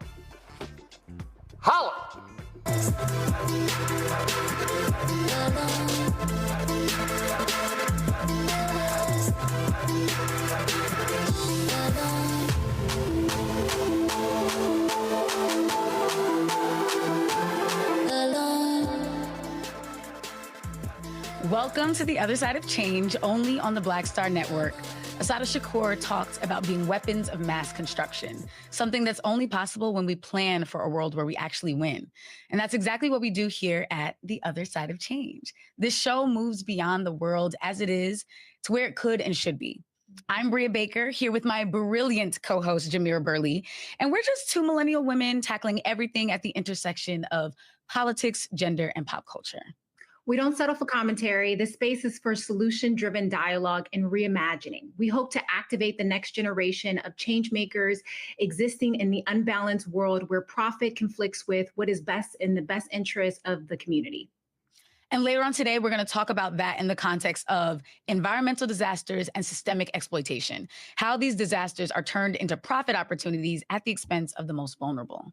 Speaker 2: Holla!
Speaker 13: Welcome to the Other Side of Change, only on the Black Star Network. Assata Shakur talks about being weapons of mass construction, something that's only possible when we plan for a world where we actually win. And that's exactly what we do here at The Other Side of Change. This show moves beyond the world as it is to where it could and should be. I'm Bria Baker, here with my brilliant co-host, Jamira Burley, and we're just two millennial women tackling everything at the intersection of politics, gender, and pop culture.
Speaker 9: We don't settle for commentary. This space is for solution-driven dialogue and reimagining. We hope to activate the next generation of change makers existing in the unbalanced world where profit conflicts with what is best in the best interest of the community.
Speaker 13: And later on today, we're going to talk about that in the context of environmental disasters and systemic exploitation, how these disasters are turned into profit opportunities at the expense of the most vulnerable.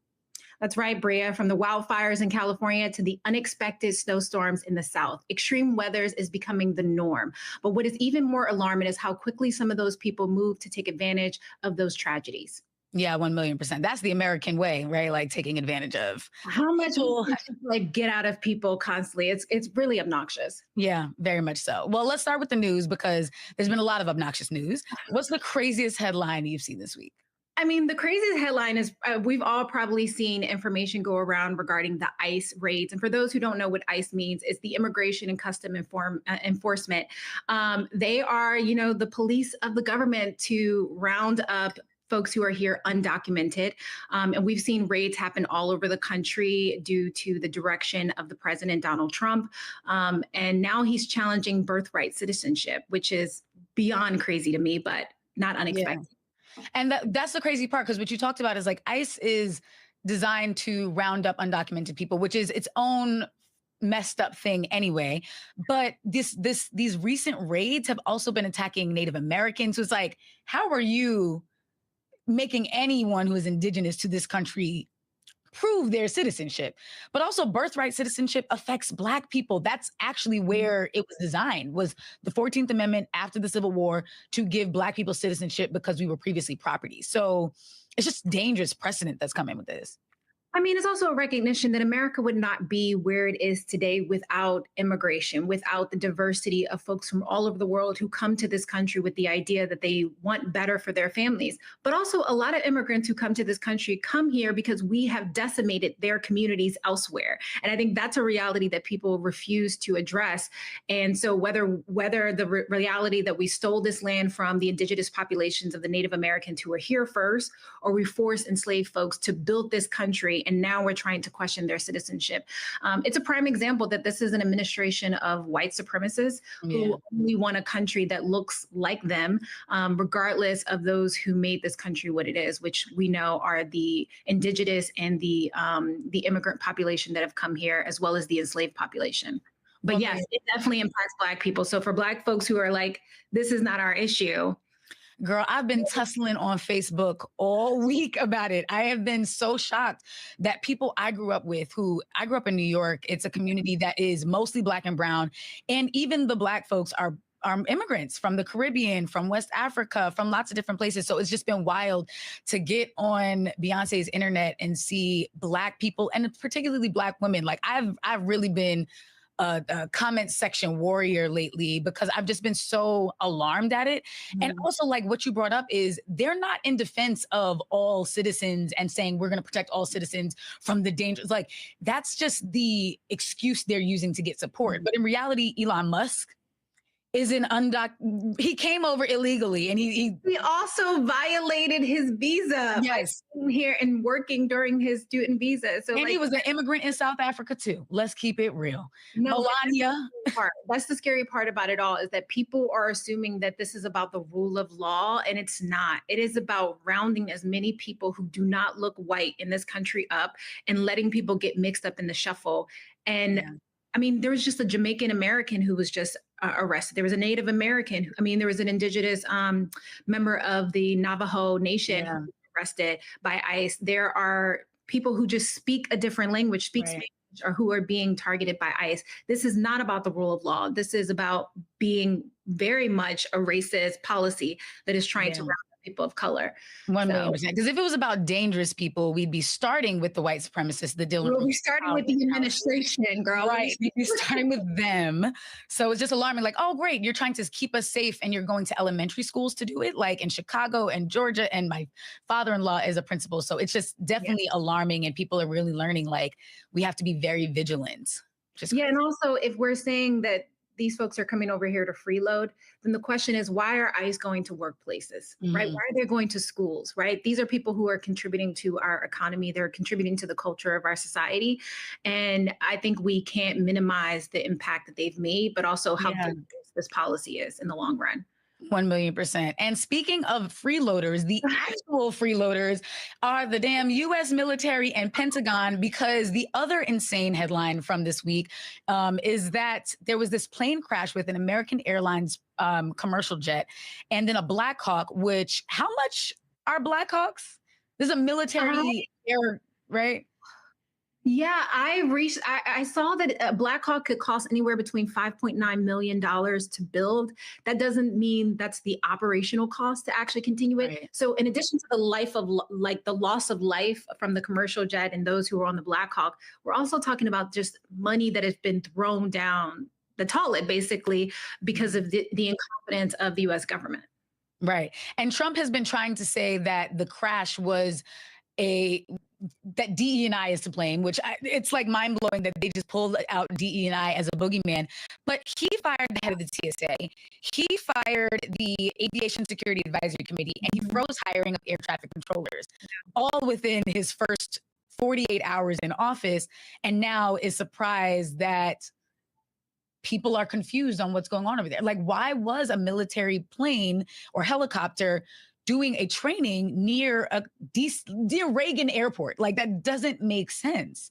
Speaker 9: That's right, Bria. From the wildfires in California to the unexpected snowstorms in the South, extreme weathers is becoming the norm. But what is even more alarming is how quickly some of those people move to take advantage of those tragedies.
Speaker 13: Yeah, 1,000,000%. That's the American way, right? Like taking advantage of.
Speaker 9: How much will like get out of people constantly? It's really obnoxious.
Speaker 13: Yeah, very much so. Well, let's start with the news because there's been a lot of obnoxious news. What's the craziest headline you've seen this week?
Speaker 9: I mean, the craziest headline is we've all probably seen information go around regarding the ICE raids. And for those who don't know what ICE means, it's the Immigration and Custom Enforcement. They are, the police of the government to round up folks who are here undocumented. And we've seen raids happen all over the country due to the direction of the president, Donald Trump. And now he's challenging birthright citizenship, which is beyond crazy to me, but not unexpected.
Speaker 13: Yeah. And that's the crazy part, because what you talked about is like ICE is designed to round up undocumented people, which is its own messed up thing anyway. But these recent raids have also been attacking Native Americans. So it's like, how are you making anyone who is indigenous to this country prove their citizenship? But also birthright citizenship affects Black people. That's actually where it was designed, was the 14th Amendment after the Civil War to give Black people citizenship because we were previously property. So it's just dangerous precedent that's coming with this.
Speaker 9: I mean, it's also a recognition that America would not be where it is today without immigration, without the diversity of folks from all over the world who come to this country with the idea that they want better for their families. But also a lot of immigrants who come to this country come here because we have decimated their communities elsewhere. And I think that's a reality that people refuse to address. And so whether the reality that we stole this land from the indigenous populations of the Native Americans who were here first, or we forced enslaved folks to build this country, and now we're trying to question their citizenship. It's a prime example that this is an administration of white supremacists who only want a country that looks like them, regardless of those who made this country what it is, which we know are the indigenous and the immigrant population that have come here, as well as the enslaved population. But yes, it definitely impacts Black people. So for Black folks who are like, this is not our issue,
Speaker 13: girl, I've been tussling on Facebook all week about it. I have been so shocked that people I grew up with, I grew up in New York. It's a community that is mostly Black and brown. And even the Black folks are immigrants from the Caribbean, from West Africa, from lots of different places. So it's just been wild to get on Beyonce's internet and see Black people, and particularly Black women. Like I've really been a comment section warrior lately because I've just been so alarmed at it. And also, like what you brought up is they're not in defense of all citizens and saying we're going to protect all citizens from the dangers. Like that's just the excuse they're using to get support. But in reality, Elon Musk is an he came over illegally and he
Speaker 9: also violated his visa.
Speaker 13: Yes.
Speaker 9: By being here and working during his student visa. So
Speaker 13: and he was an immigrant in South Africa too. Let's keep it real.
Speaker 9: No,
Speaker 13: Melania.
Speaker 9: That's the scary part about it all is that people are assuming that this is about the rule of law and it's not. It is about rounding as many people who do not look white in this country up and letting people get mixed up in the shuffle. And I mean, there was just a Jamaican American who was just arrested. There was a Native American. I mean, there was an indigenous member of the Navajo Nation who was arrested by ICE. There are people who just speak a different language, Spanish, or who are being targeted by ICE. This is not about the rule of law. This is about being very much a racist policy that is trying to round up people of color.
Speaker 13: 1,000,000%. Because if it was about dangerous people, we'd be starting with the white supremacists, the Dylan.
Speaker 9: We'll be starting with the administration, girl.
Speaker 13: Right. We'd be starting with them. So it's just alarming. Like, oh, great. You're trying to keep us safe and you're going to elementary schools to do it, like in Chicago and Georgia. And my father-in-law is a principal. So it's just definitely alarming. And people are really learning, like, we have to be very vigilant.
Speaker 9: And also if we're saying that these folks are coming over here to freeload, then the question is, why are ICE going to workplaces, right? Why are they going to schools, right? These are people who are contributing to our economy. They're contributing to the culture of our society. And I think we can't minimize the impact that they've made, but also how dangerous this policy is in the long run.
Speaker 13: 1,000,000%. And speaking of freeloaders, the actual freeloaders are the damn U.S. military and Pentagon, because the other insane headline from this week is that there was this plane crash with an American Airlines commercial jet and then a Black Hawk, which, how much are Black Hawks? This is a military air, right?
Speaker 9: Yeah, I saw that a Black Hawk could cost anywhere between $5.9 million to build. That doesn't mean that's the operational cost to actually continue it. Right. So in addition to the loss of life from the commercial jet and those who were on the Black Hawk, we're also talking about just money that has been thrown down the toilet, basically, because of the incompetence of the U.S. government.
Speaker 13: Right. And Trump has been trying to say that the crash was that DE&I is to blame, which it's like mind blowing that they just pulled out DE&I as a boogeyman. But he fired the head of the TSA. He fired the Aviation Security Advisory Committee, and he froze hiring of air traffic controllers, all within his first 48 hours in office. And now is surprised that people are confused on what's going on over there. Like, why was a military plane or helicopter doing a training near Reagan Airport? Like, that doesn't make sense.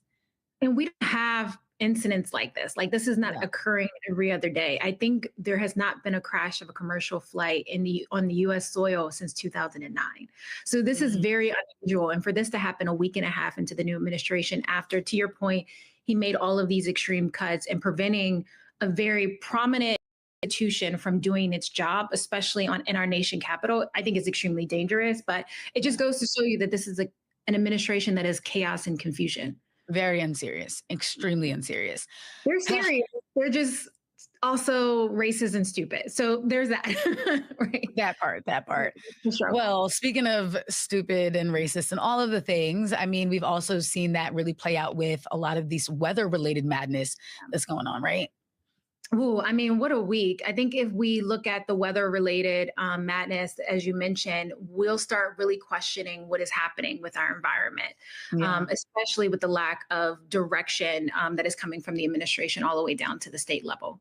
Speaker 9: And we don't have incidents like this. Like, this is not occurring every other day. I think there has not been a crash of a commercial flight on the U.S. soil since 2009. So this is very unusual. And for this to happen a week and a half into the new administration after, to your point, he made all of these extreme cuts and preventing a very prominent institution from doing its job, especially in our nation capital, I think is extremely dangerous. But it just goes to show you that this is an administration that is chaos and confusion.
Speaker 13: Very unserious, extremely unserious.
Speaker 9: They're serious. They're just also racist and stupid. So there's that. Right.
Speaker 13: That part.
Speaker 9: Sure.
Speaker 13: Well, speaking of stupid and racist and all of the things, I mean, we've also seen that really play out with a lot of these weather-related madness that's going on, right?
Speaker 9: Ooh, I mean, what a week. I think if we look at the weather-related madness, as you mentioned, we'll start really questioning what is happening with our environment, especially with the lack of direction that is coming from the administration all the way down to the state level.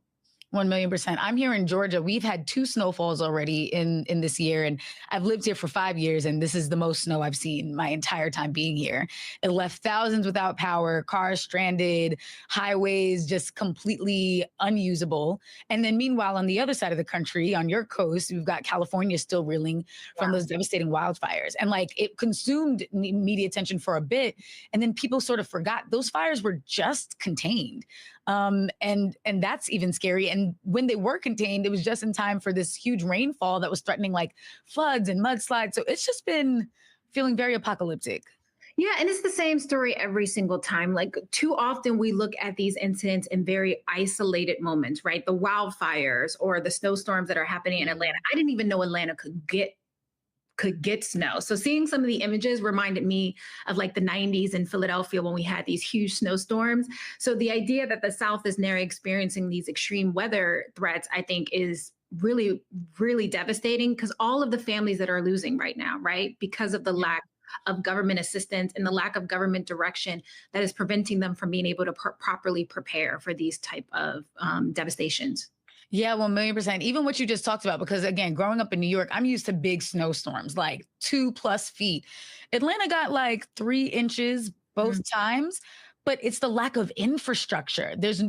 Speaker 13: 1,000,000%. I'm here in Georgia. We've had 2 snowfalls already in this year, and I've lived here for 5 years, and this is the most snow I've seen my entire time being here. It left thousands without power, cars stranded, highways just completely unusable. And then meanwhile, on the other side of the country, on your coast, we've got California still reeling from those devastating wildfires. And like, it consumed media attention for a bit, and then people sort of forgot those fires were just contained. And that's even scary. And when they were contained, it was just in time for this huge rainfall that was threatening like floods and mudslides. So it's just been feeling very apocalyptic.
Speaker 9: Yeah, and it's the same story every single time. Like, too often we look at these incidents in very isolated moments, right? The wildfires or the snowstorms that are happening in Atlanta. I didn't even know Atlanta could get snow. So seeing some of the images reminded me of like the 90s in Philadelphia when we had these huge snowstorms. So the idea that the South is now experiencing these extreme weather threats, I think is really, really devastating, because all of the families that are losing right now, right, because of the lack of government assistance and the lack of government direction that is preventing them from being able to properly prepare for these type of devastations.
Speaker 13: Yeah, 1,000,000%. Even what you just talked about, because again, growing up in New York, I'm used to big snowstorms, like 2+ feet. Atlanta got like 3 inches both times, but it's the lack of infrastructure. There's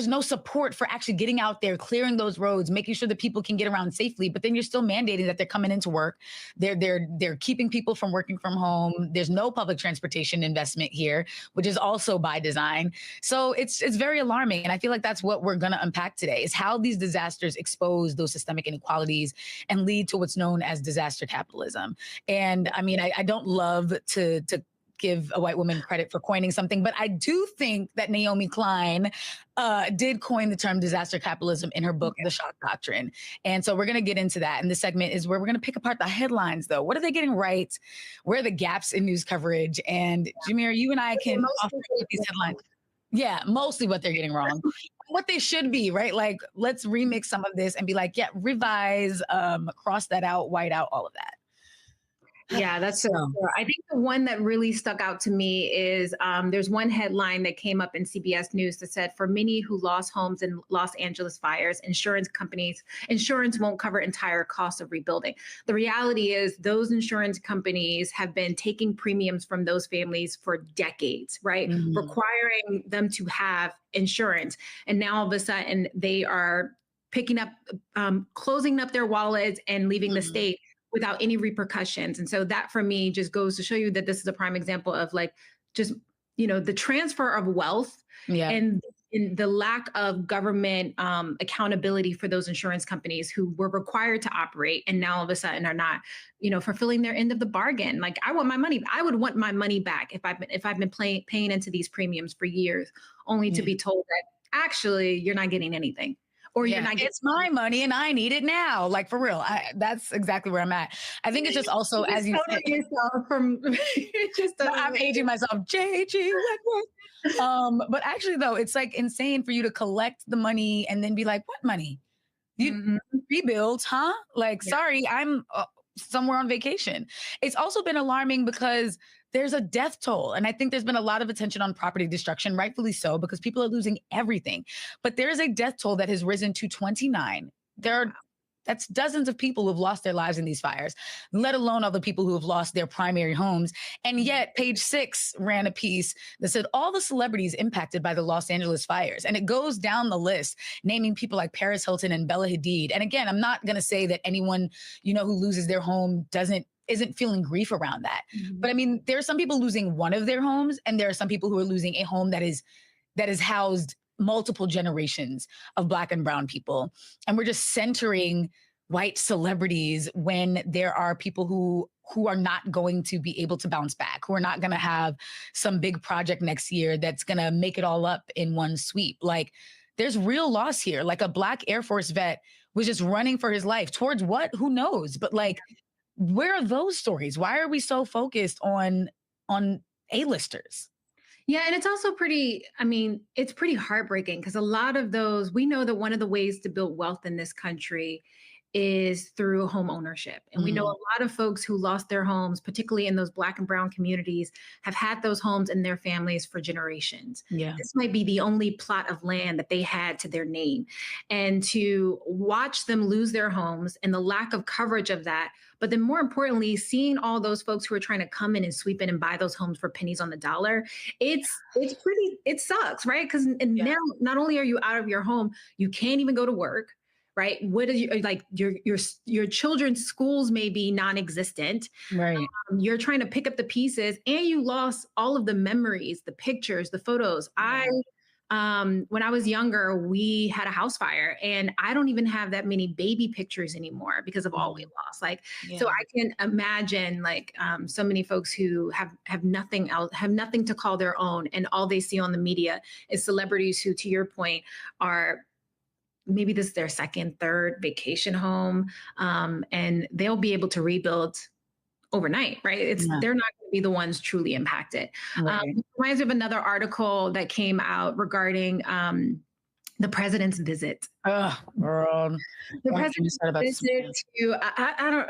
Speaker 13: no support for actually getting out there, clearing those roads, making sure that people can get around safely. But then you're still mandating that they're coming into work. They're keeping people from working from home. There's no public transportation investment here, which is also by design. So it's very alarming. And I feel like that's what we're going to unpack today, is how these disasters expose those systemic inequalities and lead to what's known as disaster capitalism. And I mean, I don't love to give a white woman credit for coining something, but I do think that Naomi Klein did coin the term disaster capitalism in her book, The Shock Doctrine. And so we're going to get into that. And this segment is where we're going to pick apart the headlines, though. What are they getting right? Where are the gaps in news coverage? And Jameer, you and I can offer these headlines. Yeah, mostly what they're getting wrong. What they should be, right? Like, let's remix some of this and be like, yeah, revise, cross that out, white out, all of that.
Speaker 9: Yeah, that's so true. I think the one that really stuck out to me is there's one headline that came up in CBS News that said, for many who lost homes in Los Angeles fires, insurance won't cover entire costs of rebuilding. The reality is those insurance companies have been taking premiums from those families for decades, right? Requiring them to have insurance. And now all of a sudden they are picking up, closing up their wallets and leaving the state without any repercussions. And so that for me just goes to show you that this is a prime example of like, just, the transfer of wealth and in the lack of government accountability for those insurance companies who were required to operate and now all of a sudden are not, fulfilling their end of the bargain. Like, I want my money. I would want my money back if I've been paying into these premiums for years, only to be told that actually you're not getting anything. Or you're not getting,
Speaker 13: it's my money and I need it now. Like, for real. That's exactly where I'm at. I think it's just also, as you said,
Speaker 9: yourself from
Speaker 13: I'm aging myself, JG. But actually though, it's like insane for you to collect the money and then be like, what money? You rebuild, huh? Like, sorry, I'm somewhere on vacation. It's also been alarming because there's a death toll. And I think there's been a lot of attention on property destruction, rightfully so, because people are losing everything. But there is a death toll that has risen to 29. That's dozens of people who've lost their lives in these fires, let alone all the people who have lost their primary homes. And yet Page 6 ran a piece that said all the celebrities impacted by the Los Angeles fires. And it goes down the list, naming people like Paris Hilton and Bella Hadid. And again, I'm not going to say that anyone, who loses their home isn't feeling grief around that. But I mean, there are some people losing one of their homes, and there are some people who are losing a home that is housed multiple generations of Black and brown people. And we're just centering white celebrities when there are people who are not going to be able to bounce back, who are not going to have some big project next year that's going to make it all up in one sweep. Like, there's real loss here. Like, a Black Air Force vet was just running for his life. Towards what? Who knows? But like, where are those stories? Why are we so focused on A-listers?
Speaker 9: Yeah, and it's also it's pretty heartbreaking because a lot of those, we know that one of the ways to build wealth in this country is through home ownership. And we know a lot of folks who lost their homes, particularly in those Black and brown communities, have had those homes in their families for generations.
Speaker 13: Yeah.
Speaker 9: This might be the only plot of land that they had to their name. And to watch them lose their homes and the lack of coverage of that, but then more importantly, seeing all those folks who are trying to come in and sweep in and buy those homes for pennies on the dollar, it sucks, right? Because now not only are you out of your home, you can't even go to work. Right? What is your children's schools may be non-existent.
Speaker 13: Right.
Speaker 9: You're trying to pick up the pieces and you lost all of the memories, the pictures, the photos. I when I was younger, we had a house fire, and I don't even have that many baby pictures anymore because of all we lost. Like, so I can imagine like so many folks who have nothing else, have nothing to call their own, and all they see on the media is celebrities who, to your point, are maybe this is their second, third vacation home, and they'll be able to rebuild overnight, right? They're not going to be the ones truly impacted. It reminds me of another article that came out regarding the president's visit.
Speaker 13: Oh, girl.
Speaker 9: The president's visit to, I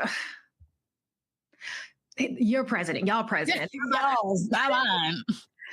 Speaker 9: don't, your president, y'all president.
Speaker 13: Y'all's, not mine.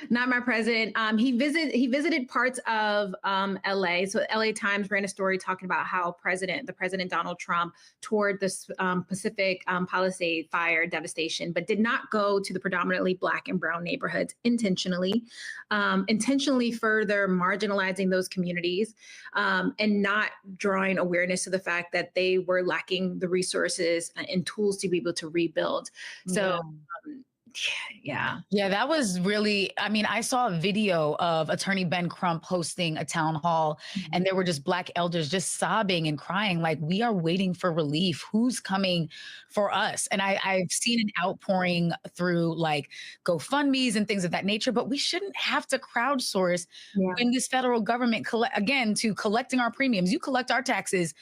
Speaker 9: Not my president. He visited parts of LA. So LA Times ran a story talking about how the president Donald Trump toured this Pacific Palisades fire devastation, but did not go to the predominantly Black and brown neighborhoods intentionally further marginalizing those communities, and not drawing awareness to the fact that they were lacking the resources and tools to be able to rebuild. So. Yeah,
Speaker 13: that was really, I mean, I saw a video of Attorney Ben Crump hosting a town hall, and there were just Black elders just sobbing and crying, like, we are waiting for relief. Who's coming for us? And I've seen an outpouring through like GoFundMe's and things of that nature, but we shouldn't have to crowdsource when this federal government, to collecting our premiums. You collect our taxes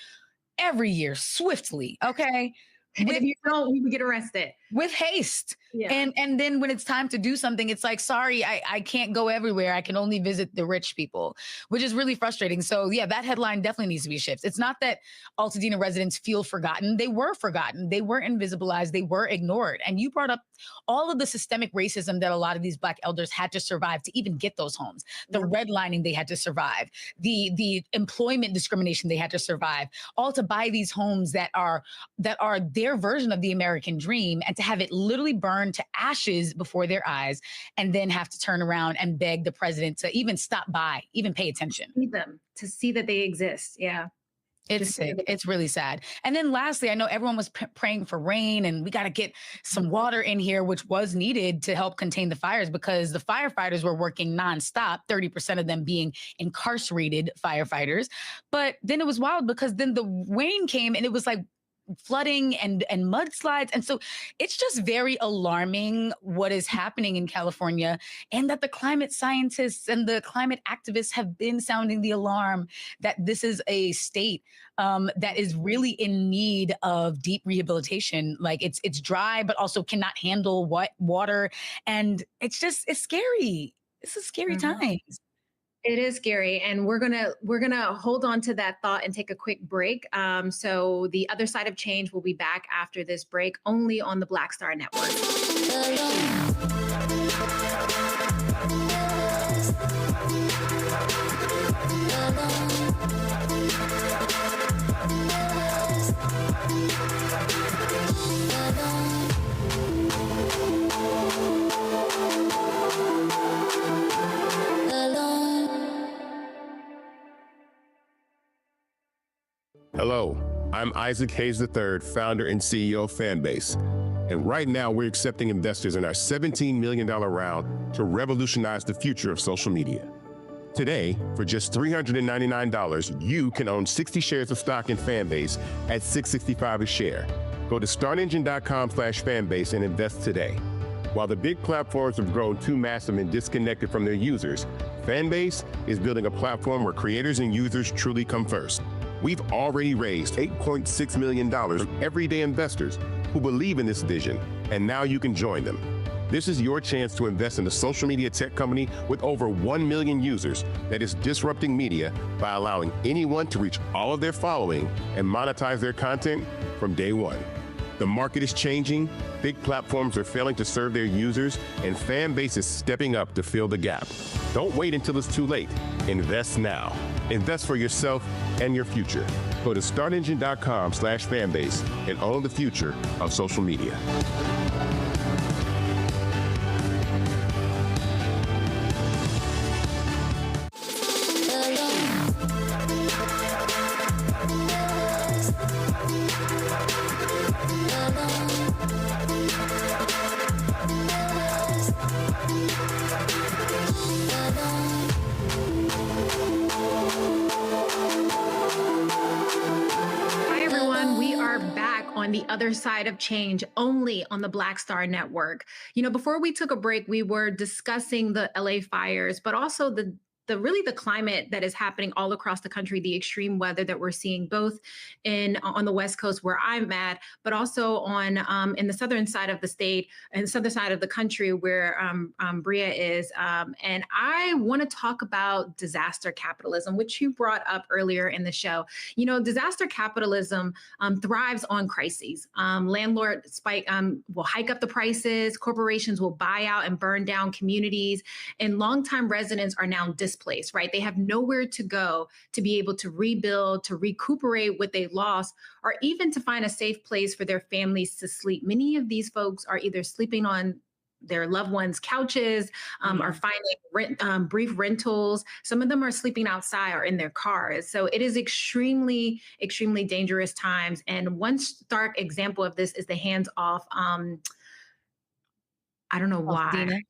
Speaker 13: every year swiftly, okay?
Speaker 9: And if you don't, you would get arrested.
Speaker 13: With haste. And then when it's time to do something, it's like, sorry, I can't go everywhere. I can only visit the rich people, which is really frustrating. So yeah, that headline definitely needs to be shifted. It's not that Altadena residents feel forgotten. They were forgotten. They were invisibilized. They were ignored. And you brought up all of the systemic racism that a lot of these Black elders had to survive to even get those homes, the redlining they had to survive, the employment discrimination they had to survive, all to buy these homes that are their version of the American dream, and to have it literally burned to ashes before their eyes, and then have to turn around and beg the president to even stop by, even pay attention.
Speaker 9: To see that they exist. Yeah.
Speaker 13: It's sick. It's really sad. And then lastly, I know everyone was praying for rain, and we got to get some water in here, which was needed to help contain the fires, because the firefighters were working nonstop, 30% of them being incarcerated firefighters. But then it was wild, because then the rain came and it was like flooding and mudslides. And so it's just very alarming what is happening in California, and that the climate scientists and the climate activists have been sounding the alarm that this is a state that is really in need of deep rehabilitation. Like it's dry, but also cannot handle water. And it's scary. It's a scary time.
Speaker 9: It is scary, and we're gonna hold on to that thought and take a quick break. So the other side of change will be back after this break, only on the Black Star Network.
Speaker 1: Hello, I'm Isaac Hayes III, founder and CEO of Fanbase. And right now we're accepting investors in our $17 million round to revolutionize the future of social media. Today, for just $399, you can own 60 shares of stock in Fanbase at $665 a share. Go to startengine.com/fanbase and invest today. While the big platforms have grown too massive and disconnected from their users, Fanbase is building a platform where creators and users truly come first. We've already raised $8.6 million from everyday investors who believe in this vision, and now you can join them. This is your chance to invest in a social media tech company with over 1 million users that is disrupting media by allowing anyone to reach all of their following and monetize their content from day one. The market is changing, big platforms are failing to serve their users, and Fanbase is stepping up to fill the gap. Don't wait until it's too late. Invest now. Invest for yourself and your future. Go to startengine.com/fanbase and own the future of social media.
Speaker 9: on the other side of change, only on the Black Star Network. You know, before we took a break, we were discussing the LA fires, but also the climate that is happening all across the country, the extreme weather that we're seeing both on the West Coast where I'm at, but also on in the southern side of the state and the southern side of the country where Bria is. And I want to talk about disaster capitalism, which you brought up earlier in the show. You know, disaster capitalism thrives on crises. Landlords will hike up the prices, corporations will buy out and burn down communities, and longtime residents are now displaced, right? They have nowhere to go to be able to rebuild, to recuperate what they lost, or even to find a safe place for their families to sleep. Many of these folks are either sleeping on their loved ones' couches, are finding brief rentals. Some of them are sleeping outside or in their cars. So it is extremely, extremely dangerous times. And one stark example of this is the hands-off, I don't know why.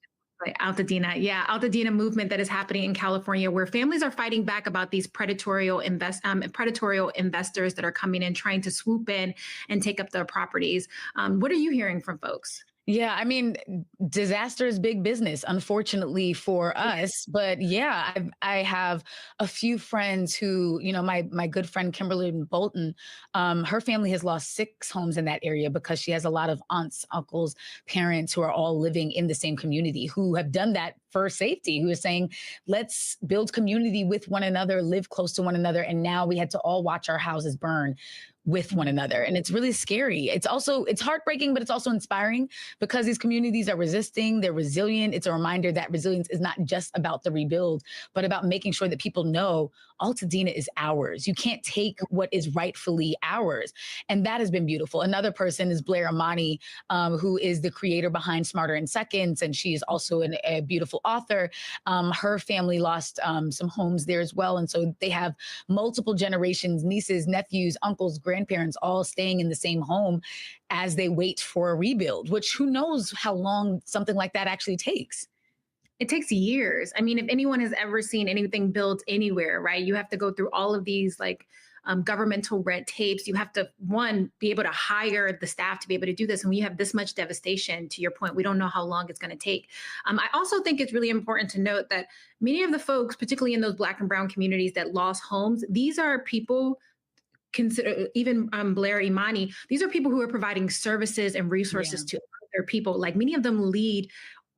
Speaker 9: Altadena movement that is happening in California, where families are fighting back about these predatory investors that are coming in, trying to swoop in and take up their properties. What are you hearing from folks?
Speaker 13: Yeah, I mean, disaster is big business, unfortunately for us. But yeah, I have a few friends who, you know, my good friend Kimberly Bolton, her family has lost 6 homes in that area because she has a lot of aunts, uncles, parents who are all living in the same community who have done that for safety, who is saying, let's build community with one another, live close to one another. And now we had to all watch our houses burn with one another. And it's really scary. It's heartbreaking, but it's also inspiring because these communities are resisting, they're resilient. It's a reminder that resilience is not just about the rebuild, but about making sure that people know Altadena is ours. You can't take what is rightfully ours. And that has been beautiful. Another person is Blair Imani, who is the creator behind Smarter in Seconds. And she is also a beautiful author. Her family lost some homes there as well. And so they have multiple generations, nieces, nephews, uncles, grandparents, all staying in the same home as they wait for a rebuild, which who knows how long something like that actually takes.
Speaker 9: It takes years. I mean, if anyone has ever seen anything built anywhere, right, you have to go through all of these governmental red tapes. You have to, one, be able to hire the staff to be able to do this. And when you have this much devastation, to your point, we don't know how long it's going to take. I also think it's really important to note that many of the folks, particularly in those Black and brown communities that lost homes, these are people, consider even Blair Imani, these are people who are providing services and resources to other people. Like many of them lead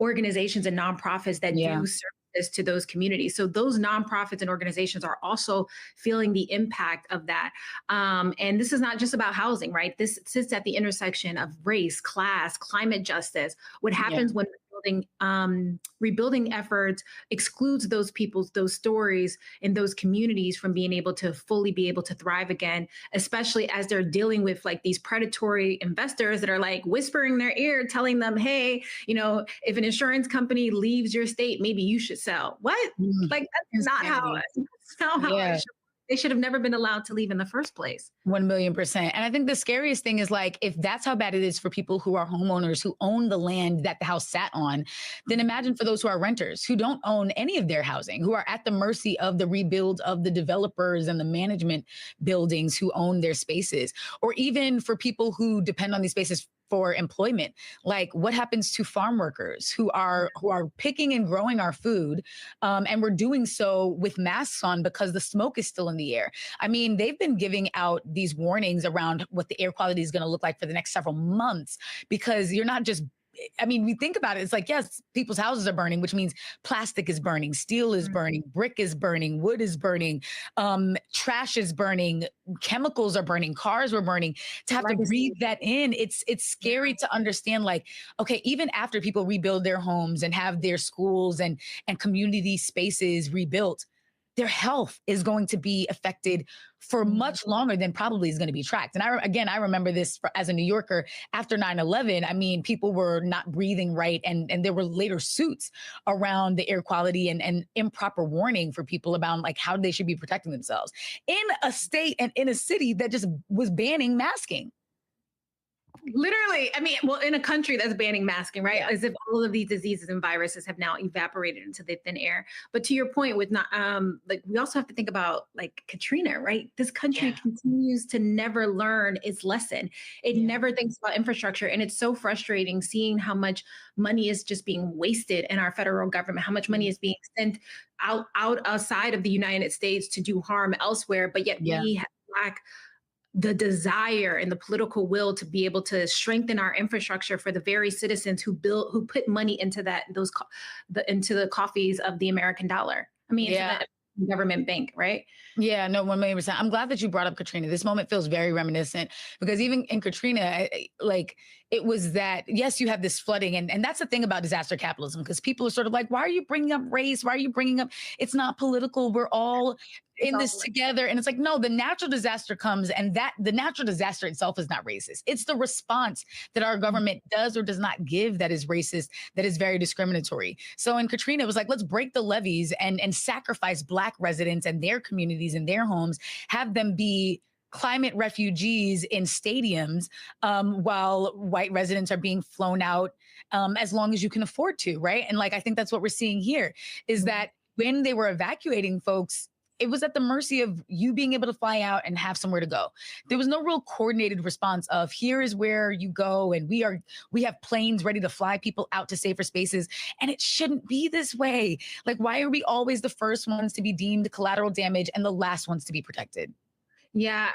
Speaker 9: organizations and nonprofits that do services to those communities. So those nonprofits and organizations are also feeling the impact of that. And this is not just about housing, right? This sits at the intersection of race, class, climate justice. What happens when rebuilding efforts excludes those people's, those stories and those communities from being able to fully be able to thrive again, especially as they're dealing with like these predatory investors that are like whispering in their ear, telling them, hey, you know, if an insurance company leaves your state, maybe you should sell. What? Like, that's not how it should. They should have never been allowed to leave in the first place.
Speaker 13: 1,000,000%. And I think the scariest thing is like, if that's how bad it is for people who are homeowners who own the land that the house sat on, then imagine for those who are renters who don't own any of their housing, who are at the mercy of the rebuild of the developers and the management buildings who own their spaces, or even for people who depend on these spaces for employment. Like what happens to farm workers who are picking and growing our food, and we're doing so with masks on because the smoke is still in the air. I mean, they've been giving out these warnings around what the air quality is going to look like for the next several months, because you're not just, I mean, we think about it, it's like, yes, people's houses are burning, which means plastic is burning, steel is burning, brick is burning, wood is burning, trash is burning, chemicals are burning, cars were burning. To have to breathe that in, it's scary to understand, like, okay, even after people rebuild their homes and have their schools and community spaces rebuilt, their health is going to be affected for much longer than probably is going to be tracked. And I remember this as a New Yorker after 9/11. I mean, people were not breathing right. And there were later suits around the air quality and improper warning for people about like how they should be protecting themselves in a state and in a city that just was banning masking.
Speaker 9: Literally, I mean, well, in a country that's banning masking, right? As if all of these diseases and viruses have now evaporated into the thin air. But to your point with not, like, we also have to think about like Katrina, right? This country continues to never learn its lesson. It never thinks about infrastructure. And it's so frustrating seeing how much money is just being wasted in our federal government, how much money is being sent outside of the United States to do harm elsewhere. But yet we lack the desire and the political will to be able to strengthen our infrastructure for the very citizens who put money into into the coffers of the American dollar. I mean, into the government bank, right?
Speaker 13: Yeah, no, 1,000,000%. I'm glad that you brought up Katrina. This moment feels very reminiscent because even in Katrina, like it was that, yes, you have this flooding. And that's the thing about disaster capitalism, because people are sort of like, why are you bringing up race? Why are you bringing up, it's not political. We're all in this together. And it's like, no, the natural disaster comes, and that the natural disaster itself is not racist. It's the response that our government does or does not give that is racist, that is very discriminatory. So in Katrina, it was like, let's break the levees and sacrifice Black residents and their communities and their homes, have them be climate refugees in stadiums while white residents are being flown out as long as you can afford to, right? And like, I think that's what we're seeing here is that when they were evacuating folks, it was at the mercy of you being able to fly out and have somewhere to go. There was no real coordinated response of here is where you go. And we have planes ready to fly people out to safer spaces. And it shouldn't be this way. Like, why are we always the first ones to be deemed collateral damage and the last ones to be protected?
Speaker 9: Yeah,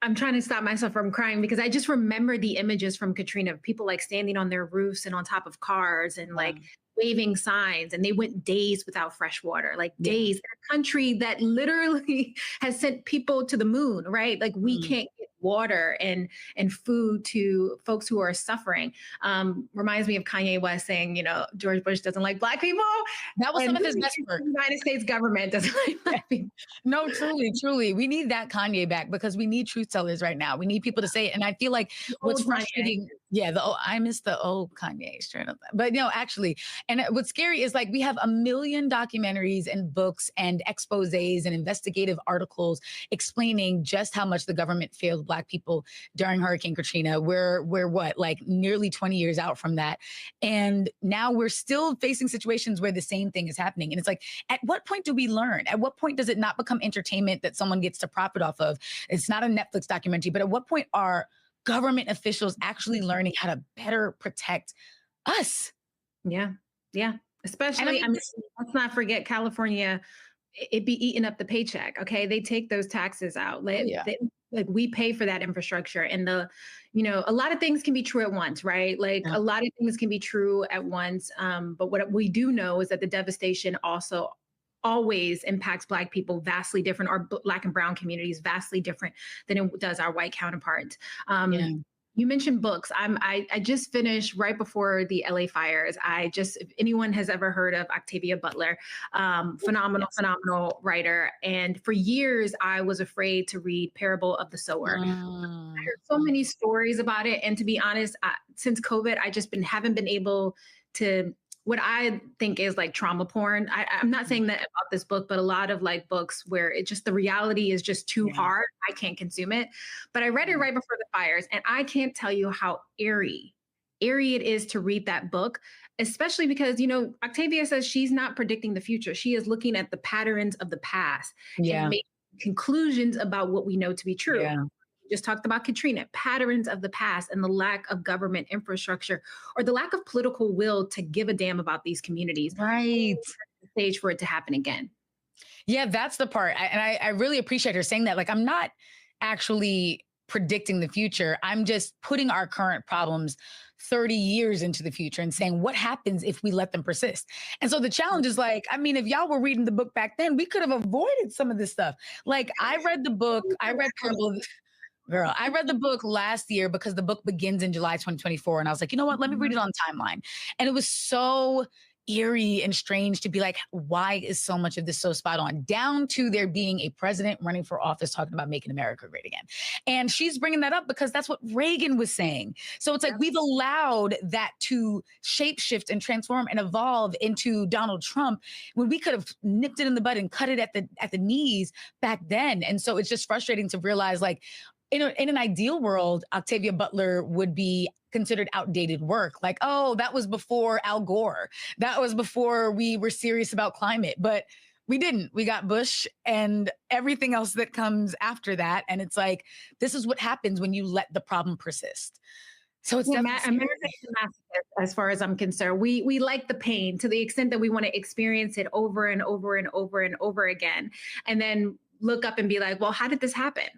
Speaker 9: I'm trying to stop myself from crying because I just remember the images from Katrina of people like standing on their roofs and on top of cars and like waving signs, and they went days without fresh water, like days in a country that literally has sent people to the moon, right? Like we can't get water and food to folks who are suffering. Reminds me of Kanye West saying, you know, George Bush doesn't like Black people.
Speaker 13: That was some of his best work.
Speaker 9: The United States government doesn't like Black people.
Speaker 13: No, truly. We need that Kanye back because we need truth tellers right now. We need people to say it. And I feel like what's frustrating, I miss the old Kanye straight up. But no, actually, and what's scary is like we have 1 million documentaries and books and exposés and investigative articles explaining just how much the government failed Black people during Hurricane Katrina. We're what, like nearly 20 years out from that. And now we're still facing situations where the same thing is happening. And it's like, at what point do we learn? At what point does it not become entertainment that someone gets to profit off of? It's not a Netflix documentary, but at what point are government officials actually learning how to better protect us?
Speaker 9: Yeah. Especially, I mean, let's not forget California, it be eating up the paycheck. Okay. They take those taxes out. Like we pay for that infrastructure, and a lot of things can be true at once, right? Like a lot of things can be true at once. But what we do know is that the devastation also always impacts Black people vastly different, or Black and brown communities vastly different than it does our white counterparts. You mentioned books. I just finished right before the LA fires. If anyone has ever heard of Octavia Butler, phenomenal writer. And for years, I was afraid to read Parable of the Sower. I heard so many stories about it. And to be honest, since COVID, I just haven't been able to, what I think is like trauma porn. I'm not saying that about this book, but a lot of like books where the reality is just too hard. I can't consume it. But I read it right before the fires, and I can't tell you how eerie it is to read that book, especially because, Octavia says she's not predicting the future. She is looking at the patterns of the past and making conclusions about what we know to be true. Yeah. Just talked about Katrina, patterns of the past and the lack of government infrastructure or the lack of political will to give a damn about these communities.
Speaker 13: Right.
Speaker 9: The stage for it to happen again.
Speaker 13: Yeah, that's the part. I really appreciate her saying that. Like, I'm not actually predicting the future. I'm just putting our current problems 30 years into the future and saying, what happens if we let them persist? And so the challenge is like, I mean, if y'all were reading the book back then, we could have avoided some of this stuff. Like, I read the book, I read the book last year because the book begins in July 2024. And I was like, you know what? Let me read it on timeline. And it was so eerie and strange to be like, why is so much of this so spot on? Down to there being a president running for office talking about making America great again. And she's bringing that up because that's what Reagan was saying. So it's like we've allowed that to shapeshift and transform and evolve into Donald Trump when we could have nipped it in the bud and cut it at the knees back then. And so it's just frustrating to realize, like, in an ideal world, Octavia Butler would be considered outdated work. Like, oh, that was before Al Gore. That was before we were serious about climate. But we didn't. We got Bush and everything else that comes after that. And it's like, this is what happens when you let the problem persist. So it's
Speaker 9: America's a masochist, as far as I'm concerned. We like the pain to the extent that we want to experience it over and over and over and over again, and then look up and be like, well, how did this happen?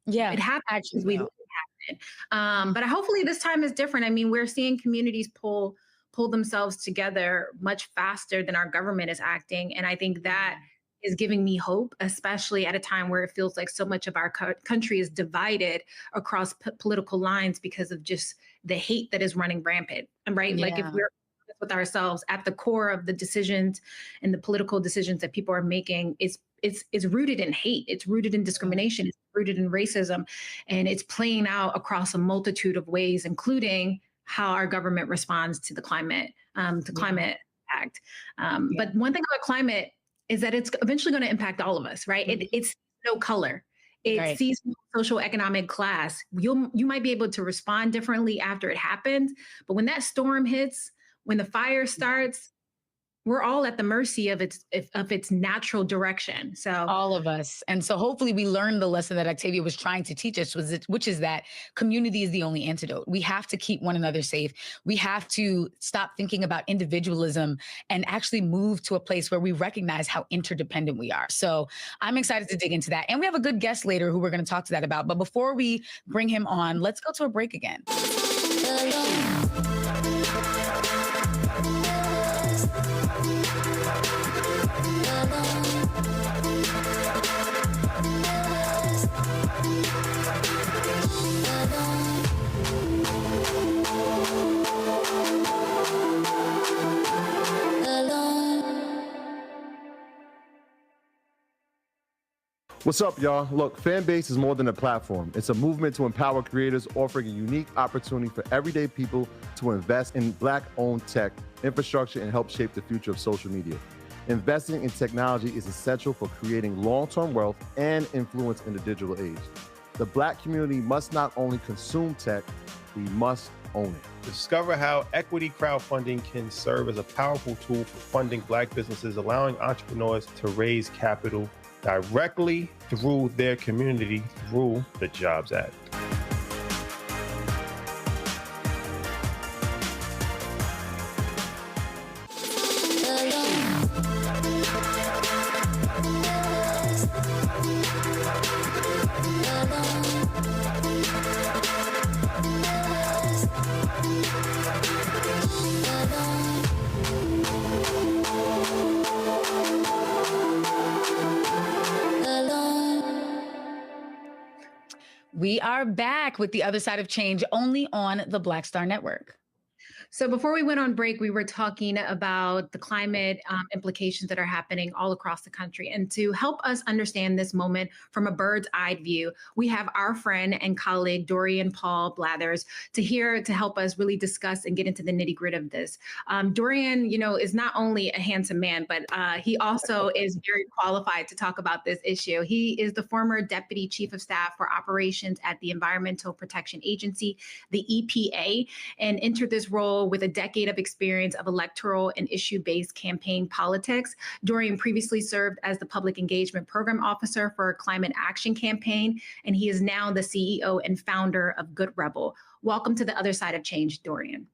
Speaker 13: Yeah,
Speaker 9: it happened. Actually, we let it happen. But hopefully this time is different. I mean, we're seeing communities pull themselves together much faster than our government is acting, and I think that is giving me hope, especially at a time where it feels like so much of our country is divided across political lines because of just the hate that is running rampant. Right? Like if we're honest with ourselves, at the core of the decisions and the political decisions that people are making, it's rooted in hate. It's rooted in discrimination. It's rooted in racism, and it's playing out across a multitude of ways, including how our government responds to the climate, climate impact. But one thing about climate is that it's eventually going to impact all of us, right? It's no color. It sees no social economic class. You might be able to respond differently after it happens, but when that storm hits, when the fire starts, we're all at the mercy of its natural direction. So
Speaker 13: all of us. And so hopefully we learned the lesson that Octavia was trying to teach us, which is that community is the only antidote. We have to keep one another safe. We have to stop thinking about individualism and actually move to a place where we recognize how interdependent we are. So I'm excited to dig into that. And we have a good guest later who we're going to talk to that about. But before we bring him on, let's go to a break again.
Speaker 14: What's up, y'all? Look, Fanbase is more than a platform. It's a movement to empower creators, offering a unique opportunity for everyday people to invest in Black-owned tech, infrastructure, and help shape the future of social media. Investing in technology is essential for creating long-term wealth and influence in the digital age. The Black community must not only consume tech, we must own it.
Speaker 15: Discover how equity crowdfunding can serve as a powerful tool for funding Black businesses, allowing entrepreneurs to raise capital directly through their community through the Jobs Act.
Speaker 13: We are back with The Other Side of Change, only on the Black Star Network.
Speaker 9: So before we went on break, we were talking about the climate implications that are happening all across the country. And to help us understand this moment from a bird's eye view, we have our friend and colleague, Dorian Paul Blathers, to help us really discuss and get into the nitty gritty of this. Dorian, is not only a handsome man, but he also is very qualified to talk about this issue. He is the former Deputy Chief of Staff for Operations at the Environmental Protection Agency, the EPA, and entered this role with a decade of experience of electoral and issue-based campaign politics. Dorian previously served as the Public Engagement Program Officer for Climate Action Campaign, and he is now the CEO and founder of Good Rebel. Welcome to The Other Side of Change, Dorian.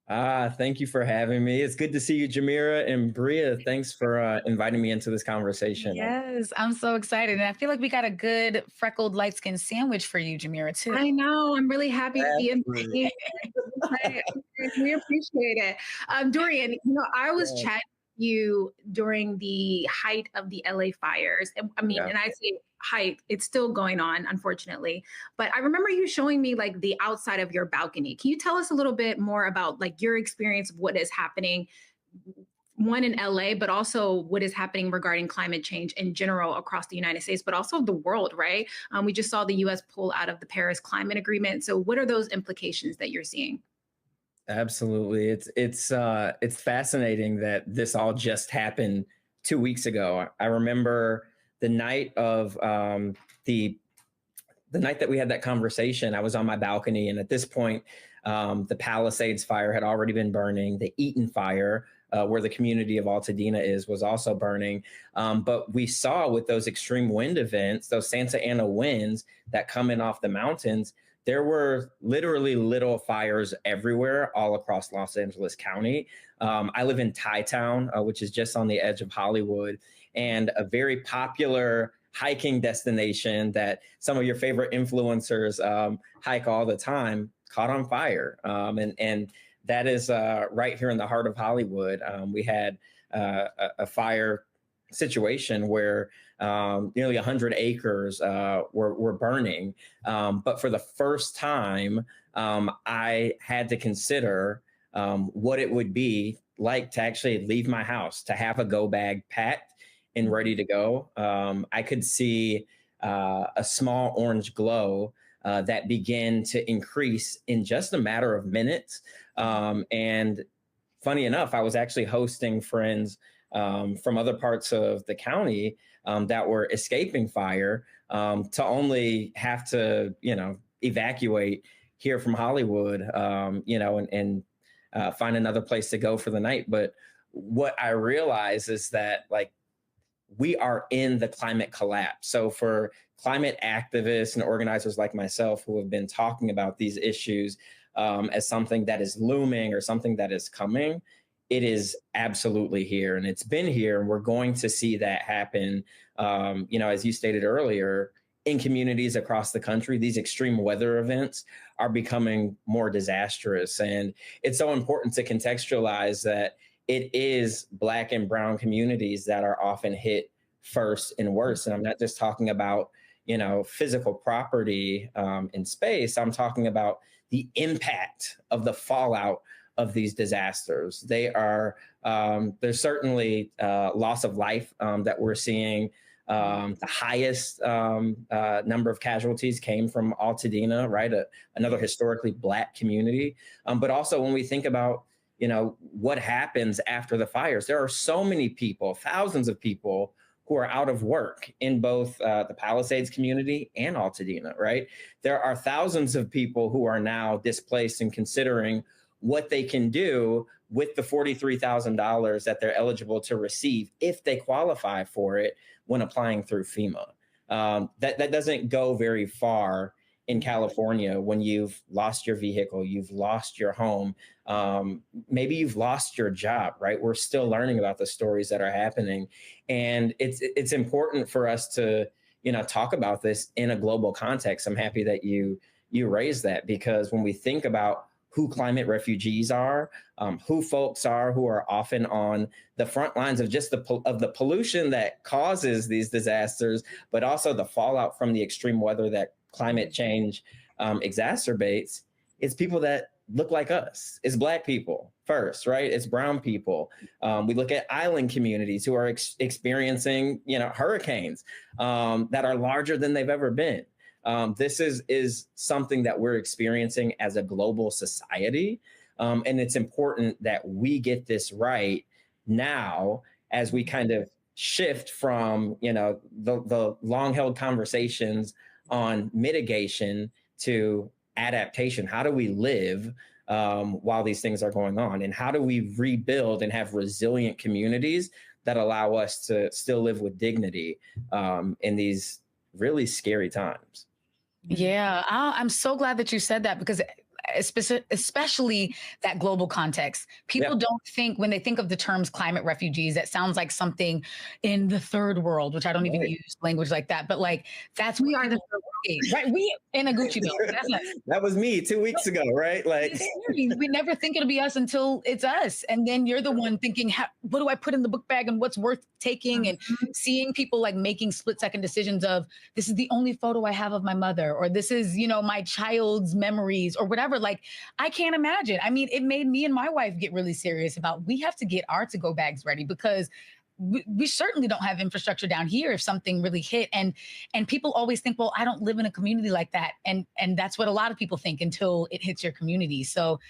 Speaker 3: Thank you for having me. It's good to see you, Jamira, and Bria. Thanks for inviting me into this conversation.
Speaker 13: Yes, I'm so excited. And I feel like we got a good freckled light-skinned sandwich for you, Jamira, too.
Speaker 9: I know. I'm really happy to be in. We appreciate it. Dorian, I was chatting with you during the height of the LA fires. And I say height, it's still going on, unfortunately. But I remember you showing me like the outside of your balcony. Can you tell us a little bit more about like your experience of what is happening, one in LA, but also what is happening regarding climate change in general across the United States, but also the world, right? We just saw the US pull out of the Paris Climate Agreement. So what are those implications that you're seeing?
Speaker 3: Absolutely. It's fascinating that this all just happened 2 weeks ago. I remember the night of the the night that we had that conversation, I was on my balcony, and at this point, the Palisades fire had already been burning. The Eaton fire, where the community of Altadena is, was also burning. But we saw with those extreme wind events, those Santa Ana winds that come in off the mountains, there were literally little fires everywhere all across Los Angeles County. I live in Thai Town, which is just on the edge of Hollywood, and a very popular hiking destination that some of your favorite influencers hike all the time caught on fire. And that is right here in the heart of Hollywood. We had a fire situation where nearly 100 acres were burning. But for the first time, I had to consider what it would be like to actually leave my house, to have a go bag packed and ready to go. I could see a small orange glow that began to increase in just a matter of minutes. And funny enough, I was actually hosting friends from other parts of the county that were escaping fire to only have to, evacuate here from Hollywood, and find another place to go for the night. But what I realize is that, we are in the climate collapse. So for climate activists and organizers like myself who have been talking about these issues as something that is looming or something that is coming, it is absolutely here, and it's been here, and we're going to see that happen. As you stated earlier, in communities across the country, these extreme weather events are becoming more disastrous. And it's so important to contextualize that it is Black and brown communities that are often hit first and worst. And I'm not just talking about, physical property in space. I'm talking about the impact of the fallout of these disasters. There's certainly loss of life that we're seeing. The highest number of casualties came from Altadena, right? Another historically Black community. But also when we think about, what happens after the fires, there are so many people, thousands of people who are out of work in both the Palisades community and Altadena, right? There are thousands of people who are now displaced and considering what they can do with the $43,000 that they're eligible to receive if they qualify for it when applying through FEMA. That doesn't go very far in California when you've lost your vehicle, you've lost your home, maybe you've lost your job, right? We're still learning about the stories that are happening. And it's important for us to, talk about this in a global context. I'm happy that you raised that, because when we think about who climate refugees are, who folks are who are often on the front lines of just the pollution that causes these disasters, but also the fallout from the extreme weather that climate change exacerbates, it's people that look like us. It's Black people first, right? It's brown people. We look at island communities who are experiencing, hurricanes that are larger than they've ever been. This is something that we're experiencing as a global society. And it's important that we get this right now as we kind of shift from, the long-held conversations on mitigation to adaptation. How do we live while these things are going on? And how do we rebuild and have resilient communities that allow us to still live with dignity in these really scary times?
Speaker 13: Yeah, I'm so glad that you said that, because especially that global context. People don't think, when they think of the terms climate refugees, that sounds like something in the third world, which I don't even use language like that. But we are the third world, right? We in a Gucci belt.
Speaker 3: That was me 2 weeks ago, right?
Speaker 13: We never think it'll be us until it's us. And then you're the one thinking, what do I put in the book bag and what's worth taking? And seeing people making split-second decisions of, this is the only photo I have of my mother, or this is, my child's memories, or whatever. I can't imagine. I mean, it made me and my wife get really serious about, we have to get our to-go bags ready, because we certainly don't have infrastructure down here if something really hit. And people always think, well, I don't live in a community like that. And that's what a lot of people think until it hits your community. So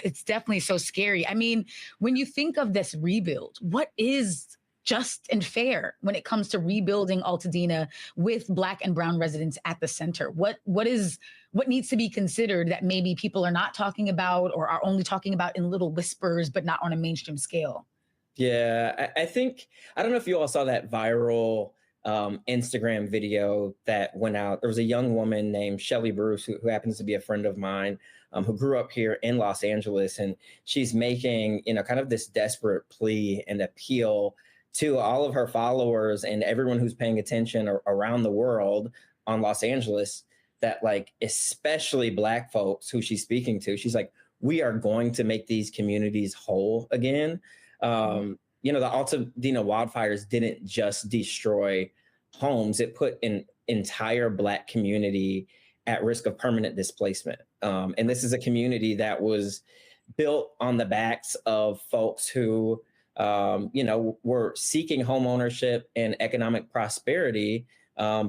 Speaker 13: it's definitely so scary. I mean, when you think of this rebuild, what is just and fair when it comes to rebuilding Altadena with Black and brown residents at the center? What needs to be considered that maybe people are not talking about or are only talking about in little whispers, but not on a mainstream scale?
Speaker 3: Yeah, I think, I don't know if you all saw that viral Instagram video that went out. There was a young woman named Shelly Bruce, who happens to be a friend of mine, who grew up here in Los Angeles. And she's making, kind of this desperate plea and appeal to all of her followers and everyone who's paying attention around the world on Los Angeles, that like, especially Black folks who she's speaking to, she's like, we are going to make these communities whole again. The Altadena wildfires didn't just destroy homes, it put an entire Black community at risk of permanent displacement. And this is a community that was built on the backs of folks who, were seeking home ownership and economic prosperity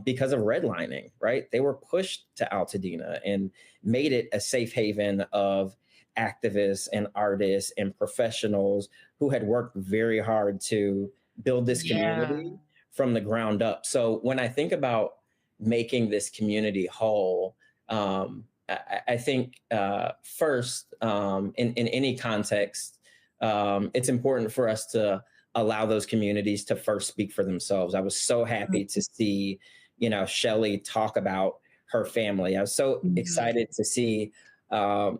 Speaker 3: because of redlining, right? They were pushed to Altadena and made it a safe haven of activists and artists and professionals who had worked very hard to build this community from the ground up. So when I think about making this community whole, I think first, in any context, it's important for us to allow those communities to first speak for themselves. I was so happy to see, Shelly talk about her family. I was so excited to see, viral,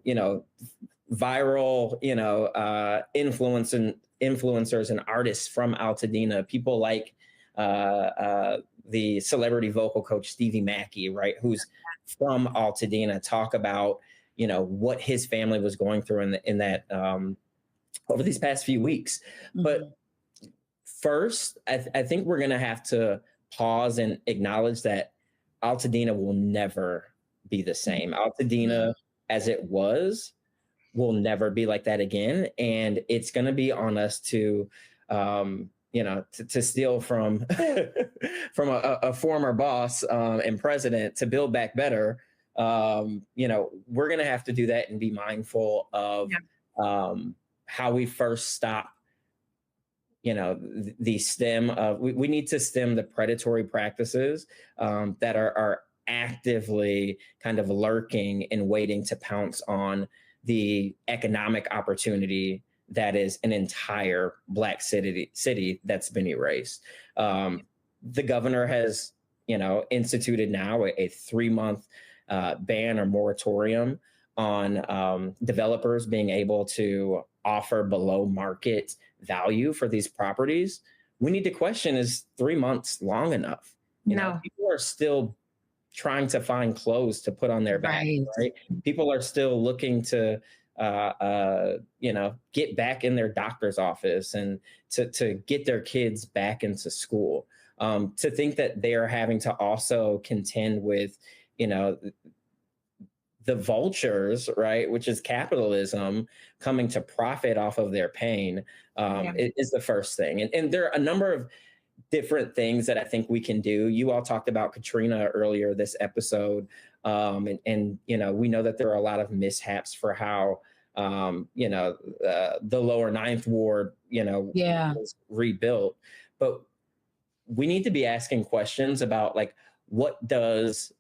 Speaker 3: influencers and artists from Altadena, people like the celebrity vocal coach Stevie Mackey, right, who's from Altadena, talk about what his family was going through in that over these past few weeks. But first, I think we're going to have to pause and acknowledge that Altadena will never be the same. Altadena, as it was, will never be like that again. And it's going to be on us to, to steal from a former boss and president to build back better. We're going to have to do that and be mindful of how we first stop, the stem of, we need to stem the predatory practices that are actively kind of lurking and waiting to pounce on the economic opportunity that is an entire Black city that's been erased. The governor has, instituted now a 3-month ban or moratorium on developers being able to offer below market value for these properties. We need to question, is 3 months long enough? People are still trying to find clothes to put on their back, right? People are still looking to, get back in their doctor's office and to get their kids back into school. To think that they are having to also contend with, the vultures, right, which is capitalism, coming to profit off of their pain, is the first thing. And there are a number of different things that I think we can do. You all talked about Katrina earlier this episode. And we know that there are a lot of mishaps for how, the lower Ninth Ward, was rebuilt. But we need to be asking questions about, like, what does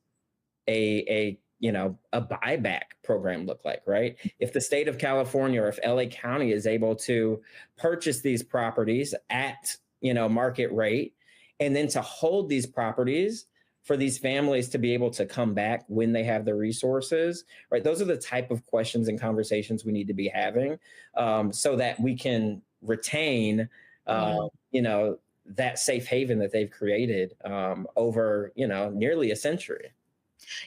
Speaker 3: a buyback program look like, right? If the state of California or if LA County is able to purchase these properties at, market rate, and then to hold these properties for these families to be able to come back when they have the resources, right? Those are the type of questions and conversations we need to be having, so that we can retain, that safe haven that they've created over, nearly a century.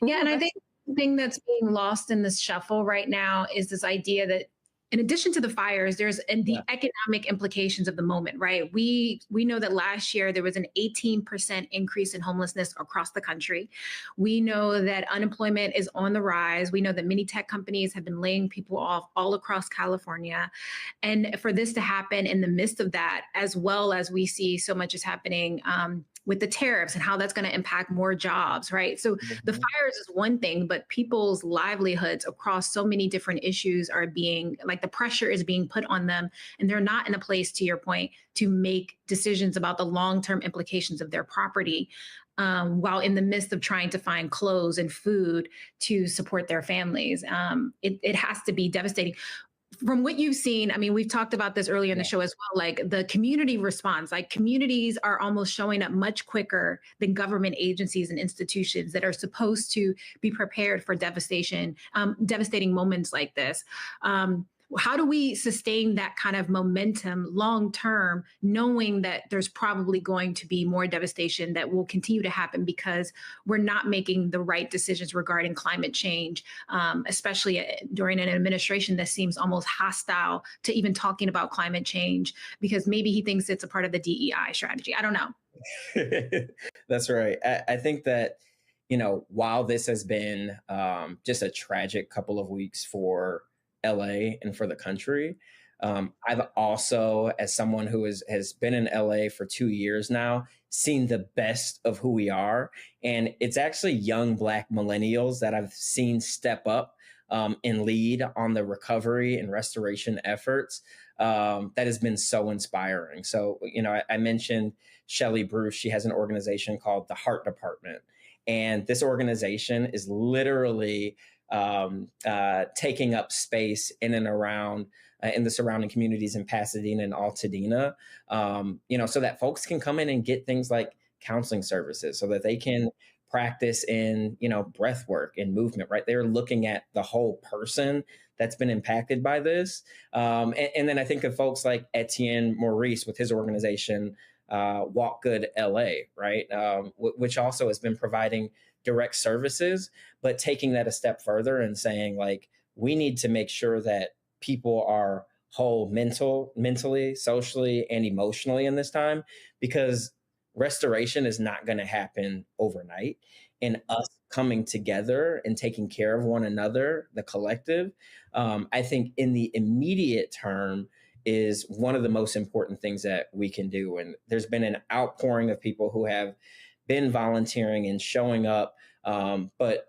Speaker 9: Yeah, and I think the thing that's being lost in this shuffle right now is this idea that, in addition to the fires, there's the economic implications of the moment, right? We know that last year there was an 18% increase in homelessness across the country. We know that unemployment is on the rise. We know that many tech companies have been laying people off all across California. And for this to happen in the midst of that, as well as we see so much is happening with the tariffs and how that's going to impact more jobs, right? So the fires is one thing, but people's livelihoods across so many different issues are being, like, the pressure is being put on them, and they're not in a place, to your point, to make decisions about the long-term implications of their property, while in the midst of trying to find clothes and food to support their families. It has to be devastating. From what you've seen, I mean, we've talked about this earlier in the show as well, like the community response, like communities are almost showing up much quicker than government agencies and institutions that are supposed to be prepared for devastating moments like this. How do we sustain that kind of momentum long term, knowing that there's probably going to be more devastation that will continue to happen because we're not making the right decisions regarding climate change, especially during an administration that seems almost hostile to even talking about climate change because maybe he thinks it's a part of the DEI strategy? I don't know.
Speaker 3: That's right. I think that, you know, while this has been just a tragic couple of weeks for LA and for the country, I've also, as someone who has been in LA for 2 years now, seen the best of who we are. And it's actually young Black millennials that I've seen step up and lead on the recovery and restoration efforts. That has been so inspiring. So, you know, I mentioned Shelley Bruce. She has an organization called the Heart Department. And this organization is literally taking up space in and around in the surrounding communities in Pasadena and Altadena, you know, so that folks can come in and get things like counseling services, so that they can practice in, you know, breath work and movement, right? They're looking at the whole person that's been impacted by this. And then I think of folks like Etienne Maurice with his organization, Walk Good LA, right? Which also has been providing direct services, but taking that a step further and saying, like, we need to make sure that people are whole mentally, socially, and emotionally in this time, because restoration is not going to happen overnight. And us coming together and taking care of one another, the collective, I think in the immediate term is one of the most important things that we can do. And there's been an outpouring of people who have been volunteering and showing up. But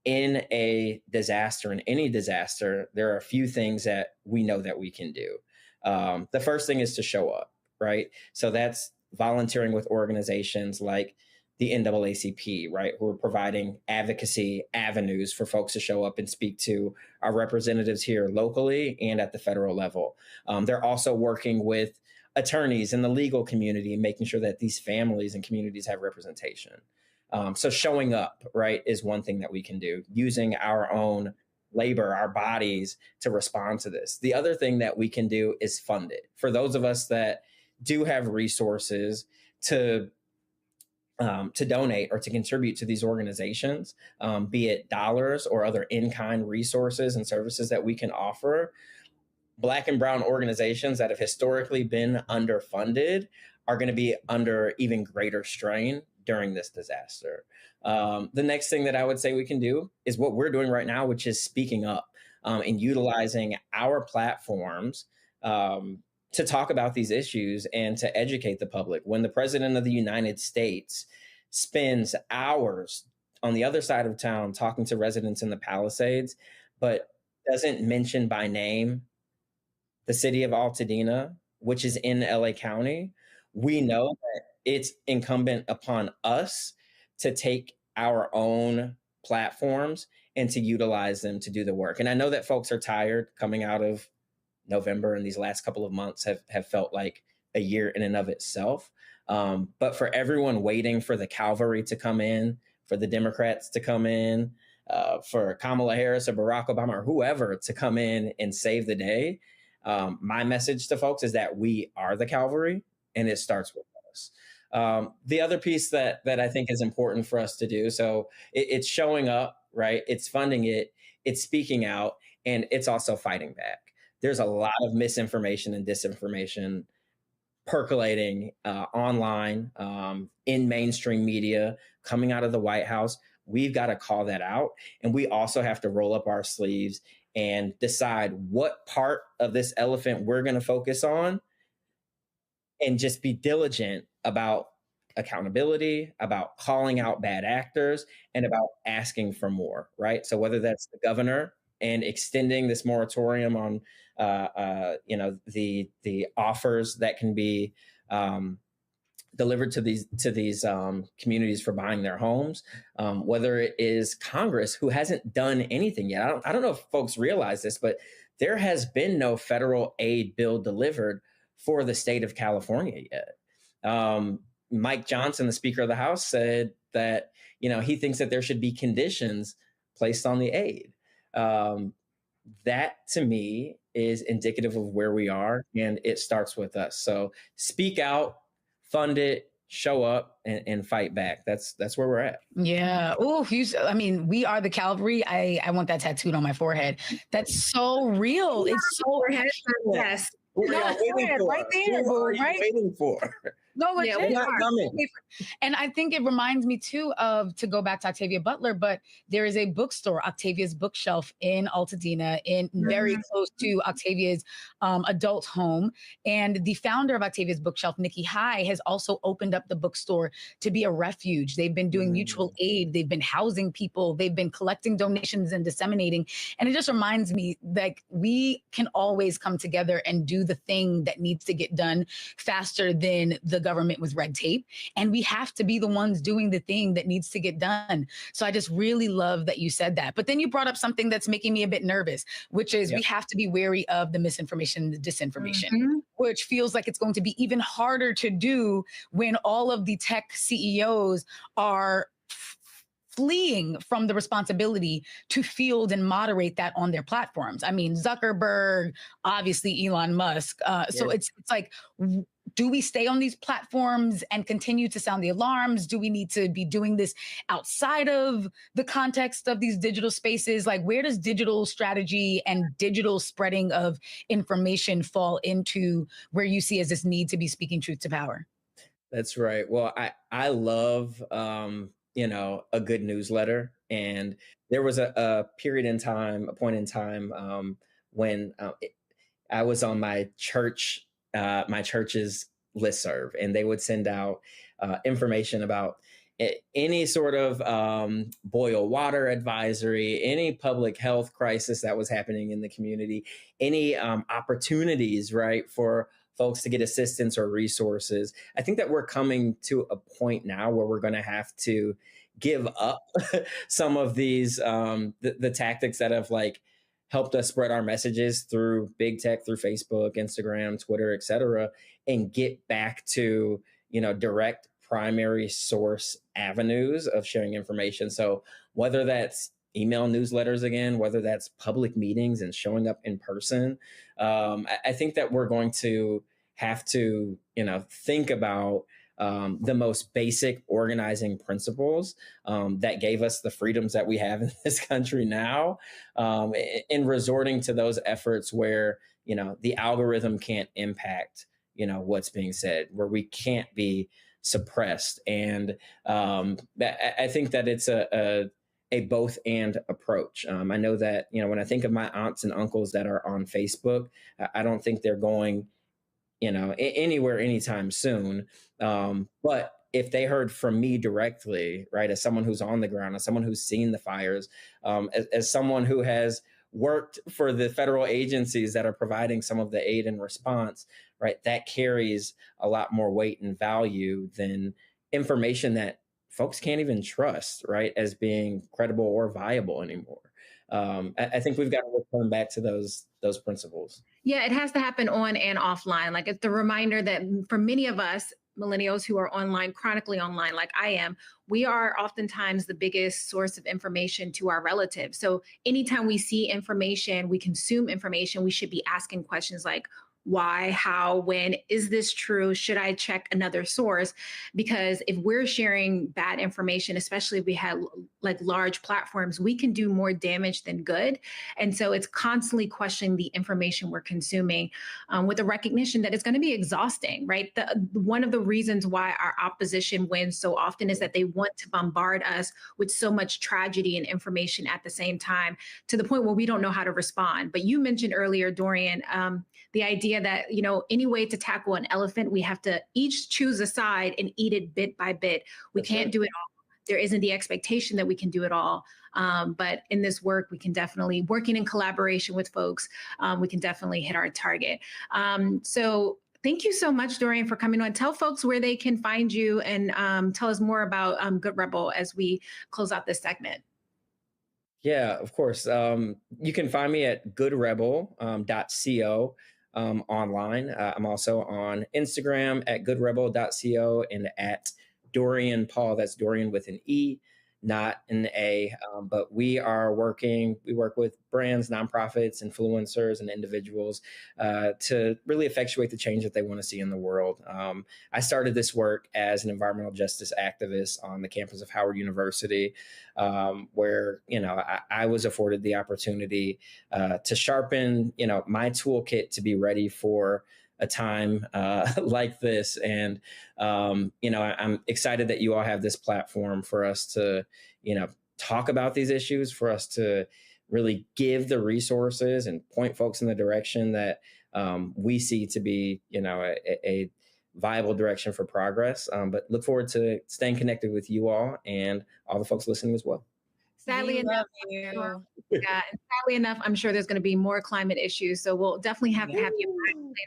Speaker 3: in a disaster, in any disaster, there are a few things that we know that we can do. The first thing is to show up, right? So that's volunteering with organizations like the NAACP, right, who are providing advocacy avenues for folks to show up and speak to our representatives here locally and at the federal level. They're also working with attorneys in the legal community and making sure that these families and communities have representation. So showing up, right, is one thing that we can do, using our own labor, our bodies to respond to this. The other thing that we can do is fund it. For those of us that do have resources to donate or to contribute to these organizations, be it dollars or other in-kind resources and services that we can offer, Black and brown organizations that have historically been underfunded are going to be under even greater strain during this disaster. The next thing that I would say we can do is what we're doing right now, which is speaking up and utilizing our platforms to talk about these issues and to educate the public. When the president of the United States spends hours on the other side of town talking to residents in the Palisades, but doesn't mention by name the city of Altadena, which is in LA County, we know that it's incumbent upon us to take our own platforms and to utilize them to do the work. And I know that folks are tired coming out of November, and these last couple of months have felt like a year in and of itself. But for everyone waiting for the cavalry to come in, for the Democrats to come in, for Kamala Harris or Barack Obama or whoever to come in and save the day, my message to folks is that we are the cavalry, and it starts with us. The other piece that I think is important for us to do, so it's showing up, right? It's funding it, it's speaking out, and it's also fighting back. There's a lot of misinformation and disinformation percolating online, in mainstream media, coming out of the White House. We've got to call that out. And we also have to roll up our sleeves and decide what part of this elephant we're going to focus on and just be diligent about accountability, about calling out bad actors, and about asking for more, right? So whether that's the governor and extending this moratorium on, the offers that can be delivered to these communities for buying their homes, whether it is Congress, who hasn't done anything yet. I don't know if folks realize this, but there has been no federal aid bill delivered for the state of California yet. Mike Johnson, the Speaker of the House, said that he thinks that there should be conditions placed on the aid. That to me is indicative of where we are, and it starts with us. So speak out, fund it, show up, and fight back. That's where we're at.
Speaker 13: Yeah. Oh, we are the cavalry. I want that tattooed on my forehead. That's so real. It's so
Speaker 9: yes.
Speaker 3: What are you waiting for?
Speaker 13: Right there.
Speaker 3: Who are you waiting for?
Speaker 13: No, legit.
Speaker 3: We're not coming.
Speaker 13: And I think it reminds me too to go back to Octavia Butler, but there is a bookstore, Octavia's Bookshelf in Altadena, very close to Octavia's adult home. And the founder of Octavia's Bookshelf, Nikki High, has also opened up the bookstore to be a refuge. They've been doing mutual aid. They've been housing people. They've been collecting donations and disseminating. And it just reminds me that we can always come together and do the thing that needs to get done faster than the government with red tape. And we have to be the ones doing the thing that needs to get done. So I just really love that you said that. But then you brought up something that's making me a bit nervous, which is we have to be wary of the misinformation and the disinformation, which feels like it's going to be even harder to do when all of the tech CEOs are fleeing from the responsibility to field and moderate that on their platforms. I mean, Zuckerberg, obviously Elon Musk. So it's like, do we stay on these platforms and continue to sound the alarms? Do we need to be doing this outside of the context of these digital spaces? Like, where does digital strategy and digital spreading of information fall into where you see as this need to be speaking truth to power?
Speaker 3: That's right. Well, I love, a good newsletter. And there was a point in time when I was on my church's listserv, and they would send out information about any sort of boil water advisory, any public health crisis that was happening in the community, any opportunities, right, for folks to get assistance or resources. I think that we're coming to a point now where we're going to have to give up some of these, the tactics that have helped us spread our messages through big tech, through Facebook, Instagram, Twitter, et cetera, and get back to, direct primary source avenues of sharing information. So whether that's email newsletters again, whether that's public meetings and showing up in person, I think that we're going to have to, think about the most basic organizing principles that gave us the freedoms that we have in this country now, in resorting to those efforts where, the algorithm can't impact, what's being said, where we can't be suppressed. And I think that it's a both and approach. I know that, when I think of my aunts and uncles that are on Facebook, I don't think they're going, anywhere anytime soon. But if they heard from me directly, right, as someone who's on the ground, as someone who's seen the fires, as someone who has worked for the federal agencies that are providing some of the aid and response, right, that carries a lot more weight and value than information that folks can't even trust, right, as being credible or viable anymore. I think we've got to return back to those principles.
Speaker 9: Yeah, it has to happen on and offline. Like, it's the reminder that for many of us, millennials who are online, chronically online, like I am, we are oftentimes the biggest source of information to our relatives. So anytime we see information, we consume information, we should be asking questions like, why, how, when, is this true? Should I check another source? Because if we're sharing bad information, especially if we have large platforms, we can do more damage than good. And so it's constantly questioning the information we're consuming with the recognition that it's going to be exhausting, right? One of the reasons why our opposition wins so often is that they want to bombard us with so much tragedy and information at the same time, to the point where we don't know how to respond. But you mentioned earlier, Dorian, the idea idea that, you know, any way to tackle an elephant, we have to each choose a side and eat it bit by bit. We can't do it all. There isn't the expectation that we can do it all. But in this work, we can definitely, working in collaboration with folks, we can definitely hit our target. So thank you so much, Dorian, for coming on. Tell folks where they can find you and tell us more about Good Rebel as we close out this segment.
Speaker 3: Yeah, of course. You can find me at goodrebel.co online. I'm also on Instagram at goodrebel.co and at Dorian Paul. That's Dorian with an E, not an A. But we work with brands, nonprofits, influencers, and individuals to really effectuate the change that they want to see in the world. I started this work as an environmental justice activist on the campus of Howard University, where, you know, I was afforded the opportunity to sharpen, you know, my toolkit to be ready for a time like this. And, you know, I'm excited that you all have this platform for us to, you know, talk about these issues, for us to really give the resources and point folks in the direction that we see to be, you know, a viable direction for progress. But look forward to staying connected with you all and all the folks listening as well.
Speaker 9: Sadly enough, sadly enough, I'm sure there's going to be more climate issues. So we'll definitely have to have you back later on.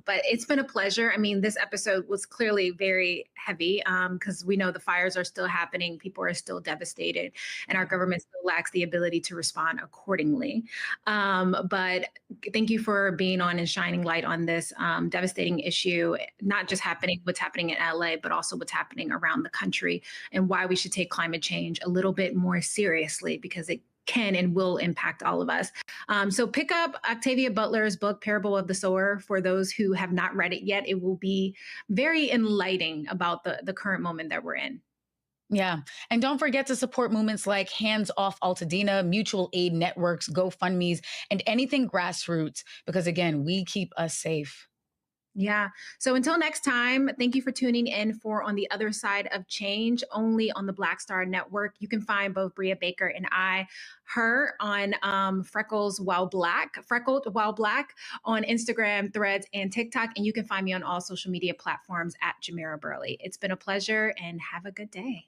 Speaker 9: But it's been a pleasure. I mean, this episode was clearly very heavy because we know the fires are still happening. People are still devastated and our government still lacks the ability to respond accordingly. But thank you for being on and shining light on this devastating issue, not just what's happening in LA, but also what's happening around the country and why we should take climate change a little bit more seriously because it can and will impact all of us. So pick up Octavia Butler's book, Parable of the Sower, for those who have not read it yet. It will be very enlightening about the current moment that we're in.
Speaker 13: Yeah. And don't forget to support movements like Hands Off Altadena, mutual aid networks, GoFundMes, and anything grassroots, because again, we keep us safe.
Speaker 9: Yeah. So until next time, thank you for tuning in for On the Other Side of Change, only on the Black Star Network. You can find both Bria Baker and her on Freckled While Black on Instagram, Threads, and TikTok. And you can find me on all social media platforms at Jamira Burley. It's been a pleasure and have a good day.